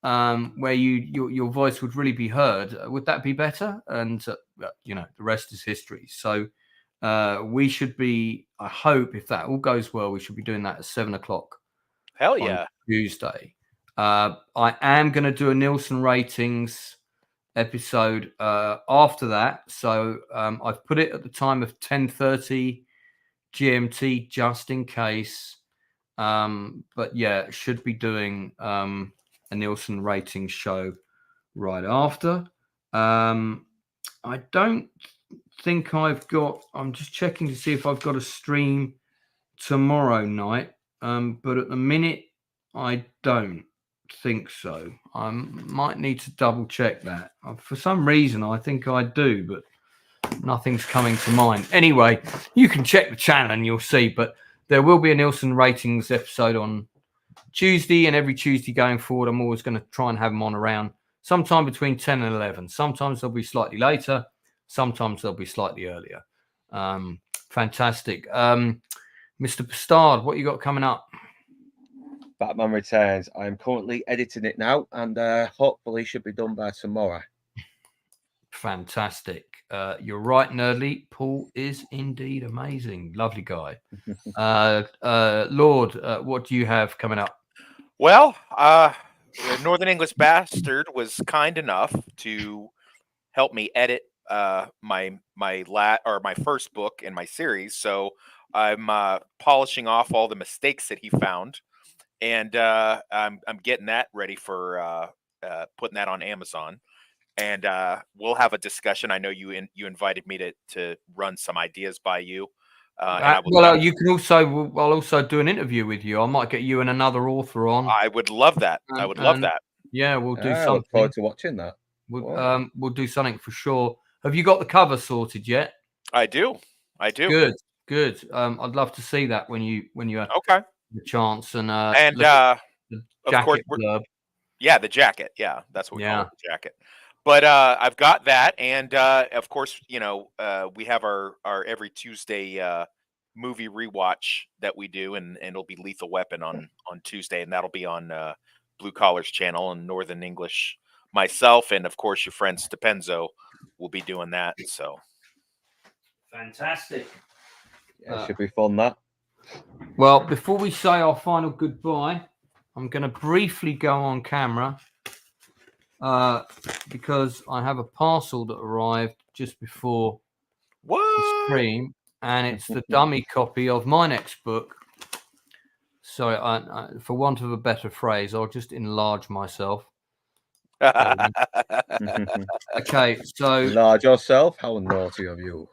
where your voice would really be heard. Would that be better? And you know, the rest is history. So we should be, I hope, if that all goes well, we should be doing that at 7 o'clock. Hell yeah. Tuesday. I am going to do a Nielsen ratings episode after that. So I've put it at the time of 10:30 GMT just in case. But yeah, should be doing a Nielsen ratings show right after. I don't think I'm just checking to see if I've got a stream tomorrow night, but at the minute I don't think so. I might need to double check that. For some reason I think I do, but nothing's coming to mind. Anyway, you can check the channel and you'll see, but there will be a Nielsen ratings episode on Tuesday, and every Tuesday going forward I'm always going to try and have them on around sometime between 10 and 11. Sometimes they'll be slightly later, sometimes they'll be slightly earlier. Fantastic. Mr. Bastard, what you got coming up? Batman Returns. I'm currently editing it now, and hopefully should be done by tomorrow. Fantastic. You're right, Nerdly. Paul is indeed amazing. Lovely guy. Lord, what do you have coming up? Well, the Northern English Bastard was kind enough to help me edit my first book in my series. So I'm polishing off all the mistakes that he found, and I'm getting that ready for putting that on Amazon. And we'll have a discussion. I know you invited me to run some ideas by you. You can also, I'll also do an interview with you. I might get you and another author on. I would love that. I would love that. Yeah, we'll do something. I look forward to watching that. We'll do something for sure. Have you got the cover sorted yet? I do. Good. I'd love to see that when you have the chance. And of course, the jacket. Yeah, that's what we call it, the jacket. But I've got that, and of course, we have our every Tuesday movie rewatch that we do, and it'll be Lethal Weapon on Tuesday, and that'll be on Blue Collar's channel, and Northern English myself, and of course your friend Stepenzo will be doing that. So fantastic. Yeah, should be fun, that. Well, before we say our final goodbye, I'm going to briefly go on camera. Because I have a parcel that arrived just before the stream, and it's the dummy copy of my next book. Sorry, I, for want of a better phrase, I'll just enlarge myself. Okay, so enlarge yourself. How naughty of you!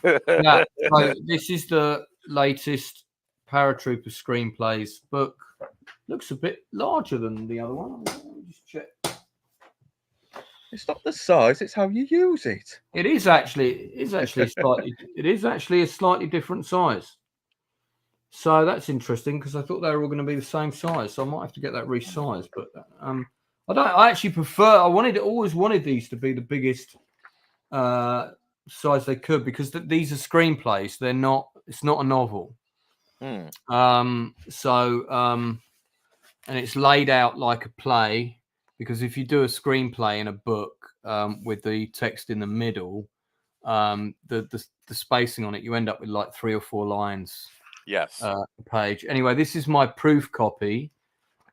Yeah, so this is the latest Paratrooper Screenplays book. Looks a bit larger than the other one. Let me just check. It's not the size; it's how you use it. It is actually slightly. It is actually a slightly different size. So that's interesting because I thought they were all going to be the same size. So I might have to get that resized. But I actually prefer. Always wanted these to be the biggest size they could, because these are screenplays. They're not. It's not a novel. And it's laid out like a play, because if you do a screenplay in a book with the text in the middle, the spacing on it, you end up with like 3 or 4 lines. Yes. A page. Anyway, this is my proof copy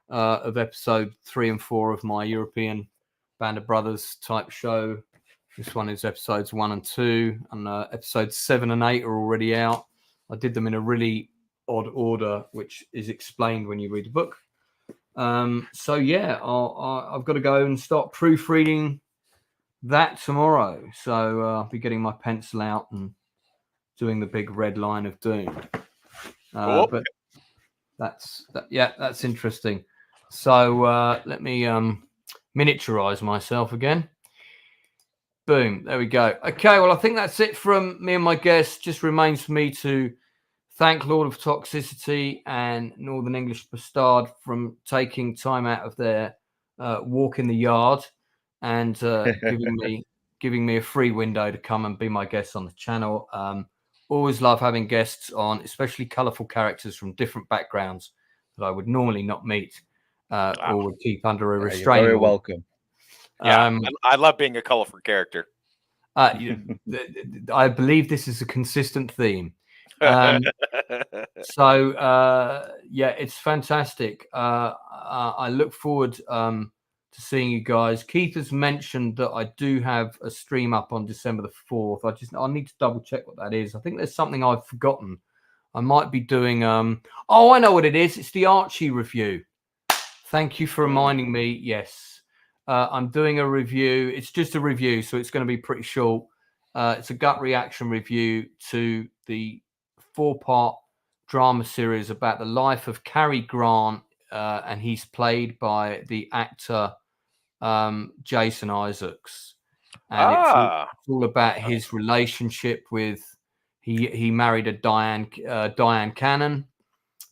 of episode 3 and 4 of my European Band of Brothers type show. This one is episodes 1 and 2, and episodes 7 and 8 are already out. I did them in a really odd order, which is explained when you read the book. So yeah, I've got to go and start proofreading that tomorrow. So I'll be getting my pencil out and doing the big red line of doom. Cool. But that's interesting. So let me miniaturize myself again. Boom, there we go. Okay, well, I think that's it from me and my guests. Just remains for me to thank Lord of Toxicity and Northern English Bastard from taking time out of their walk in the yard and giving me a free window to come and be my guest on the channel. Always love having guests on, especially colourful characters from different backgrounds that I would normally not meet or would keep under a restraining order. You're very welcome. Yeah, I love being a colorful character. I believe this is a consistent theme. So it's fantastic. I look forward to seeing you guys. Keith has mentioned that I do have a stream up on December the 4th. I need to double check what that is. I think there's something I've forgotten. I might be doing I know what it is. It's the Archie review. Thank you for reminding me. Yes. I'm doing a review. It's just a review, so it's going to be pretty short. It's a gut reaction review to the 4-part drama series about the life of Cary Grant, and he's played by the actor Jason Isaacs. And it's all about his relationship with he married a Diane Cannon.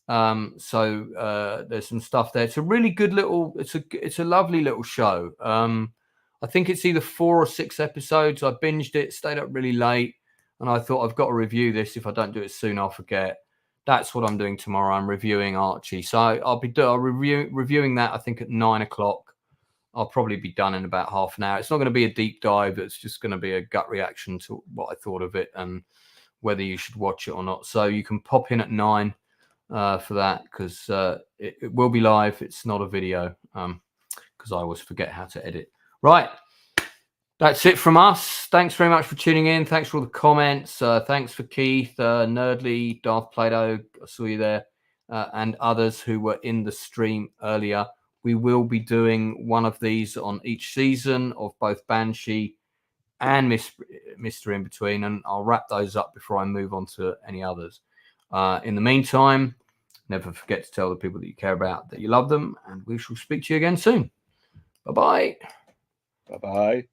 So there's some stuff there. It's a really good it's a lovely little show. I think it's either 4 or 6 episodes. I binged it, stayed up really late, and I thought I've got to review this. If I don't do it soon, I'll forget. That's what I'm doing tomorrow. I'm reviewing Archie. So I'll be reviewing that, I think, at 9 o'clock. I'll probably be done in about half an hour. It's not going to be a deep dive. It's just going to be a gut reaction to what I thought of it and whether you should watch it or not. So you can pop in at 9 for that, because it will be live. It's not a video, because I always forget how to edit. Right. That's it from us. Thanks very much for tuning in. Thanks for all the comments. Thanks for Keith, Nerdly, Darth Plato. I saw you there, and others who were in the stream earlier. We will be doing one of these on each season of both Banshee and Mr InBetween, and I'll wrap those up before I move on to any others. In the meantime, never forget to tell the people that you care about that you love them, and we shall speak to you again soon. Bye-bye. Bye-bye.